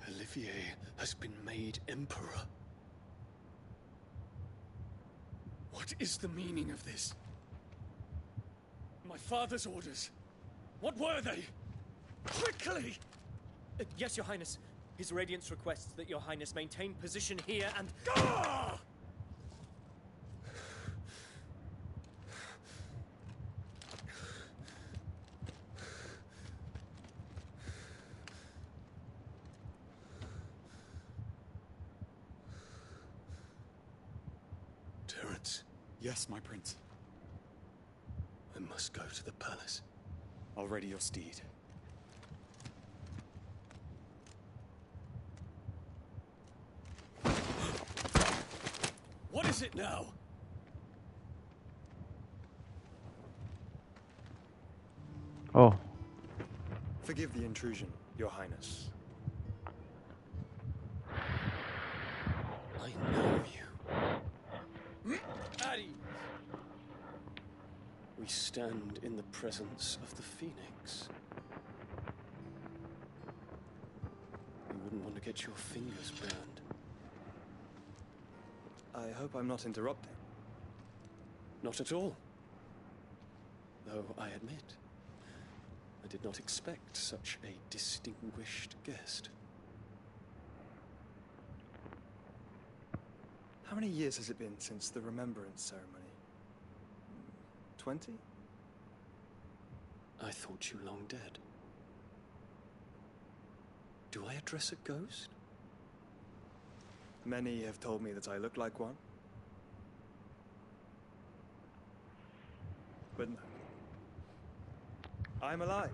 Olivier has been made Emperor. What is the meaning of this? My father's orders. What were they? Quickly! Yes, Your Highness. His Radiance requests that Your Highness maintain position here and... Ah! Terence. Yes, my prince. I must go to the palace. I'll ready your steed. What is it now? Oh. Forgive the intrusion, Your Highness. I know you. Addy! We stand in the presence of the Phoenix. You wouldn't want to get your fingers burned. I hope I'm not interrupting. Not at all. Though I admit, I did not expect such a distinguished guest. How many years has it been since the Remembrance ceremony? 20? I thought you long dead. Do I address a ghost? Many have told me that I look like one. But no. I'm alive.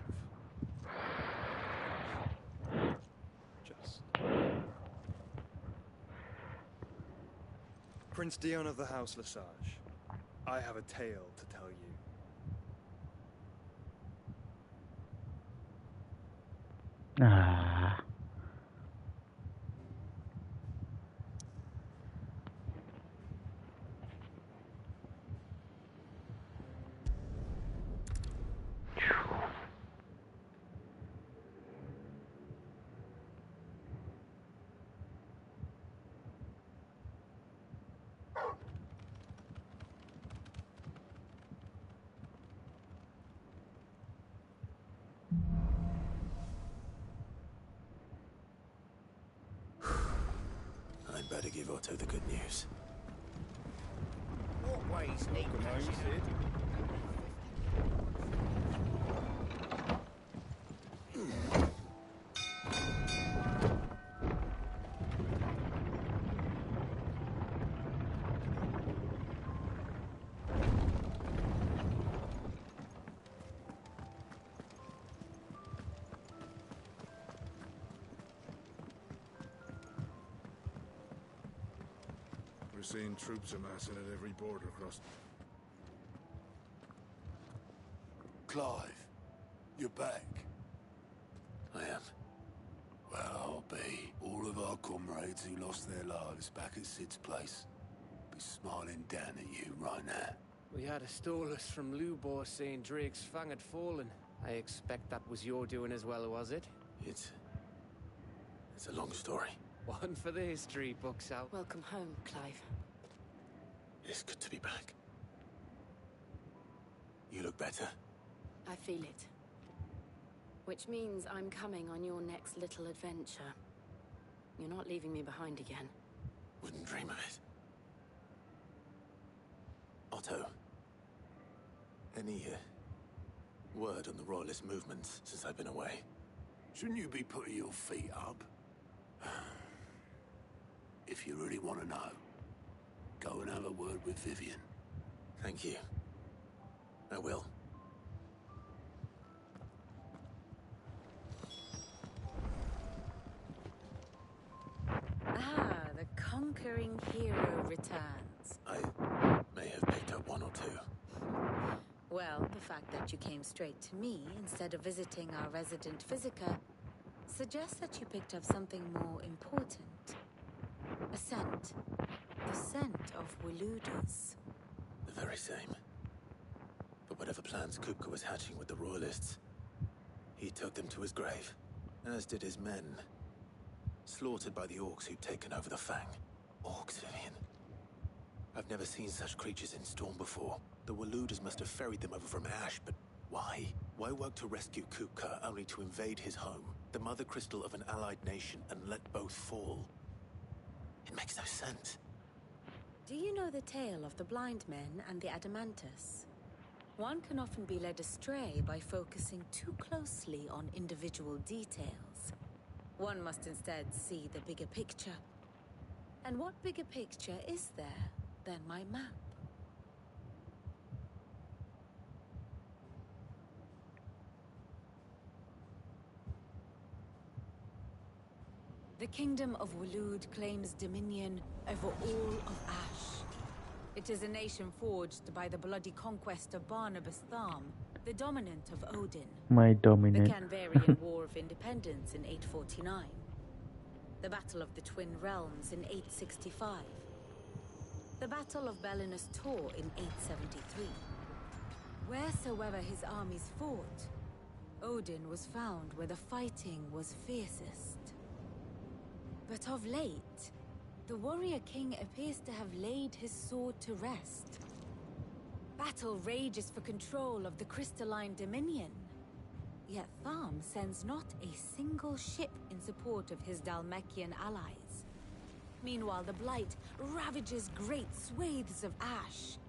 Just. Prince Dion of the House Lesage, I have a tale to tell you. Ah. I'd better give Otto the good news. always need patching up. We're seeing troops amassing at every border crossing. Clive, you're back. I am. Well, I'll be. All of our comrades who lost their lives back at Sid's place be smiling down at you right now. We had a Stolas from Lubor saying Drake's Fang had fallen. I expect that was your doing as well, was it? It's a long story. One for the history books out. Welcome home, Clive. It's good to be back. You look better. I feel it. Which means I'm coming on your next little adventure. You're not leaving me behind again. Wouldn't dream of it. Otto. Any word on the Royalist movements since I've been away? Shouldn't you be putting your feet up? If you really want to know, go and have a word with Vivian. Thank you. I will. Ah, the conquering hero returns. I may have picked up one or two. Well, the fact that you came straight to me instead of visiting our resident Physica suggests that you picked up something more important. A scent. The scent of Waloeders. The very same. But whatever plans Kupka was hatching with the Royalists, he took them to his grave, as did his men. Slaughtered by the Orcs who'd taken over the Fang. Orcs, Vivian. I've never seen such creatures in Storm before. The Waloeders must have ferried them over from Ash, but why? Why work to rescue Kupka only to invade his home, the mother crystal of an allied nation, and let both fall? It makes no sense. Do you know the tale of the blind men and the Adamantus? One can often be led astray by focusing too closely on individual details. One must instead see the bigger picture. And what bigger picture is there than my map? The Kingdom of Waloed claims dominion over all of Ash. It is a nation forged by the bloody conquest of Barnabas Tharm, the dominant of Odin. My dominant. The Canvarian War of Independence in 849. The Battle of the Twin Realms in 865. The Battle of Belinus Tor in 873. Wheresoever his armies fought, Odin was found where the fighting was fiercest. But of late, the warrior king appears to have laid his sword to rest. Battle rages for control of the crystalline dominion. Yet Tharm sends not a single ship in support of his Dhalmekian allies. Meanwhile, the Blight ravages great swathes of Ash.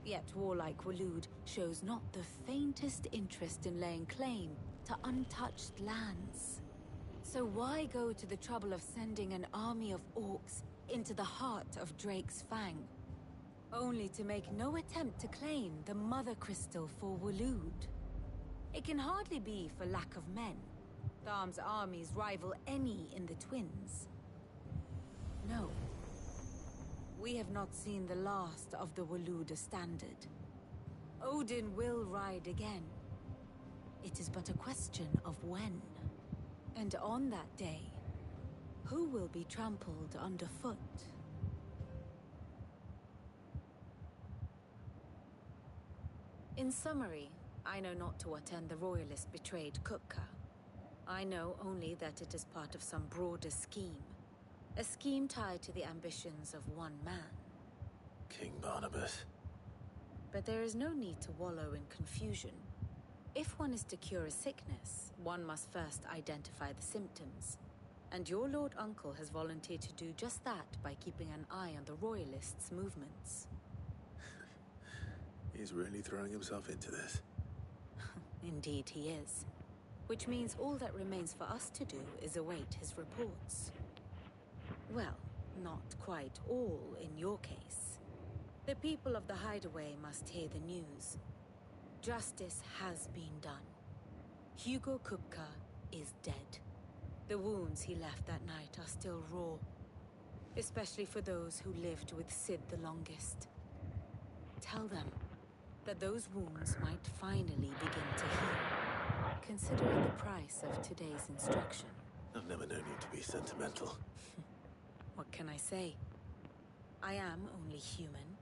Yet warlike Waloed shows not the faintest interest in laying claim to untouched lands. So why go to the trouble of sending an army of orcs into the heart of Drake's Fang, only to make no attempt to claim the Mother Crystal for Waloed? It can hardly be for lack of men. Tharm's armies rival any in the Twins. No. We have not seen the last of the Waloeder standard. Odin will ride again. It is but a question of when. And on that day, who will be trampled underfoot? In summary, I know not to what end the Royalist betrayed Kupka. I know only that it is part of some broader scheme. A scheme tied to the ambitions of one man. King Barnabas. But there is no need to wallow in confusion. If one is to cure a sickness, one must first identify the symptoms. And your Lord Uncle has volunteered to do just that by keeping an eye on the Royalists' movements. He's really throwing himself into this. Indeed he is. Which means all that remains for us to do is await his reports. Well, not quite all in your case. The people of the Hideaway must hear the news. Justice has been done. Hugo Kupka is dead. The wounds he left that night are still raw. Especially for those who lived with Sid the longest. Tell them that those wounds might finally begin to heal. Considering the price of today's instruction. I've never known you to be sentimental. What can I say? I am only human.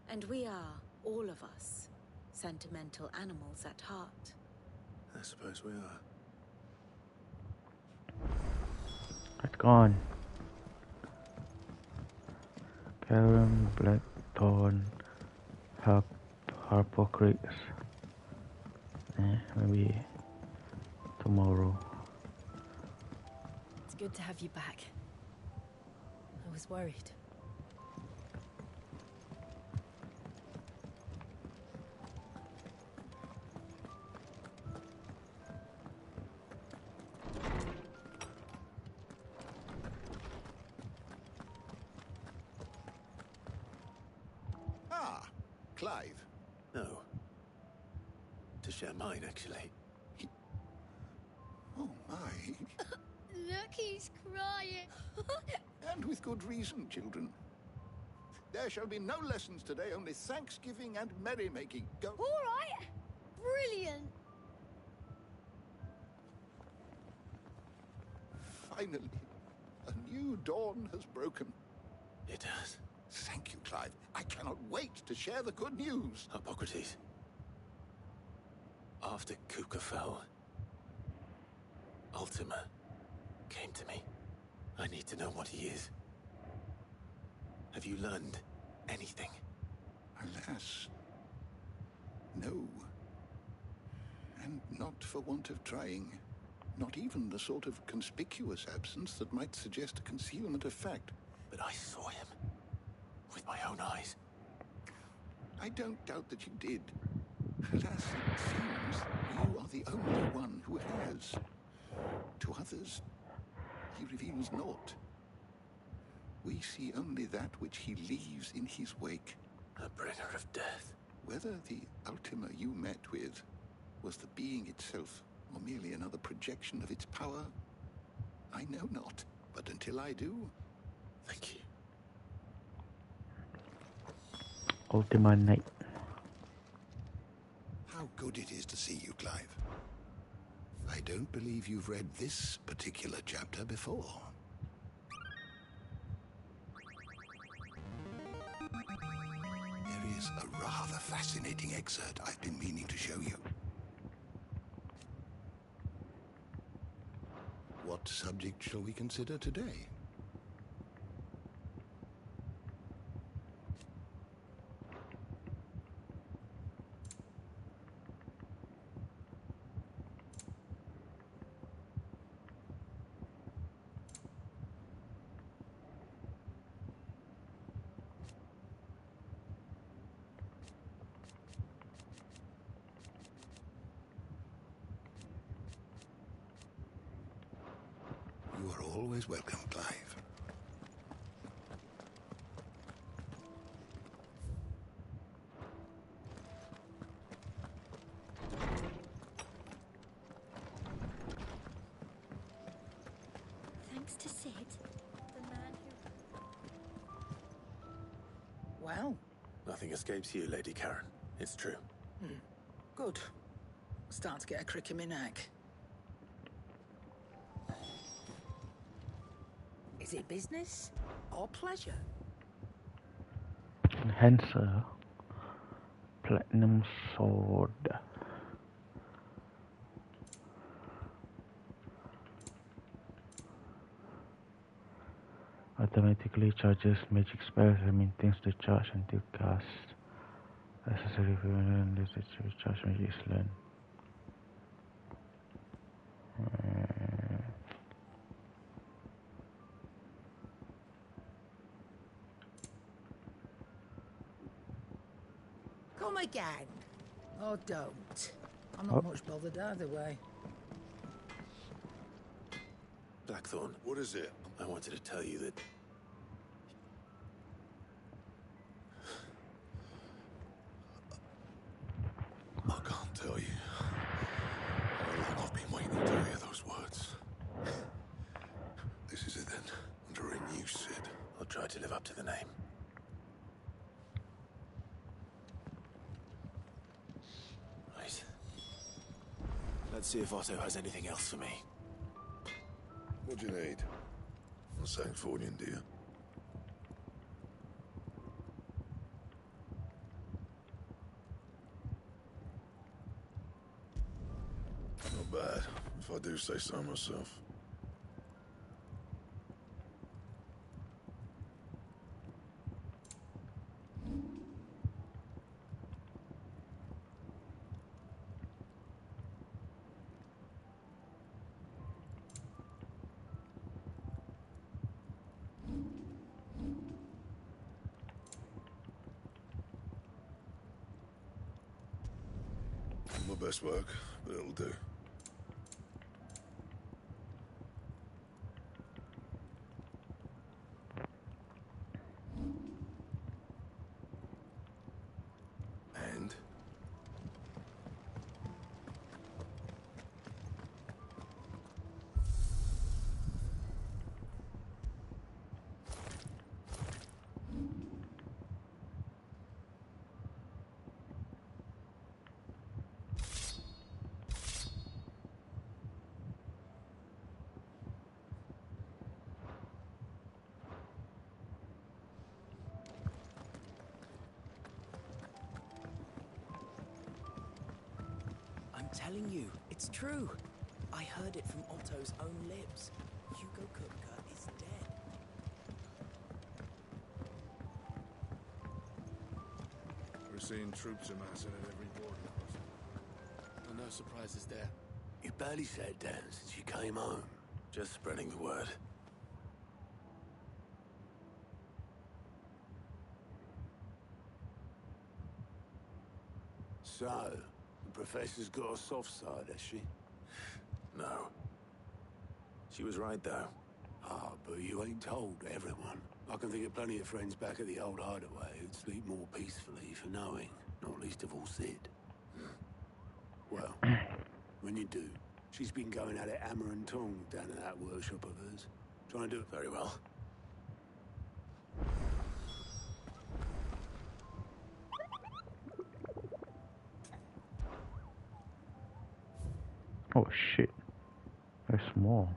And we are, all of us, sentimental animals at heart. I suppose we are. It's gone. Karen, Blackthorn, Harpocrates. Maybe tomorrow. It's good to have you back. I was worried. Clive? No. To share mine, actually. Oh, my. Look, he's crying. And with good reason, children. There shall be no lessons today, only Thanksgiving and merrymaking. Go. All right. Brilliant. Finally, a new dawn has broken. It has. Thank you, Clive. I cannot wait to share the good news. Hippocrates. After Kupka fell, Ultima came to me. I need to know what he is. Have you learned anything? Alas, no. And not for want of trying. Not even the sort of conspicuous absence that might suggest a concealment of fact. But I saw him. With my own eyes. I don't doubt that you did. Alas, it seems you are the only one who has. To others, he reveals naught. We see only that which he leaves in his wake. A bringer of death. Whether the Ultima you met with was the being itself, or merely another projection of its power, I know not. But until I do... Thank you. Ultima Night. How good it is to see you, Clive. I don't believe you've read this particular chapter before. There is a rather fascinating excerpt I've been meaning to show you. What subject shall we consider today? You are always welcome, Clive. Thanks to Sid, the man who... Well? Nothing escapes you, Lady Karen. It's true. Good. Start to get a crick in my neck. Is it business or pleasure? Enhancer. Platinum sword. Automatically charges magic spells and maintains the charge until cast. Accessory for unless the charge magic is learned. Come Come again. Or don't. I'm Oh. not much bothered either way. Blackthorn. What is it? I wanted to tell you that I can't tell you how long I've been waiting to hear those words. This is it then, under a new Cid. I'll try to live up to the name. Right. Let's see if Otto has anything else for me. What do you need? A Sancfordian, do you? Not bad, if I do say so myself. My best work, but it'll do. And? I'm telling you, it's true. I heard it from Otto's own lips. Hugo Kupka is dead. We're seeing troops amassing at every border crossing. No surprises there. You barely sat down since you came home. Just spreading the word. So, the Professor's got a soft side, has she? No. She was right, though. Ah, but you ain't told everyone. I can think of plenty of friends back at the old hideaway who'd sleep more peacefully for knowing, not least of all Cid. Well, when you do, she's been going at it hammer and tongue down in that workshop of hers. Trying to do it very well. Oh shit. They're small.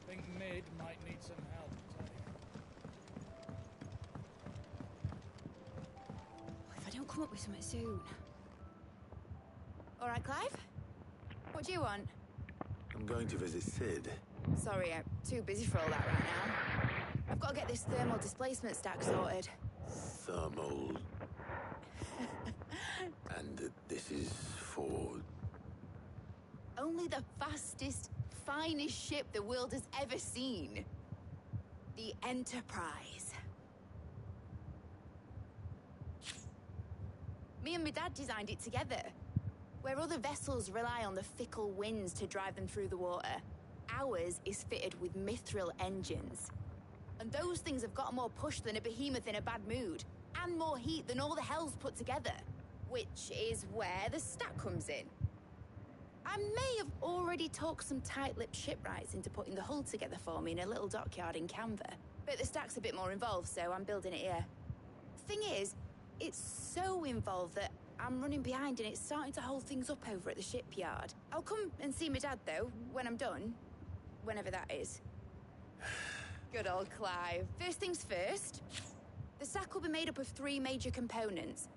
Think Mid might need some help, If I don't come up with something soon. All right, Clive? What do you want? I'm going to visit Cid. Sorry, I'm too busy for all that right now. I've got to get this thermal displacement stack sorted. Thermal. And this is for... Only the fastest, finest ship the world has ever seen. The Enterprise. Me and my dad designed it together. Where other vessels rely on the fickle winds to drive them through the water, ours is fitted with mithril engines. And those things have got more push than a behemoth in a bad mood, and more heat than all the hells put together. Which is where the stack comes in. I may have already talked some tight-lipped shipwrights into putting the hull together for me in a little dockyard in Canva. But the stack's a bit more involved, so I'm building it here. Thing is, it's so involved that I'm running behind and it's starting to hold things up over at the shipyard. I'll come and see my dad, though, when I'm done. Whenever that is. Good old Clive. First things first. The sack will be made up of 3 major components.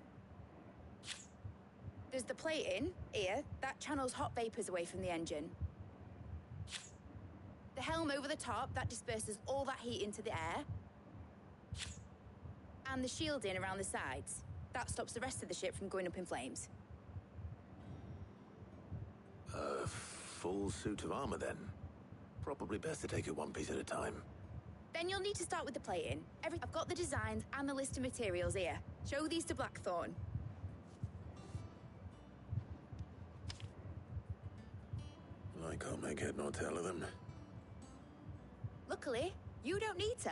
There's the plating, here, that channels hot vapors away from the engine. The helm over the top, that disperses all that heat into the air. And the shielding around the sides. That stops the rest of the ship from going up in flames. A full suit of armor, then. Probably best to take it one piece at a time. Then you'll need to start with the plating. I've got the designs and the list of materials here. Show these to Blackthorn. I can't make head nor tail of them. Luckily, you don't need to.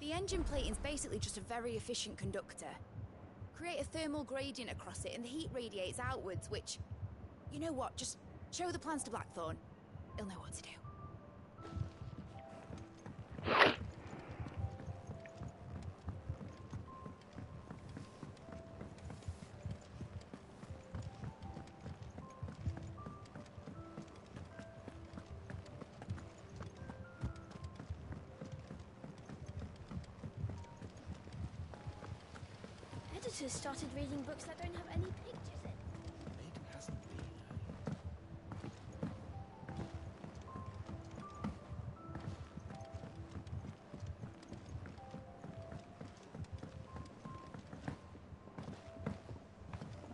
The engine plating's basically just a very efficient conductor. Create a thermal gradient across it and the heat radiates outwards, which... You know what, just show the plans to Blackthorn. He'll know what to do. Editors started reading books that don't have any pictures in. It hasn't been.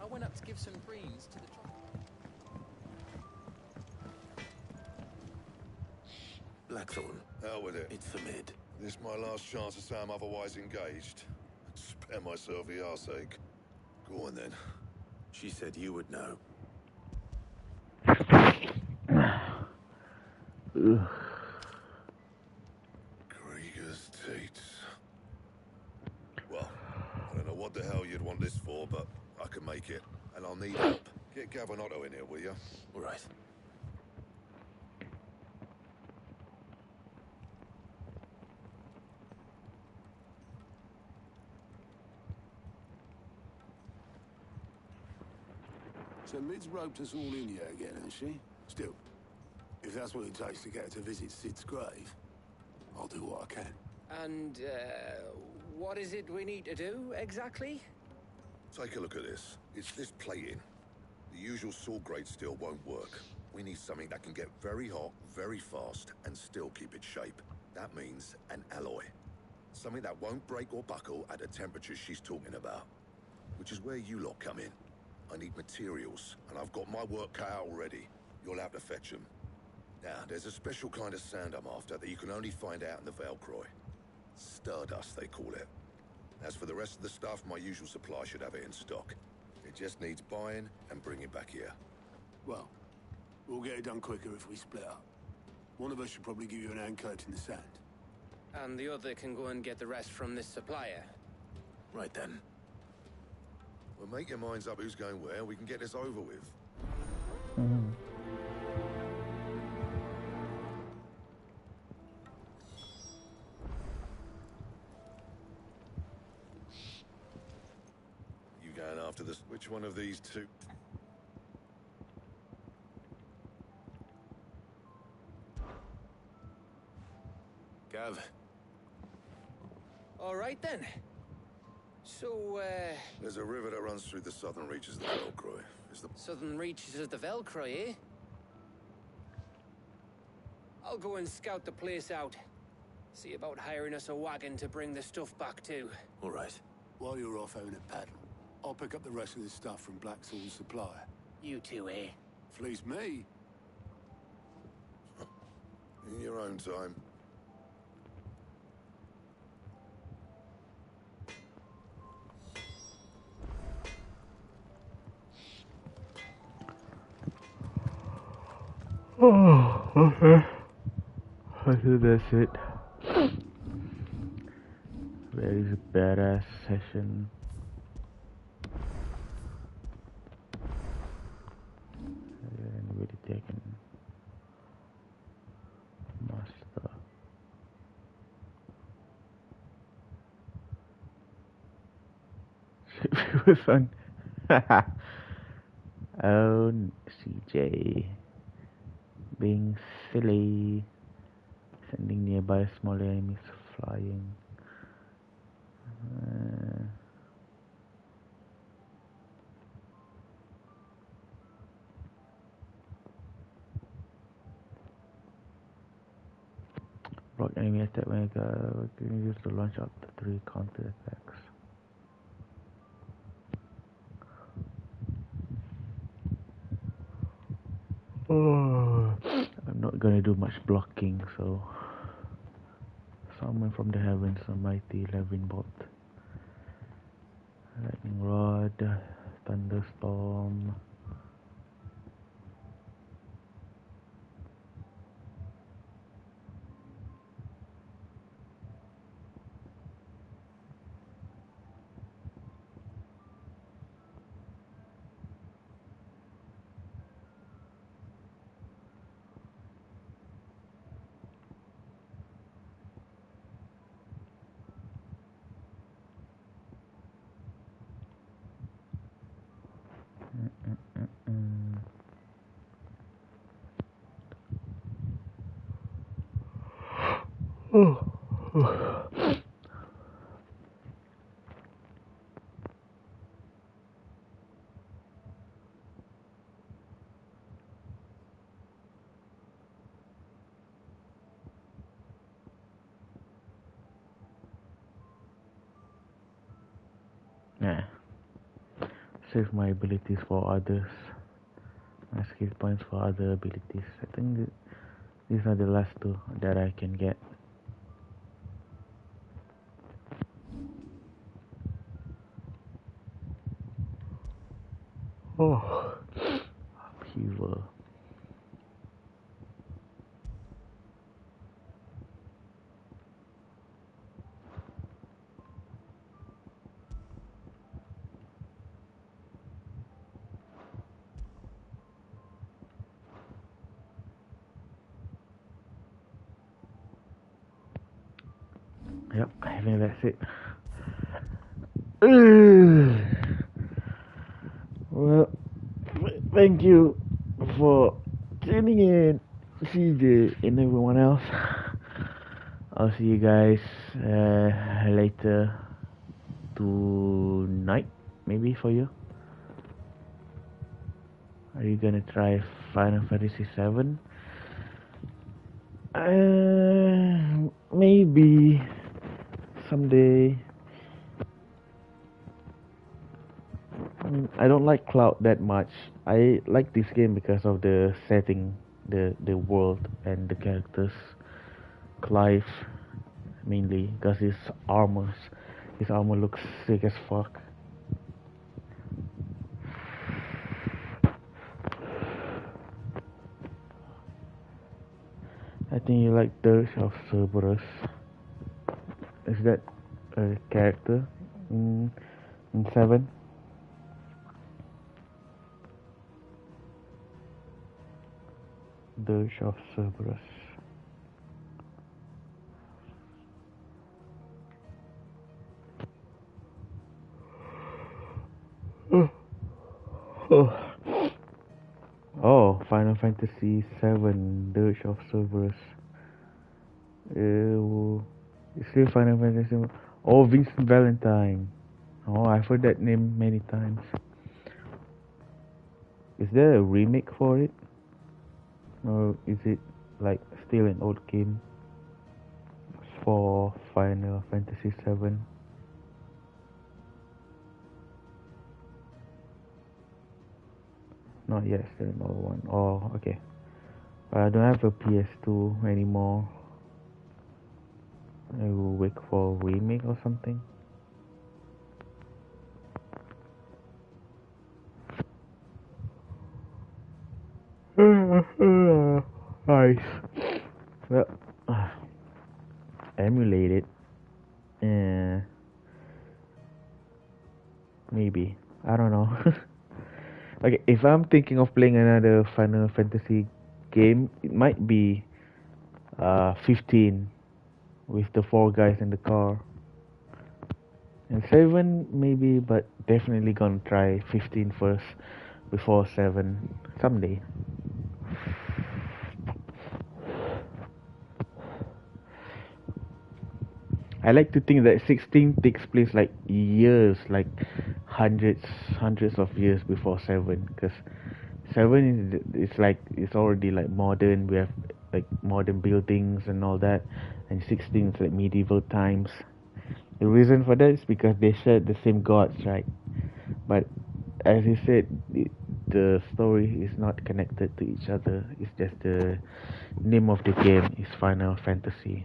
I went up to give some greens to the tropical. Blackthorn. Hell with it. It's the mid. This my last chance to say I'm otherwise engaged. Spare myself the arseache. Go on then. She said you would know. Krieger's teats. Well, I don't know what the hell you'd want this for, but I can make it. And I'll need help. Get Gavin Otto in here, will you? All right. So Mid's roped us all in here again, hasn't she? Still, if that's what it takes to get her to visit Sid's grave, I'll do what I can. And, what is it we need to do, exactly? Take a look at this. It's this plating. The usual sword grade steel won't work. We need something that can get very hot, very fast, and still keep its shape. That means an alloy. Something that won't break or buckle at the temperatures she's talking about. Which is where you lot come in. I need materials, and I've got my work cut out already. You'll have to fetch them. Now, there's a special kind of sand I'm after that you can only find out in the Velcroy. Stardust, they call it. As for the rest of the stuff, my usual supply should have it in stock. It just needs buying and bringing back here. Well, we'll get it done quicker if we split up. One of us should probably give you an hand coat in the sand. And the other can go and get the rest from this supplier. Right then. Well, make your minds up who's going where, we can get this over with. You going after this? Which one of these two? Gav. All right, then. So, There's a river that runs through the southern reaches of the Velcroy. It's the southern reaches of the Velcroy, eh? I'll go and scout the place out. See about hiring us a wagon to bring the stuff back to. All right. While you're off having a paddle, I'll pick up the rest of this stuff from Blackthorn's supplier. You two, eh? Fleece me. in your own time. Oh, okay. I think that's it. Very badass session. And really taking master. It was fun. Oh, CJ. being silly. Sending nearby smaller enemies flying. Block enemy attack when you can use to launch up to 3 counter attacks. I'm not gonna do much blocking, so summon from the heavens a mighty Levin bolt. Lightning rod, thunderstorm. Yeah. Save my abilities for others. My skill points for other abilities. I think these are the last two that I can get. Oh, upheaval. Yep, I think that's it. Well, thank you for tuning in, CJ and everyone else. I'll see you guys later tonight, maybe for you. Are you gonna try Final Fantasy VII? Maybe someday. I don't like Cloud that much. I like this game because of the setting, the world, and the characters. Clive, mainly, because his armor looks sick as fuck. I think you like Dirge of Cerberus. Is that a character in 7? Dirge of Cerberus. Oh, Final Fantasy VII, Dirge of Cerberus. It's still Final Fantasy. Oh, Vincent Valentine. Oh, I've heard that name many times. Is there a remake for it? Or is it like still an old game for Final Fantasy VII? Not yet, still an old one. Oh, okay. I don't have a PS2 anymore. I will wait for a remake or something. Nice. Well, emulate it. Maybe. I don't know. Okay, if I'm thinking of playing another Final Fantasy game, it might be 15 with the 4 guys in the car. And 7 maybe, but definitely gonna try 15 first before 7 someday. I like to think that 16 takes place like years, like hundreds of years before 7, because 7 is like it's already like modern. We have like modern buildings and all that, and 16 is like medieval times. The reason for that is because they share the same gods, right? But as you said, the story is not connected to each other. It's just the name of the game is Final Fantasy.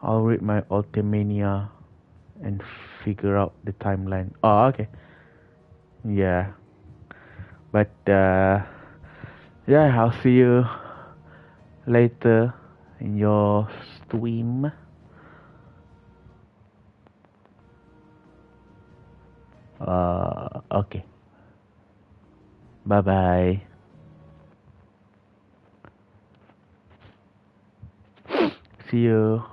I'll read my Ultimania and figure out the timeline. Oh, okay. Yeah. But yeah, I'll see you later in your stream. Okay. Bye bye. See you.